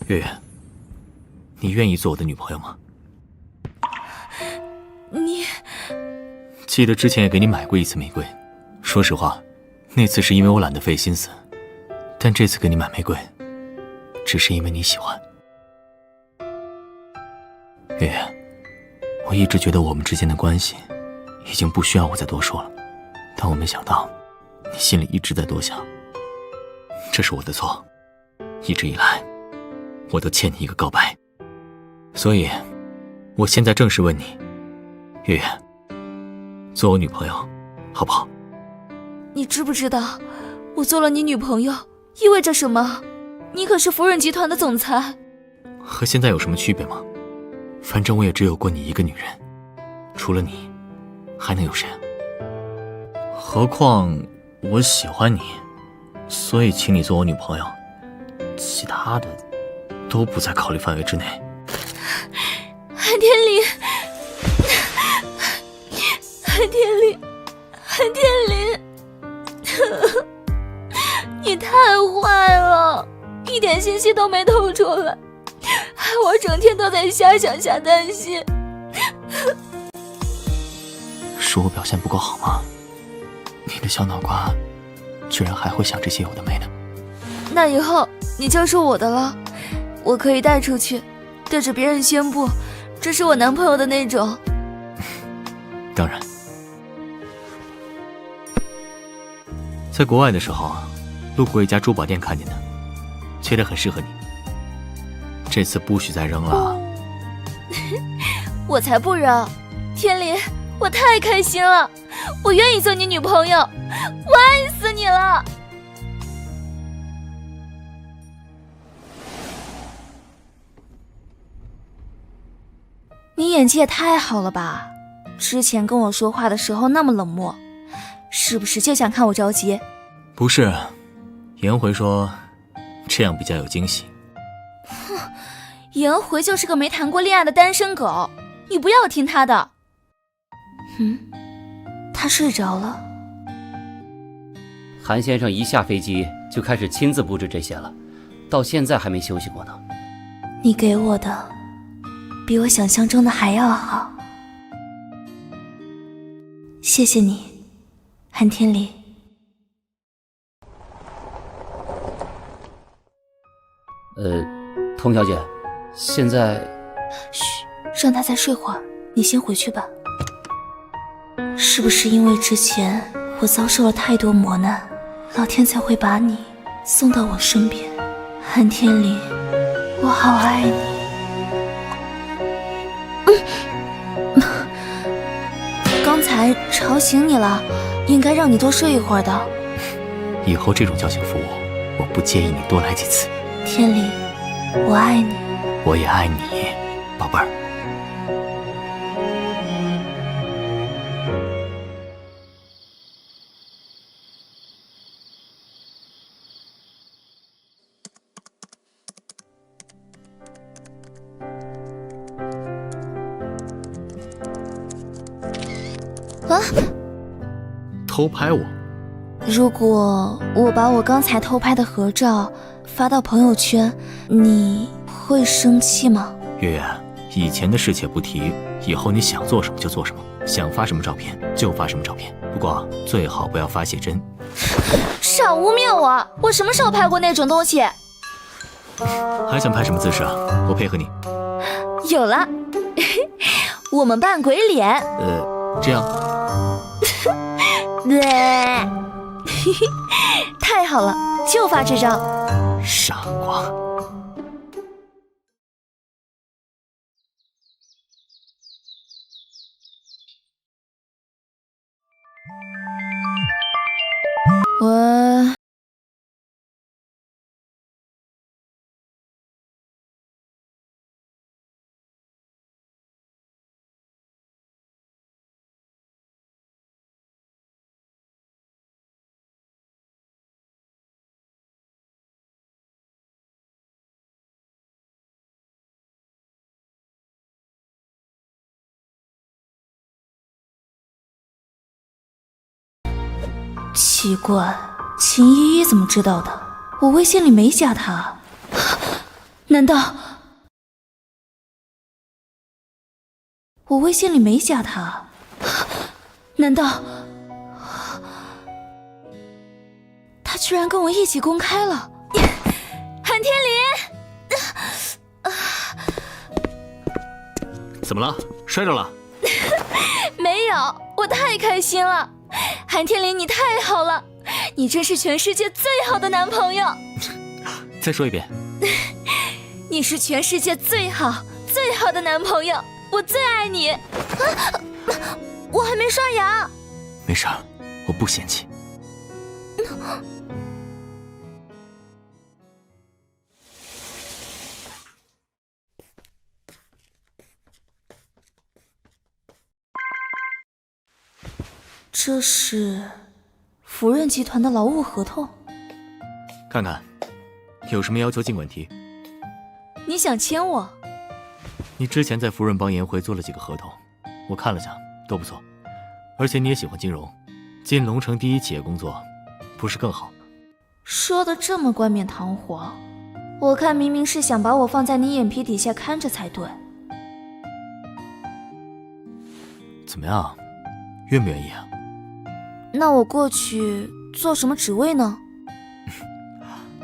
月月，你愿意做我的女朋友吗？你记得之前也给你买过一次玫瑰，说实话，那次是因为我懒得费心思，但这次给你买玫瑰，只是因为你喜欢。月月，我一直觉得我们之间的关系已经不需要我再多说了，但我没想到你心里一直在多想。这是我的错，一直以来我都欠你一个告白，所以我现在正式问你，月月，做我女朋友好不好？你知不知道我做了你女朋友意味着什么？你可是福润集团的总裁。和现在有什么区别吗？反正我也只有过你一个女人，除了你还能有谁？何况我喜欢你，所以请你做我女朋友，其他的都不在考虑范围之内。韩天林，韩天林，韩天林，你太坏了，一点信息都没透出来，害我整天都在瞎想瞎担心。是我表现不够好吗？你的小脑瓜居然还会想这些有的没的。那以后你就是我的了，我可以带出去，对着别人宣布这是我男朋友的那种。当然，在国外的时候路过一家珠宝店看见的，觉得很适合你，这次不许再扔了。我才不扔，天林，我太开心了，我愿意做你女朋友，我爱死你了。你演技也太好了吧，之前跟我说话的时候那么冷漠，是不是就想看我着急？不是，颜回说这样比较有惊喜。哼，颜回就是个没谈过恋爱的单身狗，你不要听他的。他睡着了。韩先生一下飞机就开始亲自布置这些了，到现在还没休息过呢。你给我的比我想象中的还要好，谢谢你，韩天林。童小姐，现在……嘘，让他再睡会儿，你先回去吧。是不是因为之前我遭受了太多磨难，老天才会把你送到我身边？韩天林，我好爱你。刚才吵醒你了，应该让你多睡一会儿的。以后这种叫醒服务，我不介意你多来几次。天林，我爱你。我也爱你，宝贝儿。啊！偷拍我？如果我把我刚才偷拍的合照发到朋友圈，你会生气吗？月月，以前的事且不提，以后你想做什么就做什么，想发什么照片就发什么照片。不过最好不要发写真。少污蔑我！我什么时候拍过那种东西？还想拍什么姿势啊？我配合你。有了，我们扮鬼脸。这样。对，太好了，就发这张。傻瓜。奇怪，秦依依怎么知道的？我微信里没加她，难道我微信里没加她？难道她居然跟我一起公开了？韩天林，怎么了？摔着了？没有，我太开心了。韩天林，你太好了，你真是全世界最好的男朋友。再说一遍。你是全世界最好的男朋友，我最爱你。我还没刷牙。没事，我不嫌弃。这是福润集团的劳务合同，看看，有什么要求尽管提。你想签我？你之前在福润帮颜回做了几个合同，我看了下，都不错。而且你也喜欢金融，进龙城第一企业工作，不是更好？说的这么冠冕堂皇，我看明明是想把我放在你眼皮底下看着才对。怎么样，愿不愿意啊？那我过去做什么职位呢？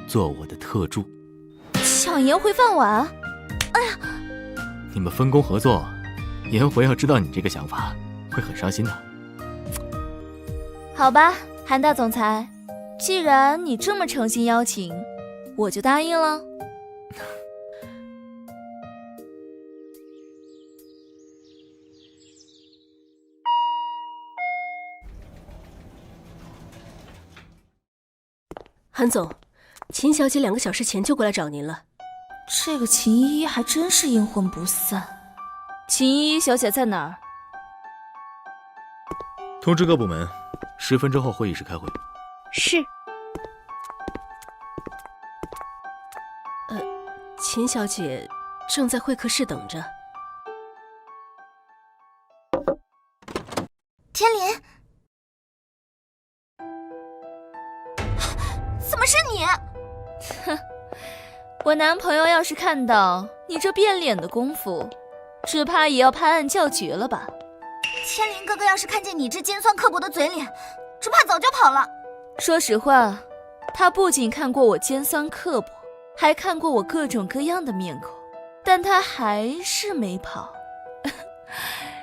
做我的特助。抢颜回饭碗？哎呀！你们分工合作，颜回要知道你这个想法，会很伤心的。好吧，韩大总裁，既然你这么诚心邀请，我就答应了。韩总，秦小姐2个小时前就过来找您了。这个秦依依还真是阴魂不散。秦依依小姐在哪儿？通知各部门，10分钟后会议室开会。是。秦小姐正在会客室等着。天林，怎么是你？哼，我男朋友要是看到你这变脸的功夫，只怕也要拍案叫绝了吧。天林哥哥要是看见你这尖酸刻薄的嘴脸，只怕早就跑了。说实话，他不仅看过我尖酸刻薄，还看过我各种各样的面孔，但他还是没跑。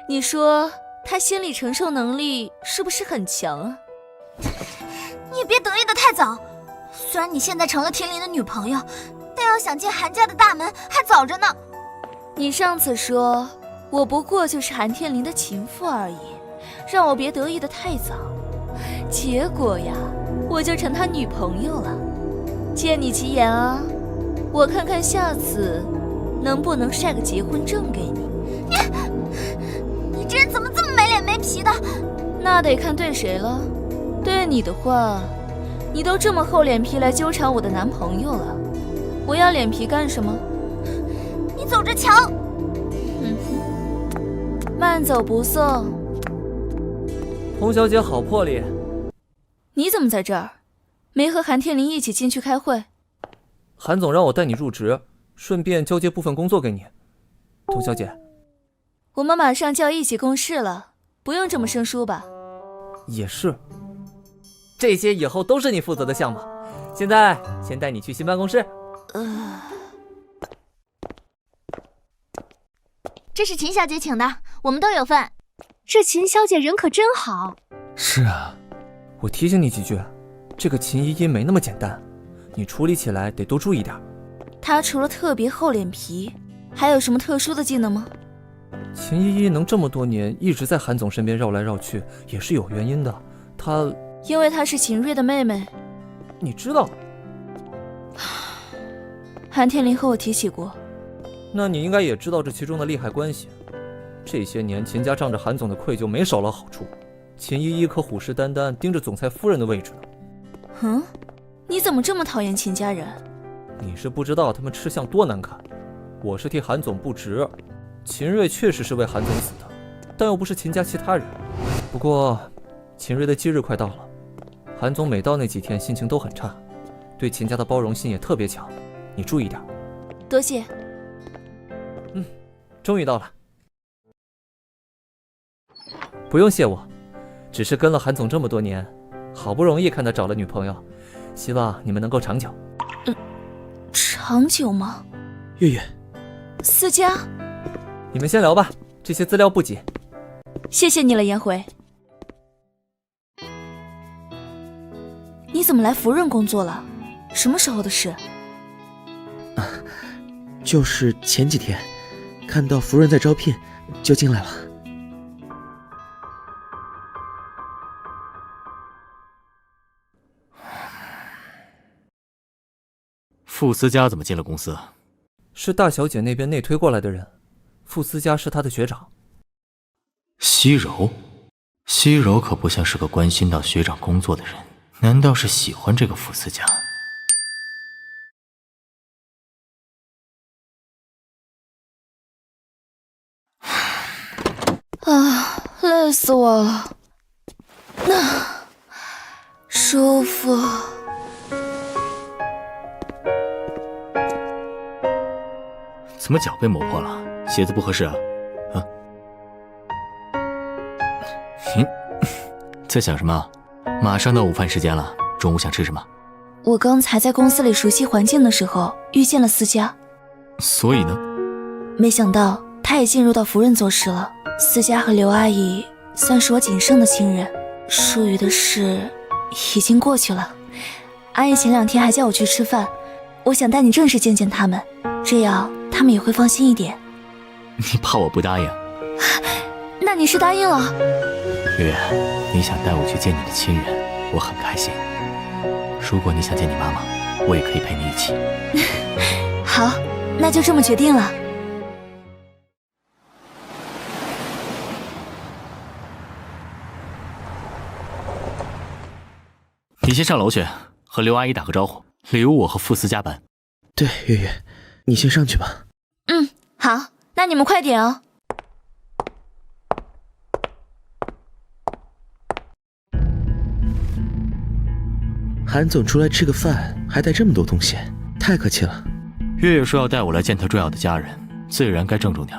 你说他心理承受能力是不是很强啊？你也别得意的太早，虽然你现在成了天林的女朋友，但要想进韩家的大门还早着呢。你上次说我不过就是韩天林的情妇而已，让我别得意的太早，结果呀，我就成他女朋友了。借你吉言啊，我看看下次能不能晒个结婚证给你。你这人怎么这么没脸没皮的？那得看对谁了。对你的话，你都这么厚脸皮来纠缠我的男朋友了，我要脸皮干什么？你走着瞧。慢走不送。童小姐好魄力。你怎么在这儿？没和韩天林一起进去开会？韩总让我带你入职，顺便交接部分工作给你。童小姐，我们马上就要一起共事了，不用这么生疏吧？也是，这些以后都是你负责的项目。现在先带你去新办公室。这是秦小姐请的，我们都有份。这秦小姐人可真好。是啊，我提醒你几句，这个秦依依没那么简单，你处理起来得多注意点。她除了特别厚脸皮，还有什么特殊的技能吗？秦依依能这么多年一直在韩总身边绕来绕去，也是有原因的。她因为她是秦瑞的妹妹。你知道？韩天林和我提起过。那你应该也知道这其中的利害关系。这些年秦家仗着韩总的愧疚没少捞好处，秦依依可虎视眈眈盯着总裁夫人的位置呢。你怎么这么讨厌秦家人？你是不知道他们吃相多难看。我是替韩总不值。秦瑞确实是为韩总死的，但又不是秦家其他人。不过秦瑞的忌日快到了，韩总每到那几天心情都很差，对秦家的包容性也特别强，你注意点。多谢。终于到了。不用谢我，只是跟了韩总这么多年，好不容易看他找了女朋友，希望你们能够长久。长久吗？月月，思佳，你们先聊吧，这些资料不急。谢谢你了，颜回。你怎么来福润工作了？什么时候的事？就是前几天，看到福润在招聘，就进来了。傅思佳怎么进了公司？是大小姐那边内推过来的人，傅思佳是她的学长。西柔，西柔可不像是个关心到学长工作的人，难道是喜欢这个傅思佳？累死我了。舒服。怎么脚被磨破了？鞋子不合适啊？在想什么？马上到午饭时间了，中午想吃什么？我刚才在公司里熟悉环境的时候遇见了思佳，所以呢？没想到她也进入到福润做事了。思佳和刘阿姨算是我仅剩的亲人，疏于的事已经过去了。阿姨前2天还叫我去吃饭，我想带你正式见见他们，这样他们也会放心一点。你怕我不答应？那你是答应了？月月，你想带我去见你的亲人，我很开心。如果你想见你妈妈，我也可以陪你一起。好，那就这么决定了。你先上楼去，和刘阿姨打个招呼，留我和傅思佳班。对，月月，你先上去吧。好，那你们快点哦。韩总出来吃个饭，还带这么多东西，太客气了。月月说要带我来见他重要的家人，自然该郑重点。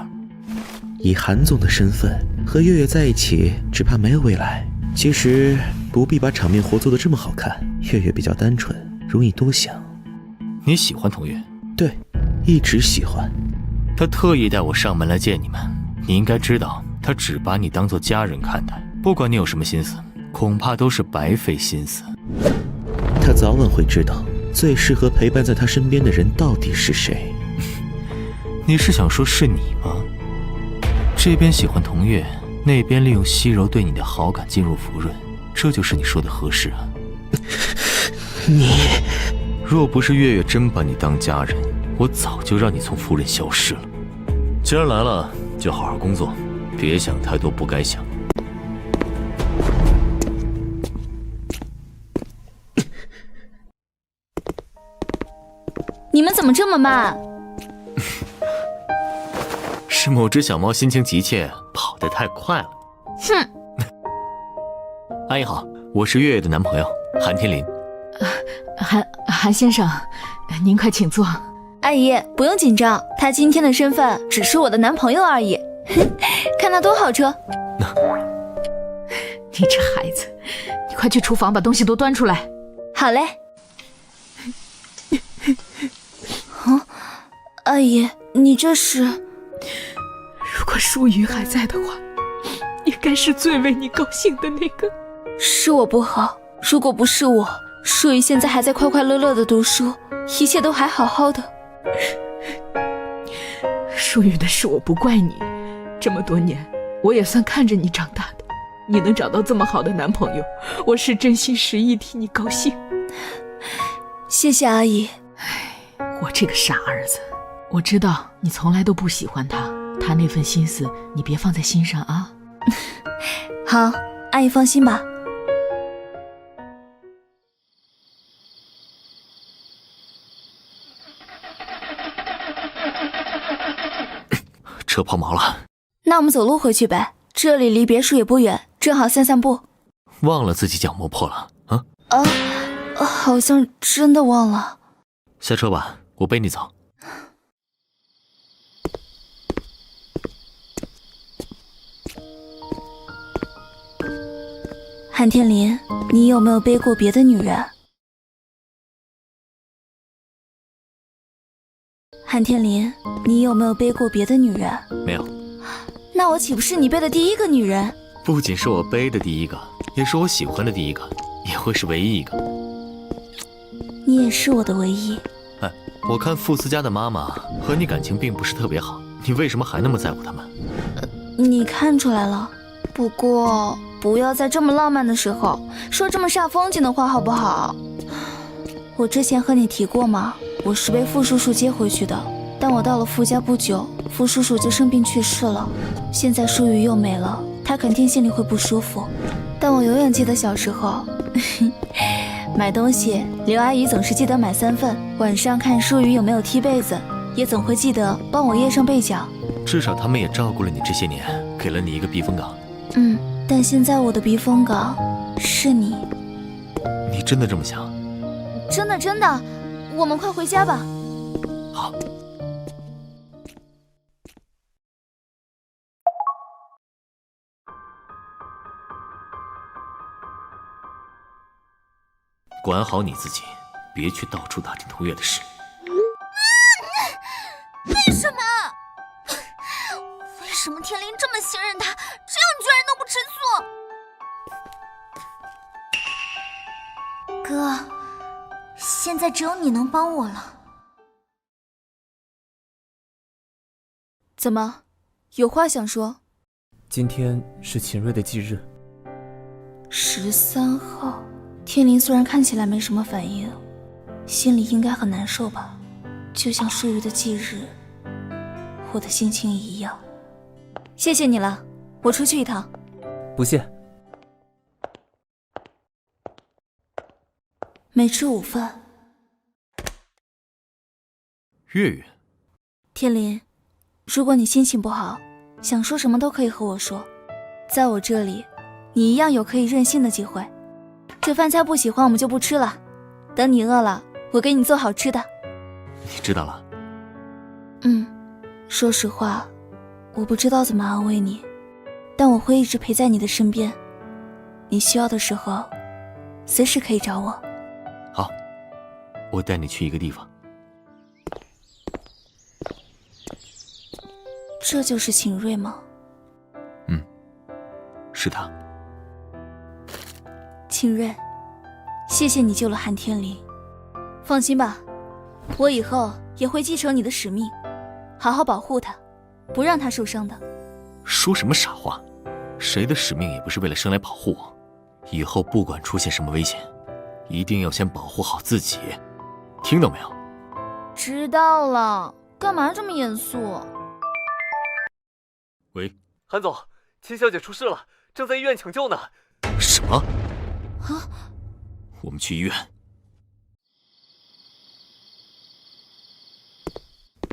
以韩总的身份和月月在一起，只怕没有未来。其实不必把场面活做得这么好看，月月比较单纯，容易多想。你喜欢童月？对，一直喜欢。他特意带我上门来见你们，你应该知道，他只把你当作家人看待，不管你有什么心思，恐怕都是白费心思。他早晚会知道，最适合陪伴在他身边的人到底是谁。你是想说是你吗？这边喜欢童月，那边利用西柔对你的好感进入福润，这就是你说的合适啊？你若不是月月真把你当家人，我早就让你从福润消失了。既然来了，就好好工作，别想太多不该想。你们怎么这么慢？是某只小猫心情急切，跑得太快了。哼！阿姨好，我是月月的男朋友韩天林。韩先生，您快请坐。阿姨不用紧张，他今天的身份只是我的男朋友而已。看他多好车。你这孩子，你快去厨房把东西都端出来。好嘞。阿姨，你这是？如果舒雨还在的话，应该是最为你高兴的那个。是我不好，如果不是我，舒雨现在还在快快乐乐的读书，一切都还好好的。舒雨的事我不怪你，这么多年我也算看着你长大的，你能找到这么好的男朋友，我是真心实意替你高兴。谢谢阿姨。我这个傻儿子，我知道你从来都不喜欢他，他那份心思你别放在心上啊。好，阿姨放心吧。车抛锚了，那我们走路回去呗，这里离别墅也不远，正好散散步。忘了自己脚磨破了啊？好像真的忘了。下车吧，我背你走。韩天林，你有没有背过别的女人？韩天林，你有没有背过别的女人？没有。那我岂不是你背的第一个女人？不仅是我背的第一个，也是我喜欢的第一个，也会是唯一一个。你也是我的唯一。哎，我看傅斯家的妈妈和你感情并不是特别好，你为什么还那么在乎他们？你看出来了，不过不要在这么浪漫的时候说这么煞风景的话好不好？我之前和你提过吗？我是被傅叔叔接回去的，但我到了傅家不久，傅叔叔就生病去世了。现在舒雨又没了，他肯定心里会不舒服。但我永远记得小时候，买东西刘阿姨总是记得买3份，晚上看舒雨有没有踢被子，也总会记得帮我掖上被角。至少他们也照顾了你这些年，给了你一个避风港。但现在我的避风港是你。你真的这么想？真的真的，我们快回家吧。好。管好你自己，别去到处打听童月的事。为什么？为什么天灵这么信任他，这样居然弄不成错？哥，现在只有你能帮我了。怎么，有话想说？今天是秦瑞的忌日。13号，天灵虽然看起来没什么反应，心里应该很难受吧？就像舒雨的忌日，我的心情一样。谢谢你了，我出去一趟。不谢。没吃午饭。月月，天林，如果你心情不好，想说什么都可以和我说，在我这里，你一样有可以任性的机会。这饭菜不喜欢我们就不吃了，等你饿了，我给你做好吃的。你知道了。说实话，我不知道怎么安慰你，但我会一直陪在你的身边，你需要的时候，随时可以找我。好，我带你去一个地方。这就是秦瑞吗？是他。秦瑞，谢谢你救了韩天林。放心吧，我以后也会继承你的使命，好好保护他，不让他受伤的。说什么傻话？谁的使命也不是为了生来保护我。以后不管出现什么危险，一定要先保护好自己，听到没有？知道了，干嘛这么严肃？喂，韩总，秦小姐出事了，正在医院抢救呢。什么？我们去医院。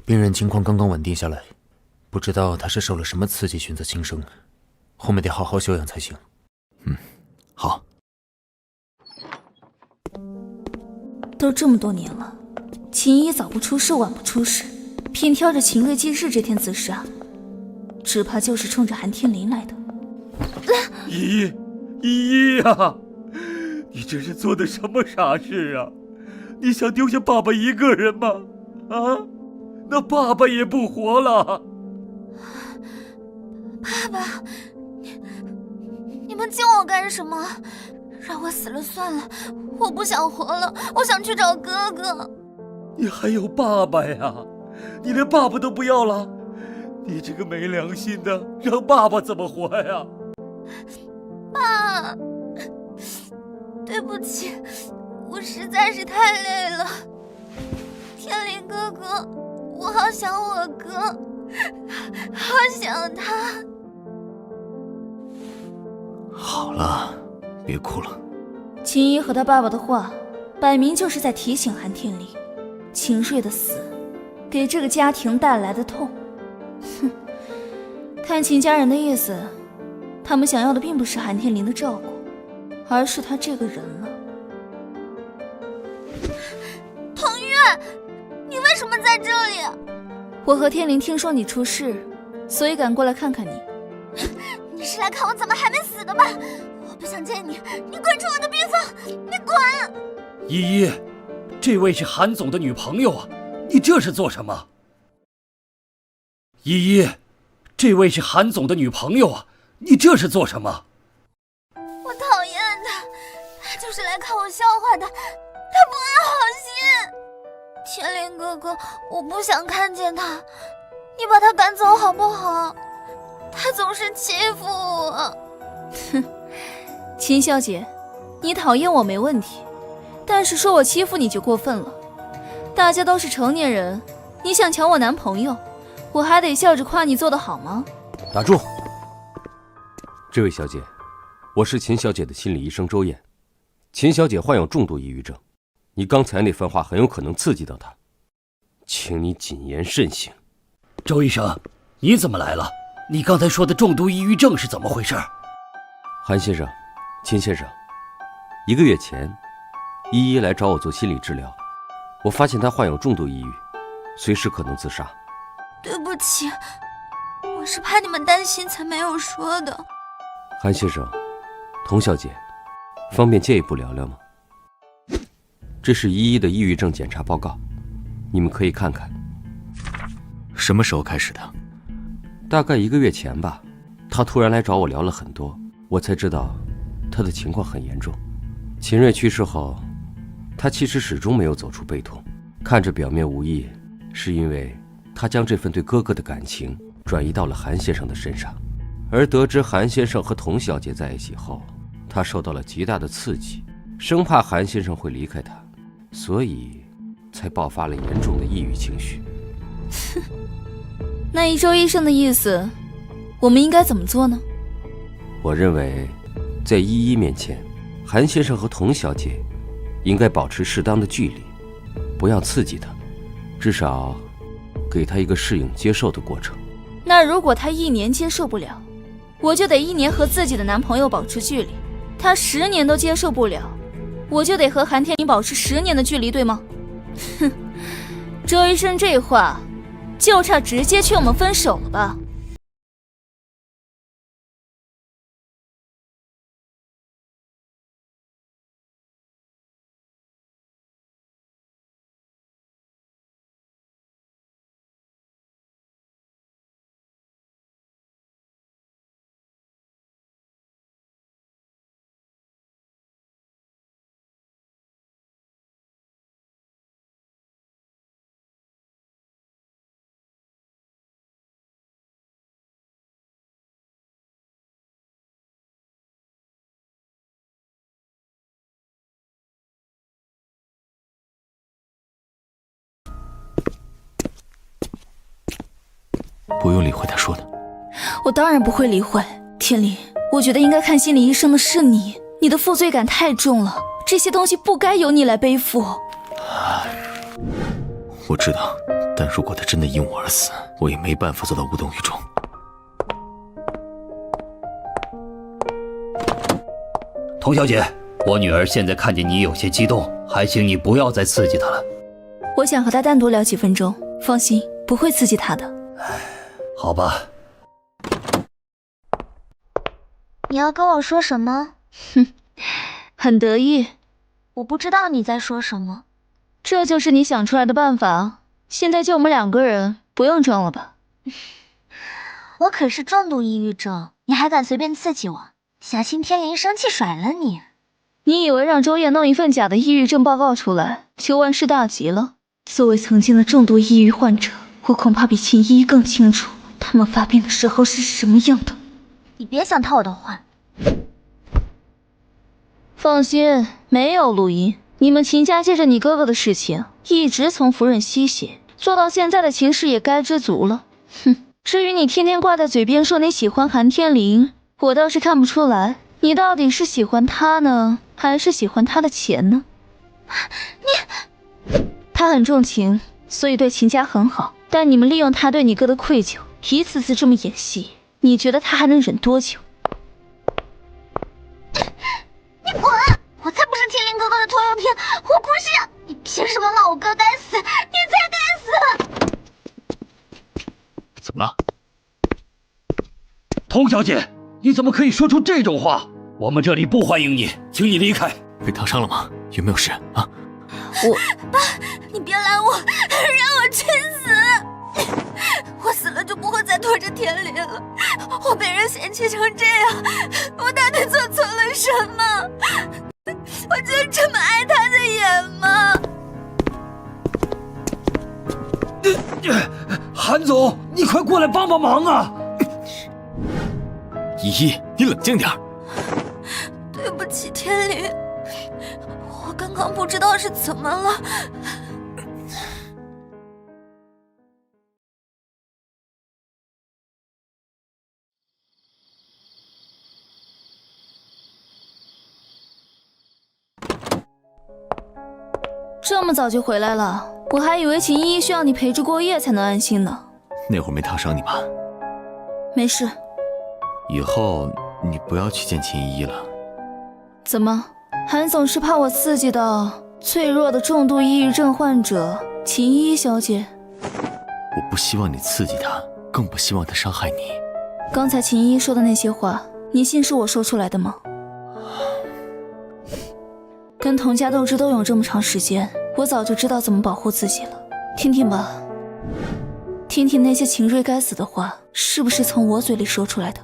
病人情况刚刚稳定下来，不知道他是受了什么刺激选择轻生，后面得好好休养才行。好。都这么多年了，秦依依早不出事晚不出事，偏挑着秦瑞忌日这天自杀，只怕就是冲着韩天林来的。依依，依依呀，你这是做的什么傻事啊？你想丢下爸爸一个人吗？啊，那爸爸也不活了。爸爸，你们救我干什么？让我死了算了，我不想活了，我想去找哥哥。你还有爸爸呀？你连爸爸都不要了？你这个没良心的，让爸爸怎么活呀？爸，对不起，我实在是太累了。天林哥哥，我好想我哥，好想他。好了，别哭了。秦依和他爸爸的话，摆明就是在提醒韩天林，秦瑞的死给这个家庭带来的痛。哼，看秦家人的意思，他们想要的并不是韩天林的照顾，而是他这个人了。童月，你为什么在这里？我和天林听说你出事，所以赶过来看看你。你是来看我怎么还没死的吧？我不想见你，你滚出我的病房！你滚！依依，这位是韩总的女朋友啊，你这是做什么？依依，这位是韩总的女朋友啊，你这是做什么？我讨厌他，他就是来看我笑话的，他不安好心。天林哥哥，我不想看见他，你把他赶走好不好？他总是欺负我。哼，秦小姐，你讨厌我没问题，但是说我欺负你就过分了。大家都是成年人，你想抢我男朋友，我还得笑着夸你做得好吗？打住！这位小姐，我是秦小姐的心理医生周燕。秦小姐患有重度抑郁症，你刚才那番话很有可能刺激到她，请你谨言慎行。周医生，你怎么来了？你刚才说的重度抑郁症是怎么回事？韩先生，秦先生，1个月前，依依来找我做心理治疗，我发现她患有重度抑郁，随时可能自杀。对不起，我是怕你们担心才没有说的。韩先生，童小姐，方便进一步聊聊吗？这是依依的抑郁症检查报告，你们可以看看。什么时候开始的？大概1个月前吧。她突然来找我聊了很多，我才知道她的情况很严重。秦瑞去世后，她其实始终没有走出悲痛，看着表面无益，是因为她将这份对哥哥的感情转移到了韩先生的身上，而得知韩先生和童小姐在一起后，她受到了极大的刺激，生怕韩先生会离开她，所以才爆发了严重的抑郁情绪。那依周医生的意思，我们应该怎么做呢？我认为，在依依面前，韩先生和童小姐应该保持适当的距离，不要刺激她，至少给她一个适应接受的过程。那如果她1年接受不了，我就得1年和自己的男朋友保持距离；她10年都接受不了，我就得和韩天林保持10年的距离，对吗？哼，周医生这话，就差直接劝我们分手了吧。不用理会他说的。我当然不会理会。天林，我觉得应该看心理医生的是你，你的负罪感太重了，这些东西不该由你来背负。我知道，但如果他真的因我而死，我也没办法做到无动于衷。童小姐，我女儿现在看见你有些激动，还请你不要再刺激他了。我想和他单独聊几分钟，放心，不会刺激他的。好吧。你要跟我说什么？哼，很得意。我不知道你在说什么。这就是你想出来的办法？现在就我们2个人，不用装了吧？我可是重度抑郁症，你还敢随便刺激我？小心天灵生气甩了你！你以为让周烨弄一份假的抑郁症报告出来，就万事大吉了？作为曾经的重度抑郁患者，我恐怕比秦依依更清楚他们发病的时候是什么样的。你别想套我的话。放心，没有录音。你们秦家借着你哥哥的事情，一直从夫人吸血，做到现在的秦氏也该知足了。哼，至于你天天挂在嘴边说你喜欢韩天灵，我倒是看不出来，你到底是喜欢他呢，还是喜欢他的钱呢？他很重情，所以对秦家很好，但你们利用他对你哥的愧疚，一次次这么演戏，你觉得他还能忍多久？你滚！我才不是天灵哥哥的拖油瓶，我不是！你凭什么骂我哥该死？你才该死！怎么了？童小姐，你怎么可以说出这种话？我们这里不欢迎你，请你离开。被烫伤了吗？有没有事啊？爸，你别拦我，让我去死！我死了就不会再拖着天灵了。我被人嫌弃成这样，我到底做错了什么？我就这么爱他的眼吗？韩总，你快过来帮帮忙啊！依依，你冷静点。对不起，天灵，我刚刚不知道是怎么了。这么早就回来了，我还以为秦依依需要你陪着过夜才能安心呢。那会儿没烫伤你吧？没事。以后你不要去见秦依依了。怎么，韩总是怕我刺激到脆弱的重度抑郁症患者秦依依小姐？我不希望你刺激她，更不希望她伤害你。刚才秦依依说的那些话，你信是我说出来的吗？跟童家斗智斗勇这么长时间，我早就知道怎么保护自己了。听听吧，听听那些秦瑞该死的话，是不是从我嘴里说出来的？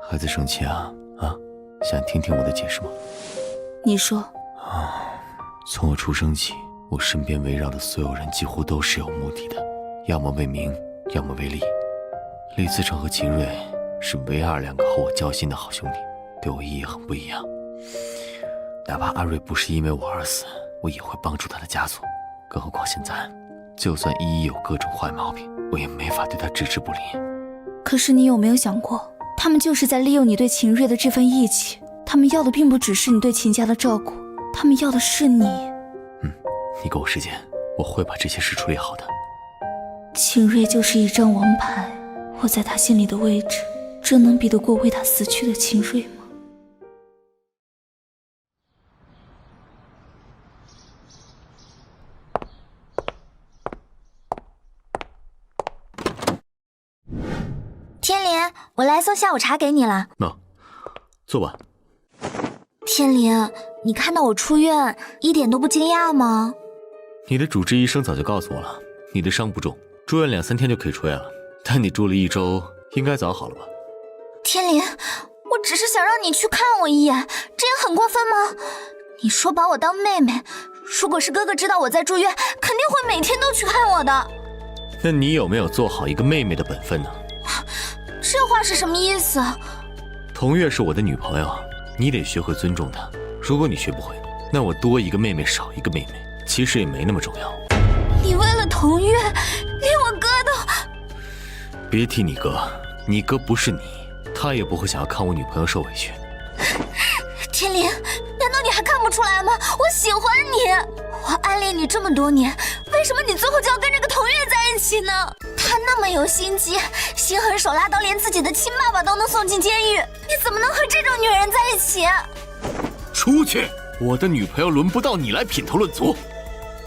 孩子生气啊？想听听我的解释吗？你说。从我出生起，我身边围绕的所有人几乎都是有目的的，要么为名，要么为利。李自成和秦瑞是唯二2个和我交心的好兄弟，对我意义很不一样。哪怕阿瑞不是因为我而死，我也会帮助他的家族。更何况现在，就算依依有各种坏毛病，我也没法对他置之不理。可是你有没有想过，他们就是在利用你对秦瑞的这份义气，他们要的并不只是你对秦家的照顾，他们要的是你。你给我时间，我会把这些事处理好的。秦瑞就是一张王牌，我在他心里的位置，真能比得过为他死去的秦瑞吗？天灵，我来送下午茶给你了。坐吧。天灵，你看到我出院，一点都不惊讶吗？你的主治医生早就告诉我了，你的伤不重，住院2-3天就可以出院了。但你住了1周，应该早好了吧？天灵，我只是想让你去看我一眼，这样很过分吗？你说把我当妹妹，如果是哥哥知道我在住院，肯定会每天都去看我的。那你有没有做好一个妹妹的本分呢？这话是什么意思？童月是我的女朋友，你得学会尊重她。如果你学不会，那我多一个妹妹少一个妹妹，其实也没那么重要。你为了童月，连我哥都……别提你哥，你哥不是你，他也不会想要看我女朋友受委屈。天灵，难道你还看不出来吗？我喜欢你，我暗恋你这么多年，为什么你最后就要跟这个童月在一起呢？他那么有心机，心狠手辣到连自己的亲爸爸都能送进监狱，你怎么能和这种女人在一起？出去！我的女朋友轮不到你来品头论足，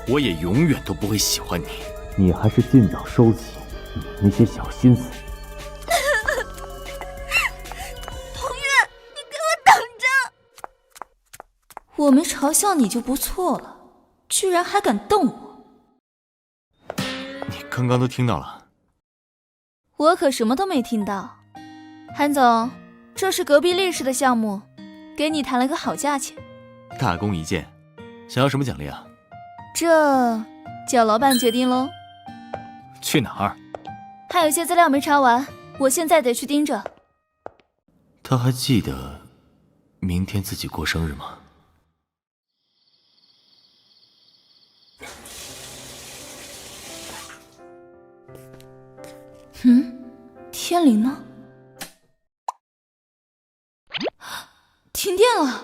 我也永远都不会喜欢你。你还是尽早收起你那些小心思。童月，你给我等着！我没嘲笑你就不错了，居然还敢动我！你刚刚都听到了。我可什么都没听到。韩总，这是隔壁律师的项目，给你谈了个好价钱。大功一件，想要什么奖励啊？这叫老板决定喽。去哪儿？还有些资料没查完，我现在得去盯着。他还记得明天自己过生日吗？天灵呢？停电了！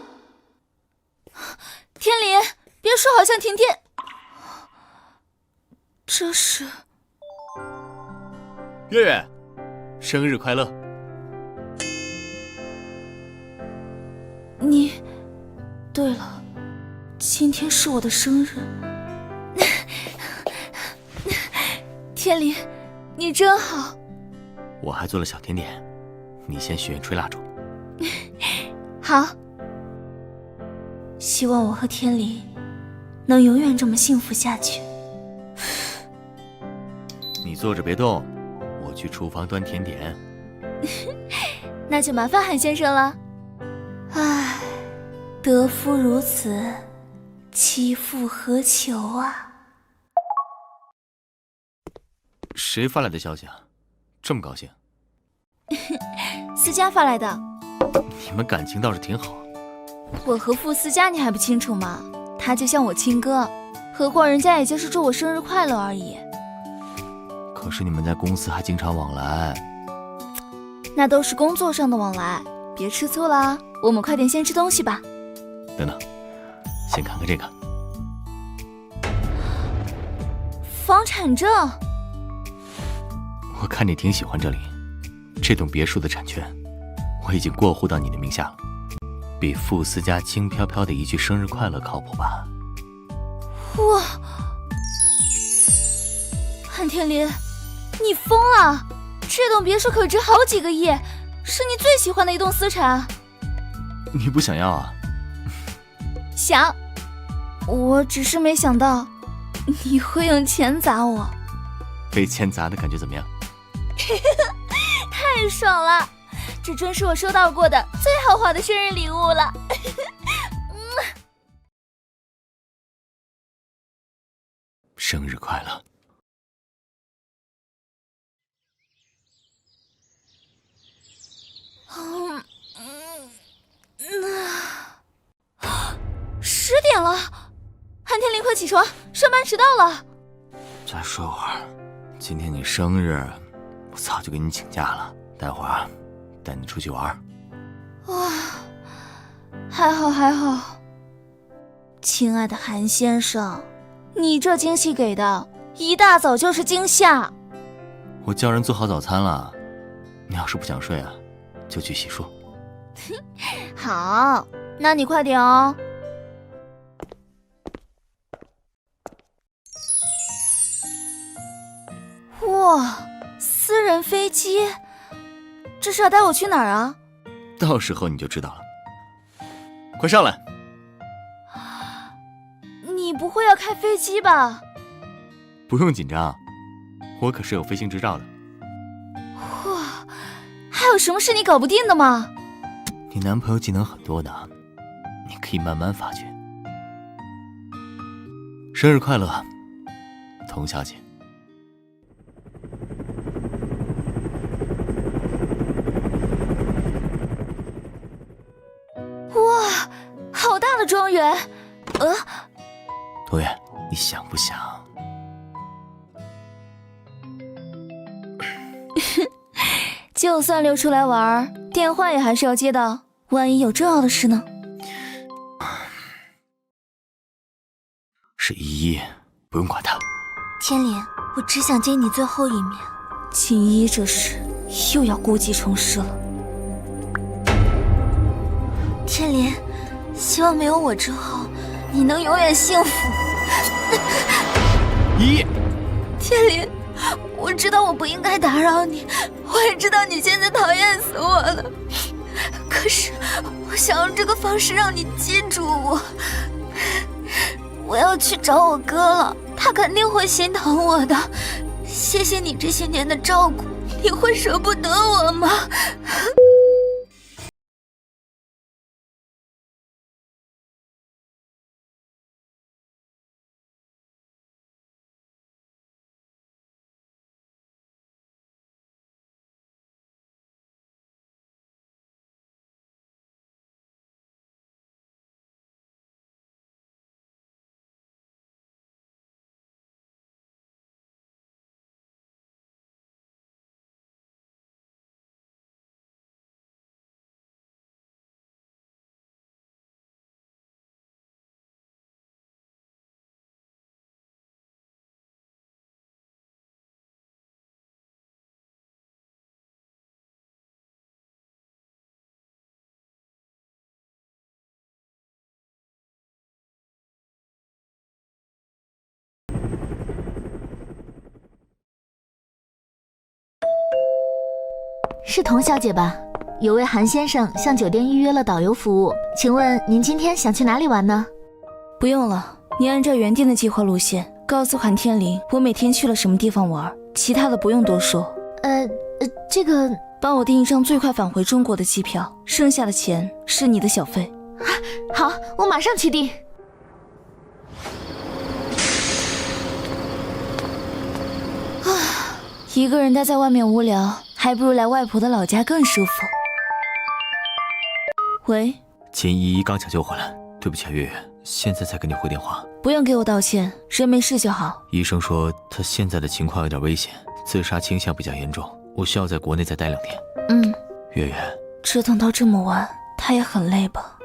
天灵，别说好像停电，这是月月，生日快乐！你，对了，今天是我的生日。天灵，你真好。我还做了小甜点，你先许愿吹蜡烛。好，希望我和天灵能永远这么幸福下去。你坐着别动，我去厨房端甜点。那就麻烦韩先生了。唉，得夫如此，其复何求啊！谁发来的消息啊？这么高兴？思佳发来的。你们感情倒是挺好。我和傅思佳你还不清楚吗？他就像我亲哥，何况人家也就是祝我生日快乐而已。可是你们在公司还经常往来。那都是工作上的往来，别吃醋啦。我们快点先吃东西吧。等等，先看看这个房产证。我看你挺喜欢这里，这栋别墅的产权我已经过户到你的名下了，比傅思佳轻飘飘的一句生日快乐靠谱吧？哇，韩天林，你疯了！这栋别墅可值好几个亿，是你最喜欢的一栋私产。你不想要啊？想，我只是没想到你会用钱砸我。被钱砸的感觉怎么样？太爽了，这真是我收到过的最豪华的生日礼物了。生日快乐。10点了，韩天林，快起床，上班迟到了。再睡会儿，今天你生日，我早就给你请假了，待会儿带你出去玩。哇，还好还好。亲爱的韩先生，你这惊喜给的，一大早就是惊吓。我叫人做好早餐了，你要是不想睡啊，就去洗漱。好，那你快点哦。哇，私人飞机，这是要带我去哪儿啊？到时候你就知道了。快上来！你不会要开飞机吧？不用紧张，我可是有飞行执照的。哇，还有什么是你搞不定的吗？你男朋友技能很多的，你可以慢慢发掘。生日快乐，童小姐。哇，好大的庄园！童月，你想不想？就算溜出来玩，电话也还是要接的，万一有重要的事呢？是依依，不用管他。天林，我只想见你最后一面。秦依依这时又要故技重施了。天林，希望没有我之后，你能永远幸福。依依，天林，我知道我不应该打扰你，我也知道你现在讨厌死我了。可是，我想用这个方式让你记住我。我要去找我哥了，他肯定会心疼我的。谢谢你这些年的照顾，你会舍不得我吗？是童小姐吧？有位韩先生向酒店预约了导游服务，请问您今天想去哪里玩呢？不用了，你按照原定的计划路线，告诉韩天林我每天去了什么地方玩，其他的不用多说。这个帮我订一张最快返回中国的机票，剩下的钱是你的小费。好，我马上去订。一个人待在外面无聊，还不如来外婆的老家更舒服。喂，秦依依刚抢救回来，对不起啊，月月，现在才给你回电话。不用给我道歉，人没事就好。医生说他现在的情况有点危险，自杀倾向比较严重，我需要在国内再待2天。月月，折腾到这么晚，他也很累吧？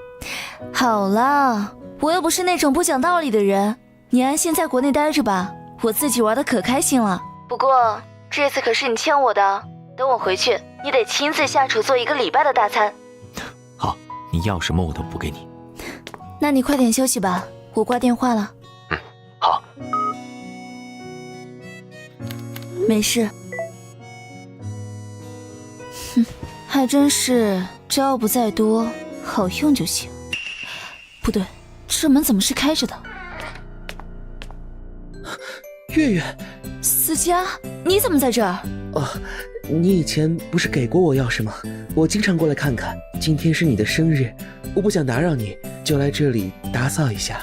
好了，我又不是那种不讲道理的人，你安心在国内待着吧，我自己玩的可开心了。不过这次可是你欠我的，等我回去，你得亲自下厨做1个礼拜的大餐。好，你要什么我都补给你。那你快点休息吧，我挂电话了。好。没事。还真是招不在多，好用就行。不对，这门怎么是开着的？月月，思佳，你怎么在这儿？哦，你以前不是给过我钥匙吗？我经常过来看看。今天是你的生日，我不想打扰你，就来这里打扫一下。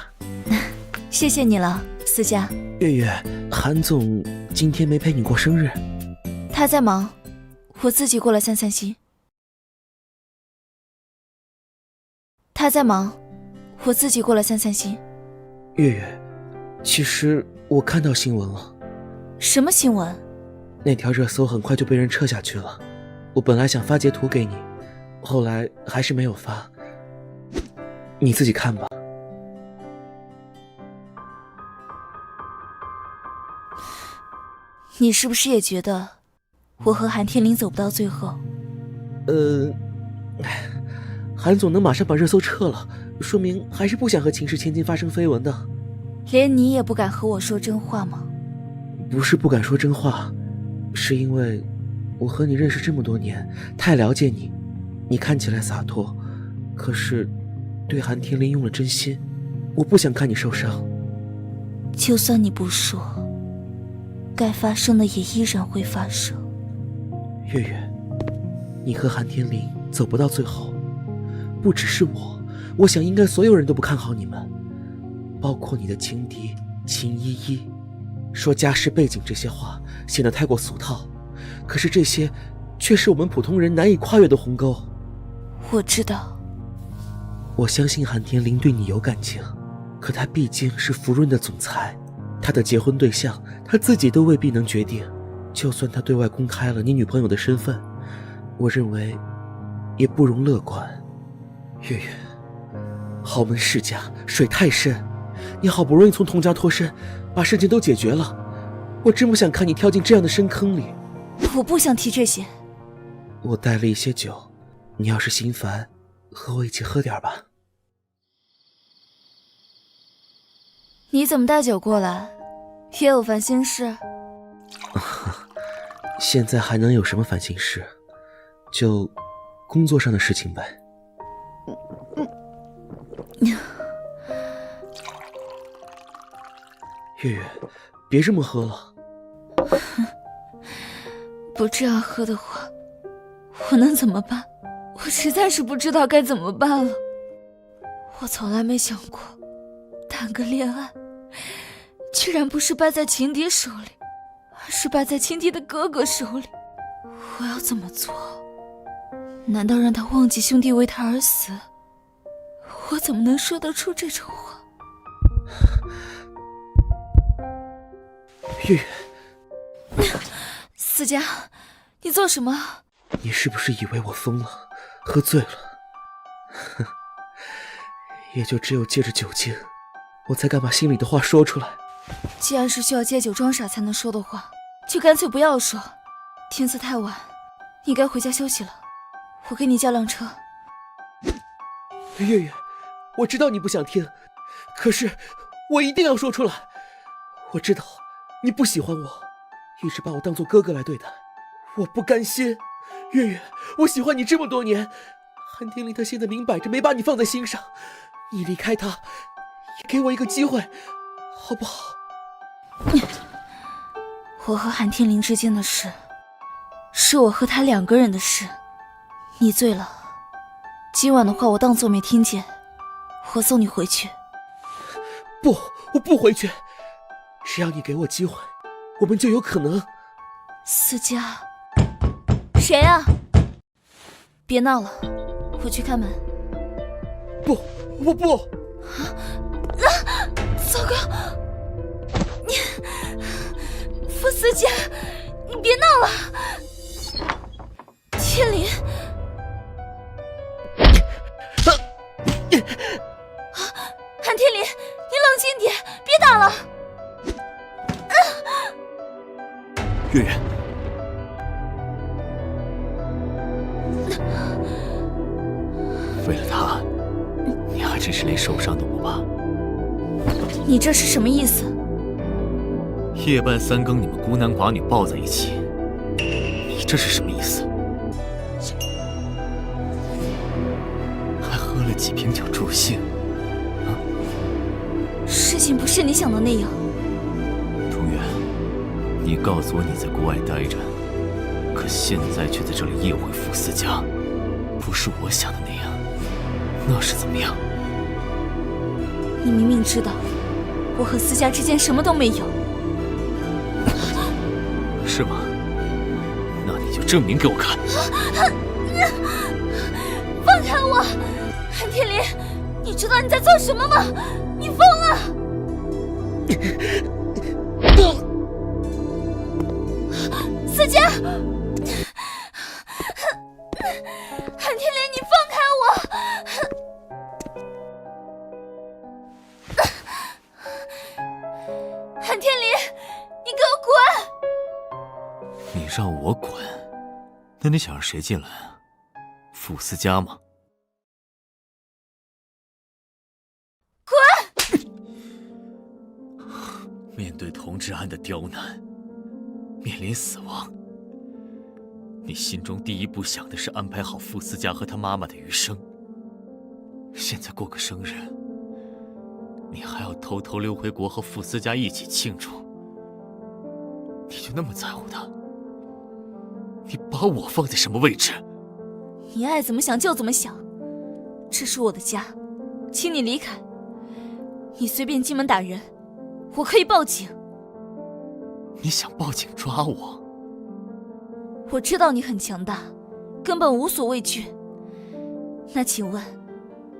谢谢你了，思佳。月月，韩总今天没陪你过生日？他在忙，我自己过来散散心。他在忙，我自己过来散散心。月月，其实我看到新闻了。什么新闻？那条热搜很快就被人撤下去了。我本来想发截图给你，后来还是没有发。你自己看吧。你是不是也觉得我和韩天林走不到最后？韩总能马上把热搜撤了，说明还是不想和秦氏千金发生绯闻的。连你也不敢和我说真话吗？不是不敢说真话，是因为我和你认识这么多年，太了解你。你看起来洒脱，可是对韩天林用了真心，我不想看你受伤。就算你不说，该发生的也依然会发生。月月，你和韩天林走不到最后，不只是我想应该所有人都不看好你们，包括你的情敌秦依依。说家世背景这些话显得太过俗套，可是这些却是我们普通人难以跨越的鸿沟。我知道。我相信韩天林对你有感情，可他毕竟是福润的总裁，他的结婚对象他自己都未必能决定。就算他对外公开了你女朋友的身份，我认为也不容乐观。月月，豪门世家水太深，你好不容易从童家脱身，把事情都解决了，我真不想看你跳进这样的深坑里。我不想提这些。我带了一些酒，你要是心烦，和我一起喝点吧。你怎么带酒过来？也有烦心事？现在还能有什么烦心事？就工作上的事情呗。月月，别这么喝了。不这样喝的话，我能怎么办？我实在是不知道该怎么办了。我从来没想过，谈个恋爱，居然不是败在情敌手里，而是败在情敌的哥哥手里。我要怎么做？难道让他忘记兄弟为他而死？我怎么能说得出这种话？月月，思佳，你做什么？你是不是以为我疯了，喝醉了？哼，也就只有借着酒精，我才敢把心里的话说出来。既然是需要借酒装傻才能说的话，就干脆不要说。天色太晚，你该回家休息了。我给你叫辆车。月月，我知道你不想听，可是我一定要说出来。我知道你不喜欢我，一直把我当作哥哥来对待，我不甘心。月月，我喜欢你这么多年，韩天林他现在明摆着没把你放在心上，你离开他，也给我一个机会，好不好？我和韩天林之间的事，是我和他2个人的事。你醉了，今晚的话我当作没听见，我送你回去。不，我不回去，只要你给我机会，我们就有可能。思佳，谁啊？别闹了，我去开门。不，我不。糟糕！你，傅思佳，你别闹了。天林，韩天林，你冷静点，别打了。月月，为了他，你还真是连受伤都不怕。你这是什么意思？夜半3更，你们孤男寡女抱在一起，你这是什么意思？还喝了几瓶酒助兴，啊？事情不是你想的那样。童月，你告诉我你在国外待着，可现在却在这里夜会傅思佳，不是我想的那样，那是怎么样？你明明知道我和思佳之间什么都没有，是吗？那你就证明给我看。放开我！韩天林，你知道你在做什么吗？你疯了！思佳，韩天林，你放开我！韩天林，你给我滚！你让我滚？那你想让谁进来啊？傅思佳吗？滚！面对同治安的刁难，面临死亡，你心中第一步想的是安排好傅思佳和他妈妈的余生。现在过个生日，你还要偷偷溜回国和傅思佳一起庆祝，你就那么在乎他？你把我放在什么位置？你爱怎么想就怎么想，这是我的家，请你离开。你随便进门打人，我可以报警。你想报警抓我？我知道你很强大，根本无所畏惧。那请问，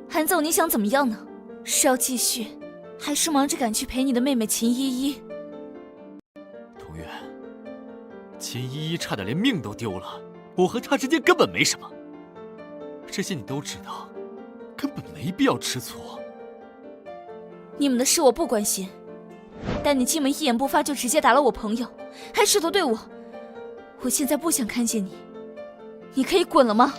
韩总你想怎么样呢？是要继续，还是忙着赶去陪你的妹妹秦依依？童月，秦依依差点连命都丢了，我和她之间根本没什么。这些你都知道，根本没必要吃醋。你们的事我不关心，但你进门一言不发就直接打了我朋友，还试图对我……我现在不想看见你，你可以滚了吗？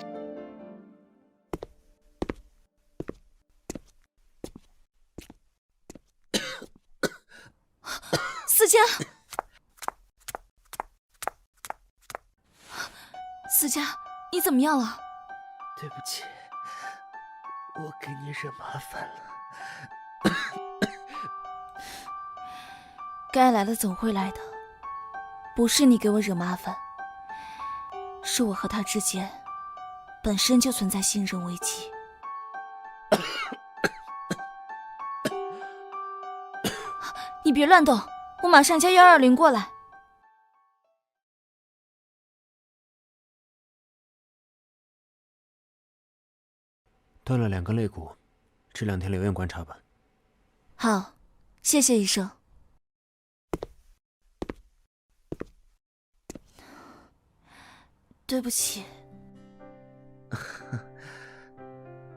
思佳，思佳，你怎么样了？对不起，我给你惹麻烦了。该来的总会来的，不是你给我惹麻烦，是我和他之间本身就存在信任危机。你别乱动，我马上叫120过来。断了2个肋骨，这2天留院观察吧。好，谢谢医生。对不起。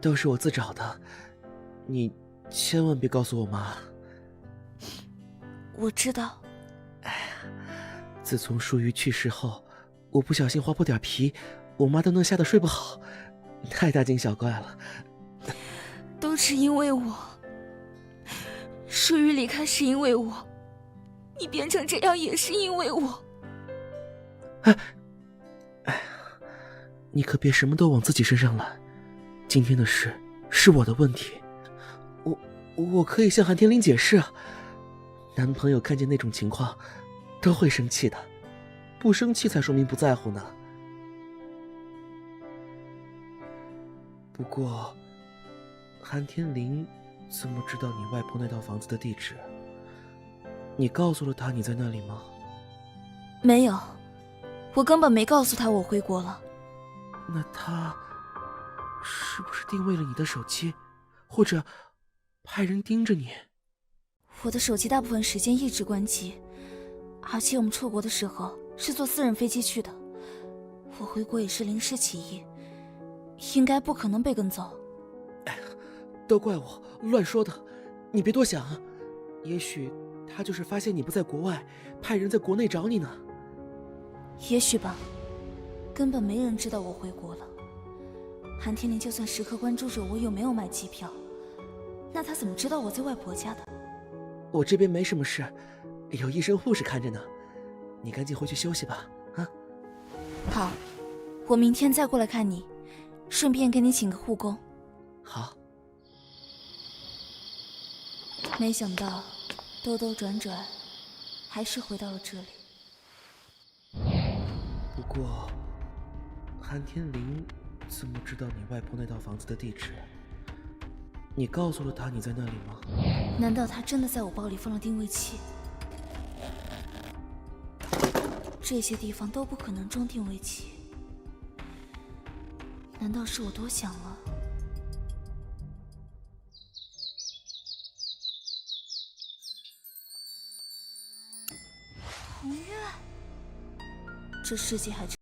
都是我自找的，你千万别告诉我妈。我知道。自从舒瑜去世后，我不小心划破点皮，我妈都能吓得睡不好，太大惊小怪了。都是因为我，舒瑜离开是因为我，你变成这样也是因为我。你可别什么都往自己身上揽，今天的事是我的问题，我可以向韩天林解释啊。男朋友看见那种情况都会生气的，不生气才说明不在乎呢。不过韩天林怎么知道你外婆那套房子的地址？你告诉了他你在那里吗？没有，我根本没告诉他我回国了。那他是不是定位了你的手机，或者派人盯着你？我的手机大部分时间一直关机，而且我们出国的时候是坐私人飞机去的，我回国也是临时起意，应该不可能被跟走。都怪我乱说的，你别多想啊。也许他就是发现你不在国外，派人在国内找你呢。也许吧，根本没人知道我回国了。韩天林就算时刻关注着我有没有买机票，那他怎么知道我在外婆家的？我这边没什么事，有医生护士看着呢，你赶紧回去休息吧。啊，好，我明天再过来看你，顺便给你请个护工。好。没想到兜兜转转还是回到了这里。不过韩天林怎么知道你外婆那套房子的地址？你告诉了他你在那里吗？难道他真的在我包里放了定位器？这些地方都不可能装定位器，难道是我多想了？红月，这世界还真……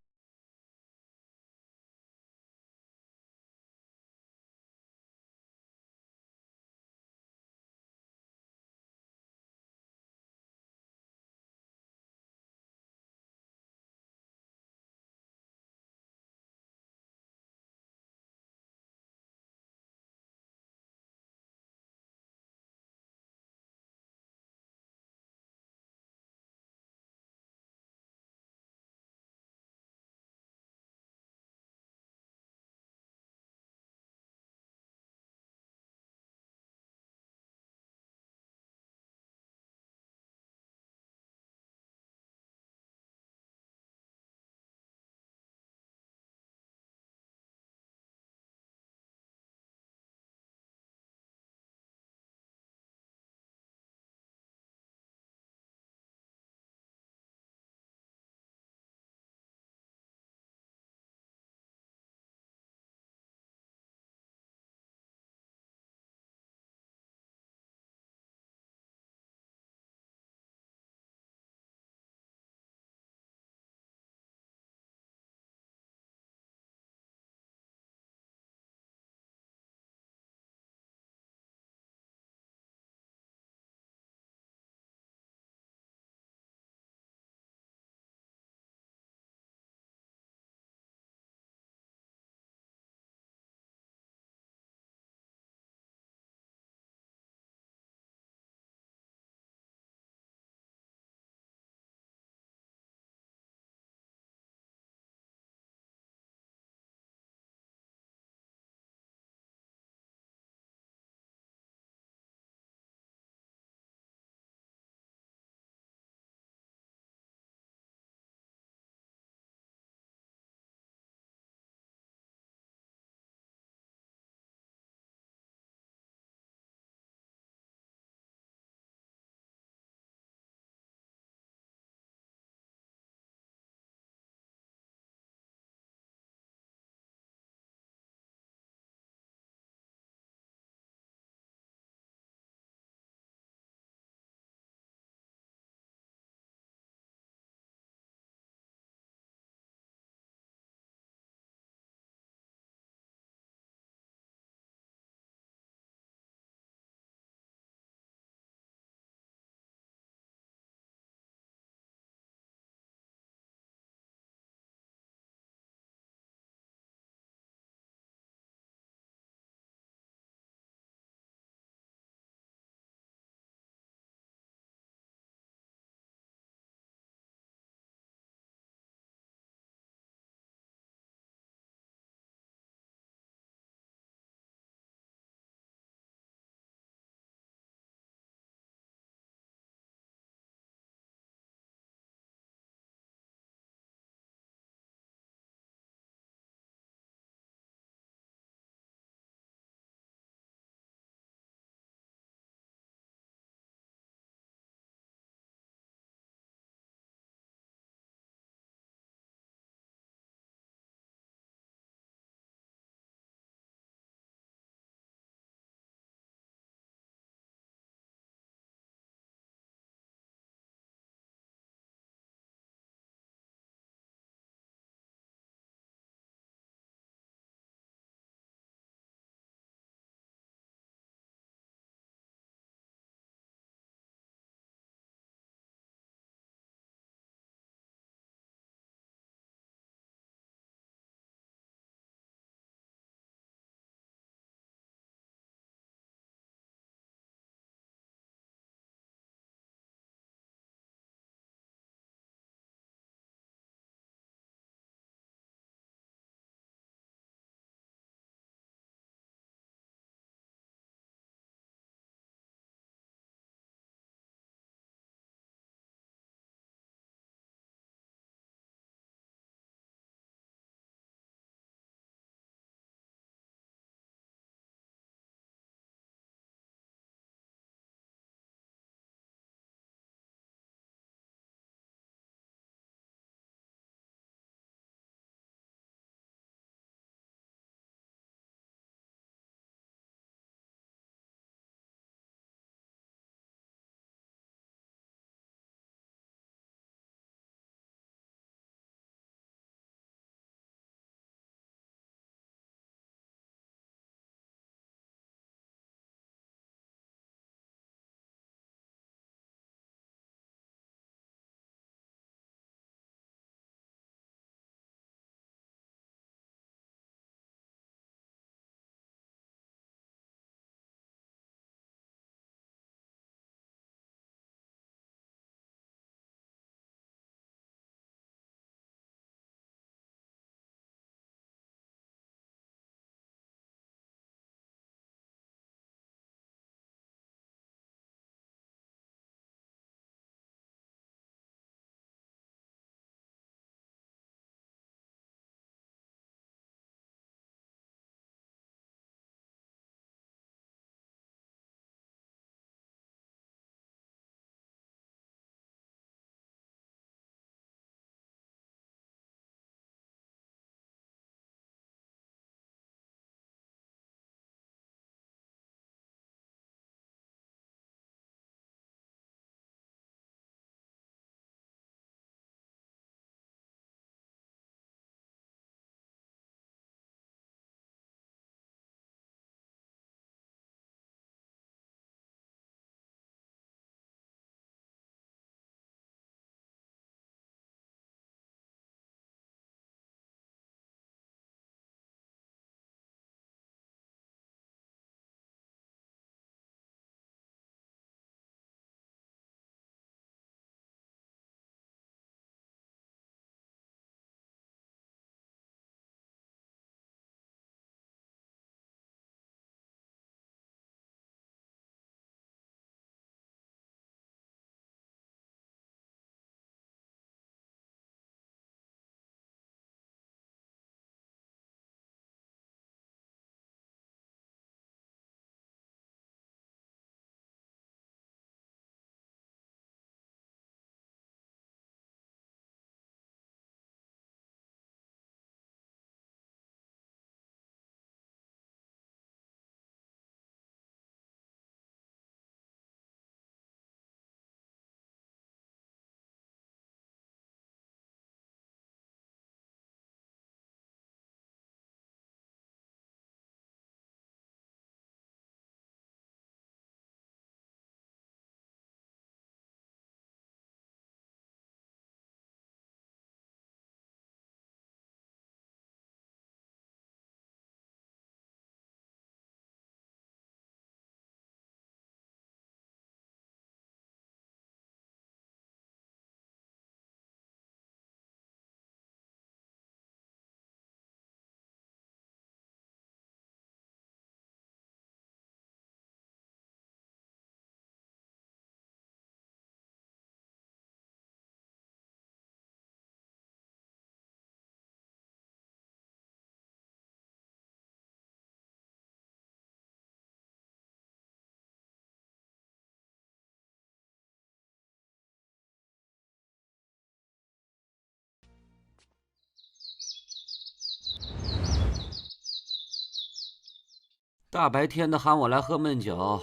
大白天的喊我来喝闷酒，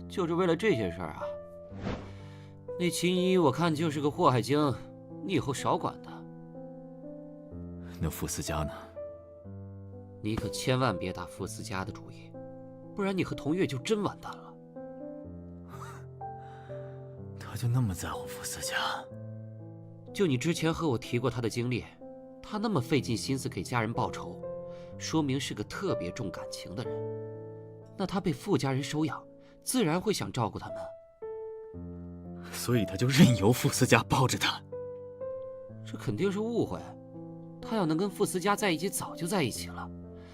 就是为了这些事儿啊？那秦姨我看就是个祸害精，你以后少管她。那傅思佳呢？你可千万别打傅思佳的主意，不然你和童月就真完蛋了。他就那么在乎傅思佳？就你之前和我提过他的经历，他那么费尽心思给家人报仇，说明是个特别重感情的人。那他被傅家人收养，自然会想照顾他们。所以他就任由傅思佳抱着他。这肯定是误会，他要能跟傅思佳在一起，早就在一起了，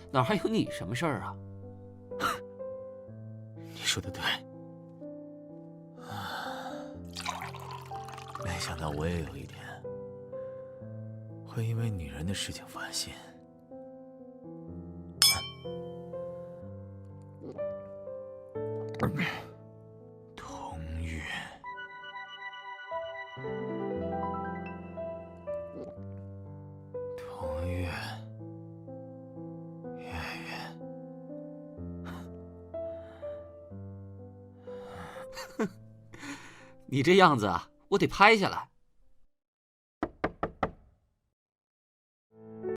哪还有你什么事儿啊？你说的对。没想到我也有一天会因为女人的事情烦心。童月，童月，月月，你这样子啊，我得拍下来。